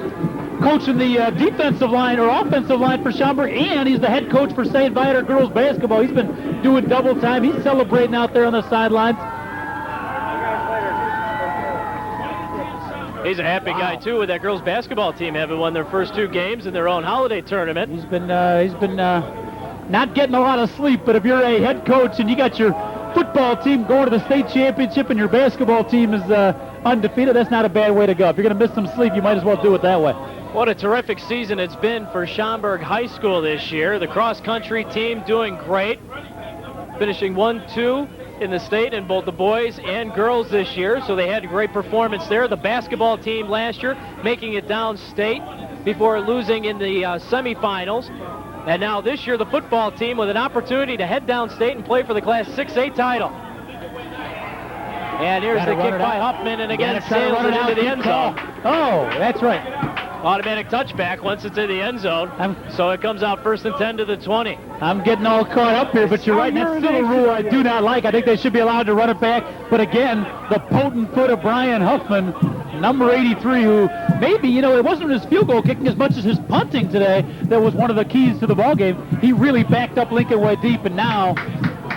coaching the defensive line or offensive line for Schaumburg, and he's the head coach for St. Viator girls basketball. He's been doing double time. He's celebrating out there on the sidelines. He's a happy guy, too, with that girls basketball team having won their first 2 games in their own holiday tournament. He's been not getting a lot of sleep, but if you're a head coach and you got your football team going to the state championship and your basketball team is undefeated, that's not a bad way to go. If you're going to miss some sleep, you might as well do it that way. What a terrific season it's been for Schaumburg High School this year. The cross-country team doing great, finishing 1-2 in the state in both the boys and girls this year, so they had a great performance there. The basketball team last year making it downstate before losing in the semifinals. And now this year, the football team with an opportunity to head downstate and play for the Class 6A title. And here's the kick by Huffman, and again sails it into the end zone. Oh, that's right. Automatic touchback once it's in the end zone. So it comes out 1st and 10 to the 20. I'm getting all caught up here, but you're right. That's still a rule I do not like. I think they should be allowed to run it back. But again, the potent foot of Brian Huffman, number 83, who maybe, it wasn't his field goal kicking as much as his punting today that was one of the keys to the ball game. He really backed up Lincolnway deep, and now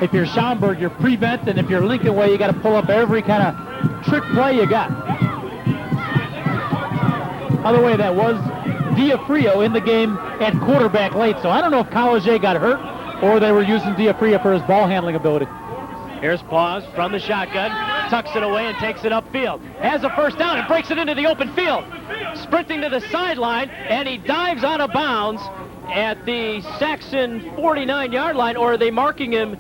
if you're Schaumburg, you're prevent, and if you're Lincolnway, you got to pull up every kind of trick play you got. By the way, that was Diafrio in the game at quarterback late, so I don't know if College got hurt or they were using Diafrio for his ball handling ability. Here's Paws from the shotgun, tucks it away and takes it upfield. Has a first down and breaks it into the open field. Sprinting to the sideline, and he dives out of bounds at the Saxon 49-yard line, or are they marking him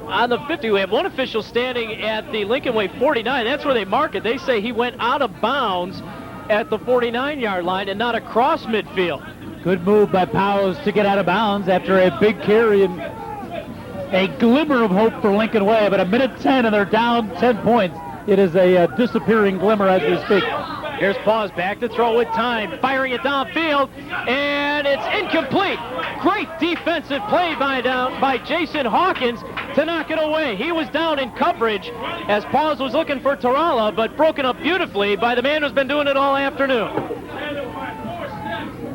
on the 50? We have one official standing at the Lincolnway 49. That's where they mark it. They say he went out of bounds at the 49-yard line and not across midfield. Good move by Powers to get out of bounds after a big carry and a glimmer of hope for Lincolnway, but 1:10 and they're down 10 points. It is a disappearing glimmer as we speak. Here's Paws back to throw with time, firing it downfield, and it's incomplete. Great defensive play by Jason Hawkins to knock it away. He was down in coverage as Paws was looking for Tarala, but broken up beautifully by the man who's been doing it all afternoon.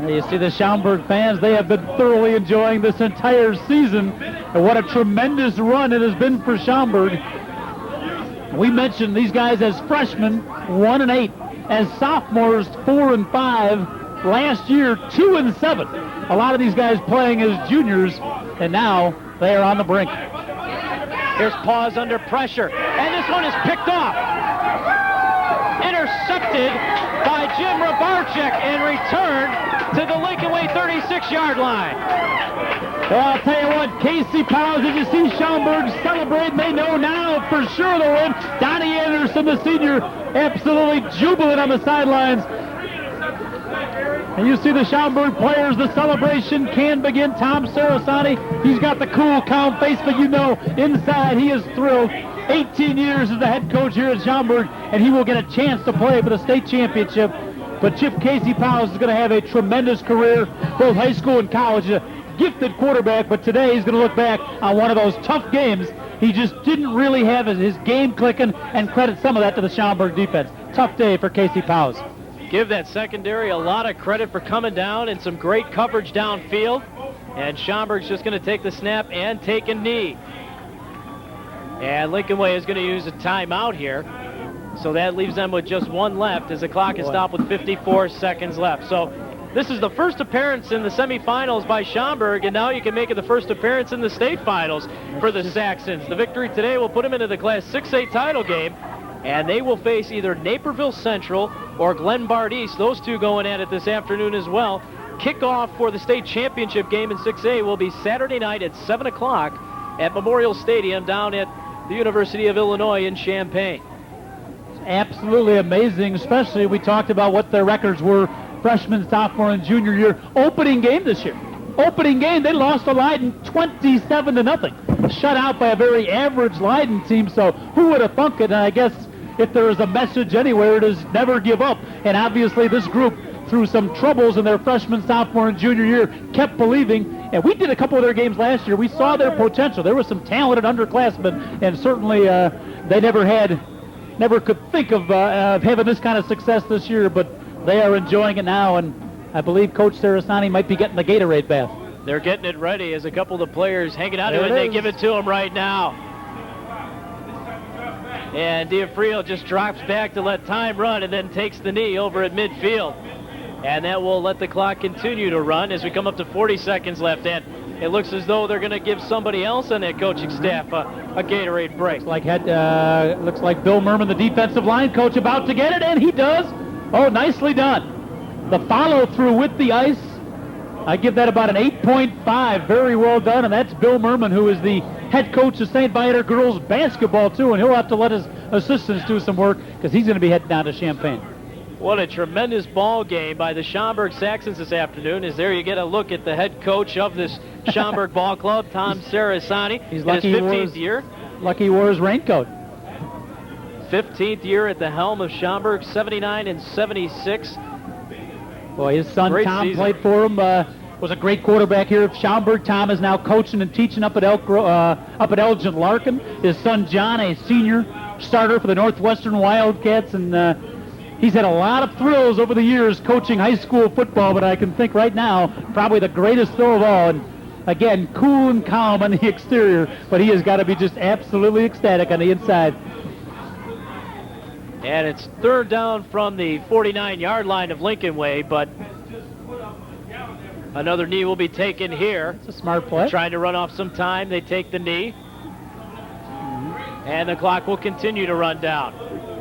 You see the Schaumburg fans, they have been thoroughly enjoying this entire season, and what a tremendous run it has been for Schaumburg. We mentioned these guys as freshmen, 1-8. As sophomores, 4-5. Last year, 2-7. A lot of these guys playing as juniors, and now they are on the brink. Here's Paws under pressure, and this one is picked off. Intercepted by Jim Rabarczyk and returned to the Lincolnway 36-yard line. Well, I'll tell you what, Casey Powers, did you see Schaumburg celebrate? They know now for sure they'll win. Donnie Anderson, the senior, absolutely jubilant on the sidelines. And you see the Schaumburg players, the celebration can begin. Tom Sarasani, he's got the cool, calm face, but inside he is thrilled. 18 years as the head coach here at Schaumburg, and he will get a chance to play for the state championship. But Chip Casey Powers is going to have a tremendous career, both high school and college. A gifted quarterback, but today he's going to look back on one of those tough games. He just didn't really have his game clicking, and credit some of that to the Schaumburg defense. Tough day for Casey Powers. Give that secondary a lot of credit for coming down and some great coverage downfield. And Schaumburg's just going to take the snap and take a knee. And Lincolnway is going to use a timeout here. So that leaves them with just one left as the clock is stopped with 54 seconds left. So This is the first appearance in the semifinals by Schaumburg, and now you can make it the first appearance in the state finals for the Saxons. The victory today will put them into the Class 6A title game, and they will face either Naperville Central or Glenbard East. Those two going at it this afternoon as well. Kickoff for the state championship game in 6A will be Saturday night at 7 o'clock at Memorial Stadium down at the University of Illinois in Champaign. Absolutely amazing, especially we talked about what their records were freshman, sophomore, and junior year. Opening game this year. Opening game, they lost to Leiden 27-0. Shut out by a very average Leiden team, so who would have thunk it? And I guess if there is a message anywhere, it is never give up. And obviously this group, through some troubles in their freshman, sophomore, and junior year, kept believing. And we did a couple of their games last year. We saw their potential. There was some talented underclassmen, and certainly they never could think of having this kind of success this year, but they are enjoying it now, and I believe Coach Sarasani might be getting the Gatorade bath. They're getting it ready as a couple of the players hanging out to it, and they give it to him right now. And Diafrio just drops back to let time run and then takes the knee over at midfield. And that will let the clock continue to run as we come up to 40 seconds left. And it looks as though they're going to give somebody else on that coaching staff a Gatorade break. Looks like Bill Merman, the defensive line coach, about to get it, and he does. Oh, nicely done. The follow-through with the ice, I give that about an 8.5. Very well done, and that's Bill Merman, who is the head coach of St. Viator girls basketball, too, and he'll have to let his assistants do some work because he's going to be heading down to Champaign. What a tremendous ball game by the Schaumburg Saxons this afternoon. As there you get a look at the head coach of this Schaumburg ball club, Tom Sarasani. He's lucky in his 15th year. Lucky he wore his raincoat. 15th year at the helm of Schaumburg, 79 and 76. Boy, his son Great Tom season. played for him. Was a great quarterback here at Schaumburg. Tom is now coaching and teaching up at Elgin Larkin. His son John, a senior starter for the Northwestern Wildcats, and he's had a lot of thrills over the years coaching high school football, but I can think right now probably the greatest thrill of all. And again, cool and calm on the exterior, but he has got to be just absolutely ecstatic on the inside. And it's third down from the 49-yard line of Lincolnway, but another knee will be taken here. It's a smart play. Trying to run off some time. They take the knee. And the clock will continue to run down.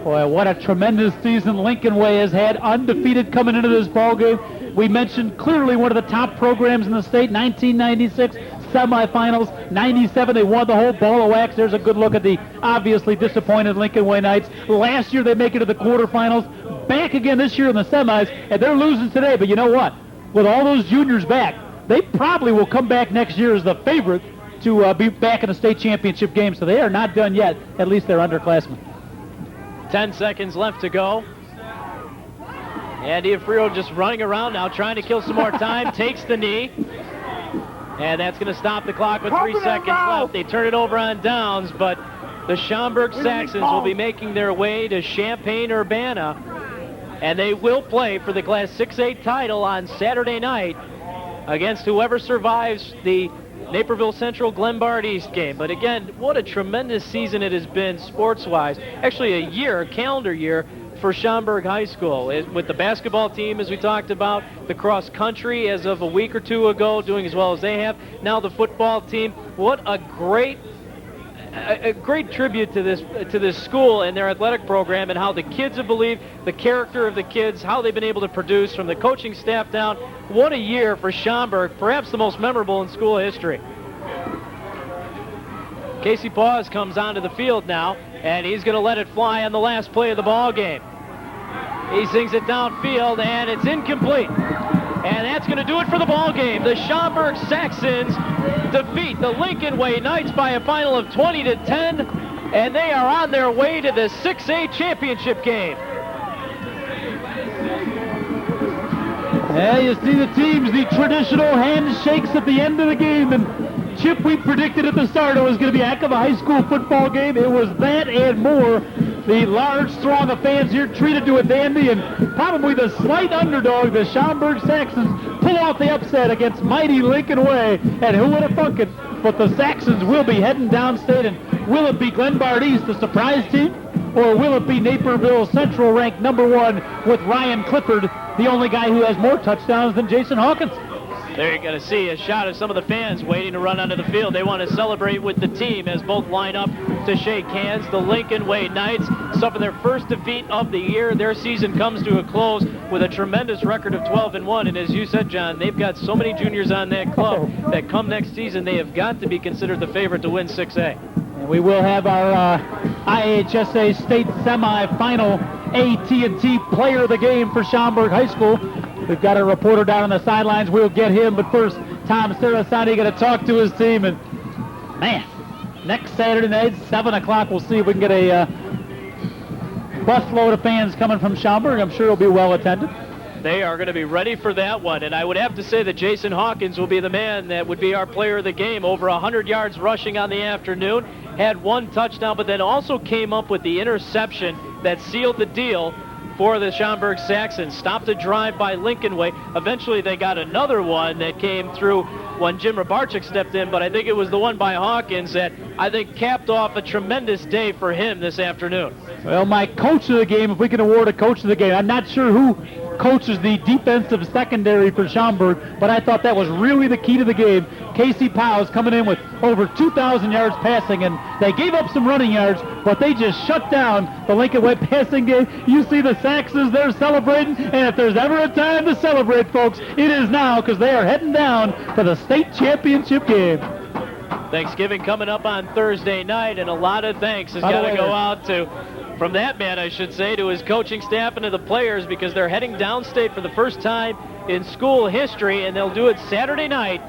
Boy, what a tremendous season Lincolnway has had, undefeated coming into this ball game. We mentioned clearly one of the top programs in the state, 1996 semifinals, 97 they won the whole ball of wax. There's a good look at the obviously disappointed Lincolnway Knights. Last year they make it to the quarterfinals, back again this year in the semis, and they're losing today. But you know what? With all those juniors back, they probably will come back next year as the favorite to be back in the state championship game. So they are not done yet. At least they're underclassmen. 10 seconds left to go. And Diafrio just running around now, trying to kill some more time. Takes the knee. And that's going to stop the clock with 3 seconds left. They turn it over on downs, but the Schaumburg Saxons will be making their way to Champaign-Urbana. And they will play for the Class 6A title on Saturday night against whoever survives the Naperville Central Glenbard East game. But again, what a tremendous season it has been sports-wise. Actually a calendar year for Schaumburg High School. With the basketball team, as we talked about, the cross country as of a week or two ago doing as well as they have. Now the football team. What a great tribute to this school and their athletic program, and how the kids have believed, the character of the kids, how they've been able to produce from the coaching staff down. What a year for Schaumburg, perhaps the most memorable in school history. Casey Paws comes onto the field now, and he's going to let it fly on the last play of the ball game. He sings it downfield, and it's incomplete. And that's going to do it for the ball game. The Schaumburg Saxons defeat the Lincolnway Knights by a final of 20-10, and they are on their way to the 6A championship game. Yeah, you see the teams, the traditional handshakes at the end of the game, and Chip, we predicted at the start it was going to be a heck of a high school football game. It was that and more. The large throng of fans here treated to a dandy, and probably the slight underdog, the Schaumburg Saxons, pull out the upset against mighty Lincolnway. And who would have thunk it? But the Saxons will be heading downstate, and will it be Glenbard East, the surprise team? Or will it be Naperville Central ranked #1 with Ryan Clifford the only guy who has more touchdowns than Jason Hawkins. There you're going to see a shot of some of the fans waiting to run onto the field. They want to celebrate with the team as both line up to shake hands. The Lincolnway Knights suffer their first defeat of the year. Their season comes to a close with a tremendous record of 12-1. And as you said, John, they've got so many juniors on that club that come next season, they have got to be considered the favorite to win 6A. And we will have our IHSA state semifinal AT&T player of the game for Schaumburg High School. We've got a reporter down on the sidelines. We'll get him, but first, Tom Sarasani going to talk to his team. And, man, next Saturday night, 7 o'clock, we'll see if we can get a busload of fans coming from Schaumburg. I'm sure it'll be well attended. They are going to be ready for that one, and I would have to say that Jason Hawkins will be the man that would be our player of the game. Over 100 yards rushing on the afternoon, had 1 touchdown, but then also came up with the interception that sealed the deal for the Schaumburg Saxons. Stopped a drive by Lincolnway. Eventually they got another one that came through when Jim Rabarczyk stepped in, but I think it was the one by Hawkins that I think capped off a tremendous day for him this afternoon. Well, my coach of the game, if we can award a coach of the game, I'm not sure who coaches the defensive secondary for Schaumburg, but I thought that was really the key to the game. Casey Powell's coming in with over 2,000 yards passing, and they gave up some running yards, but they just shut down the Lincolnway passing game. You see the Saxons, they're celebrating, and if there's ever a time to celebrate, folks, it is now, because they are heading down for the state championship game. Thanksgiving coming up on Thursday night, and a lot of thanks has got to go out to, from that man, I should say, to his coaching staff and to the players, because they're heading downstate for the first time in school history, and they'll do it Saturday night,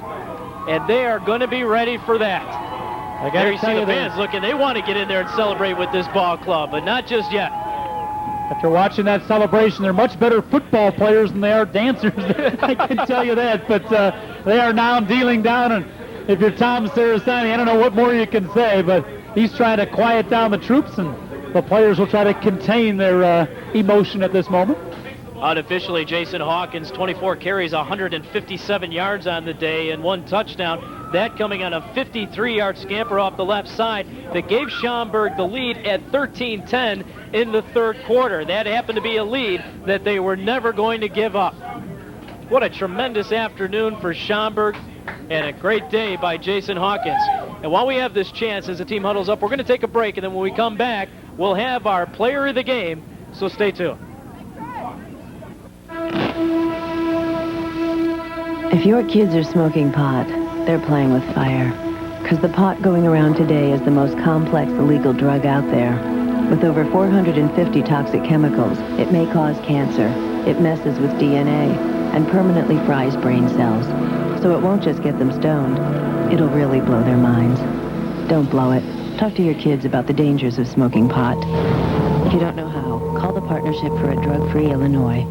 and they are going to be ready for that. There you see the fans looking. They want to get in there and celebrate with this ball club, but not just yet. After watching that celebration, they're much better football players than they are dancers. I can tell you that, but they are now dealing down, and if you're Tom Sarasani, I don't know what more you can say, but he's trying to quiet down the troops, and the players will try to contain their emotion at this moment. Unofficially, Jason Hawkins, 24 carries, 157 yards on the day, and 1 touchdown. That coming on a 53-yard scamper off the left side that gave Schaumburg the lead at 13-10 in the third quarter. That happened to be a lead that they were never going to give up. What a tremendous afternoon for Schaumburg, and a great day by Jason Hawkins. And while we have this chance as the team huddles up, we're going to take a break, and then when we come back, we'll have our player of the game, so stay tuned. If your kids are smoking pot, they're playing with fire. Because the pot going around today is the most complex illegal drug out there. With over 450 toxic chemicals, it may cause cancer, it messes with DNA, and permanently fries brain cells. So it won't just get them stoned, it'll really blow their minds. Don't blow it. Talk to your kids about the dangers of smoking pot. If you don't know how, call the Partnership for a Drug-Free Illinois.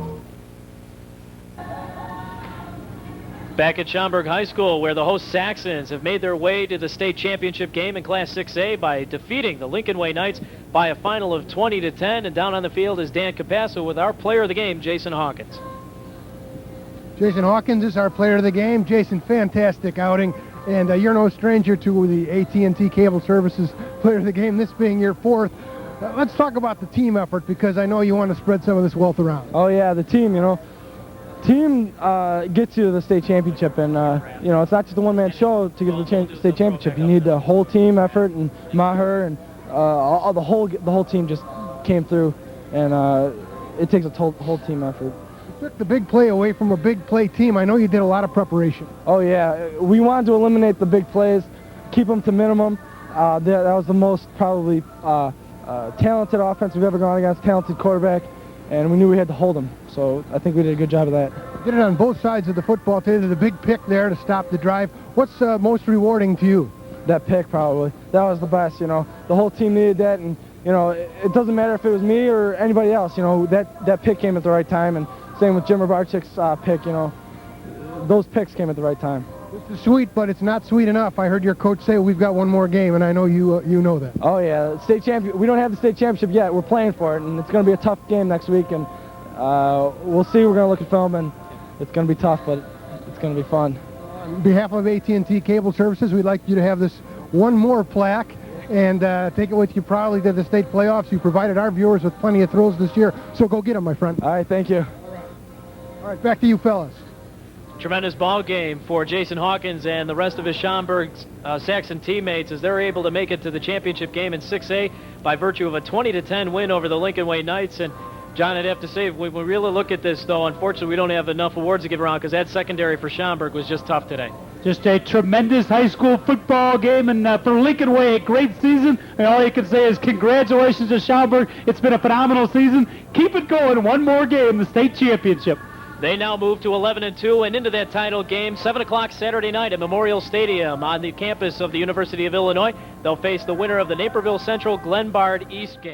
Back at Schaumburg High School, where the host Saxons have made their way to the state championship game in Class 6A by defeating the Lincolnway Knights by a final of 20-10. And down on the field is Dan Capasso with our player of the game, Jason Hawkins. Jason Hawkins is our player of the game. Jason, fantastic outing. And you're no stranger to the AT&T Cable Services player of the game, this being your 4th. Let's talk about the team effort, because I know you want to spread some of this wealth around. Oh, yeah, the team, Team gets you to the state championship, and it's not just a one-man show to get to the state championship. You need the whole team effort, and Maher and the whole team just came through, and it takes a whole team effort. You took the big play away from a big play team. I know you did a lot of preparation. Oh yeah, we wanted to eliminate the big plays, keep them to minimum. That was the most probably talented offense we've ever gone against, talented quarterback, and we knew we had to hold them. So I think we did a good job of that. You did it on both sides of the football. Today. There's a big pick there to stop the drive. What's most rewarding to you? That pick, probably. That was the best. The whole team needed that, and it doesn't matter if it was me or anybody else. That pick came at the right time, and same with Jim Rabarczyk's pick. Those picks came at the right time. This is sweet, but it's not sweet enough. I heard your coach say we've got one more game, and I know you know that. Oh yeah, state champion. We don't have the state championship yet. We're playing for it, and it's going to be a tough game next week. And we'll see. We're going to look at film, and it's going to be tough, but it's going to be fun. On behalf of AT&T Cable Services, we'd like you to have this one more plaque and take it with you proudly to the state playoffs. You provided our viewers with plenty of thrills this year, so go get them, my friend. All right, thank you. All right, back to you fellas. Tremendous ball game for Jason Hawkins and the rest of his Schaumburg Saxon teammates as they're able to make it to the championship game in 6A by virtue of a 20-10 win over the Lincolnway Knights. And John, I'd have to say, when we really look at this, though, unfortunately we don't have enough awards to give around because that secondary for Schaumburg was just tough today. Just a tremendous high school football game, and for Lincolnway, a great season. And all you can say is congratulations to Schaumburg. It's been a phenomenal season. Keep it going. One more game, the state championship. They now move to 11-2 and into that title game. 7 o'clock Saturday night at Memorial Stadium on the campus of the University of Illinois. They'll face the winner of the Naperville Central Glenbard East game.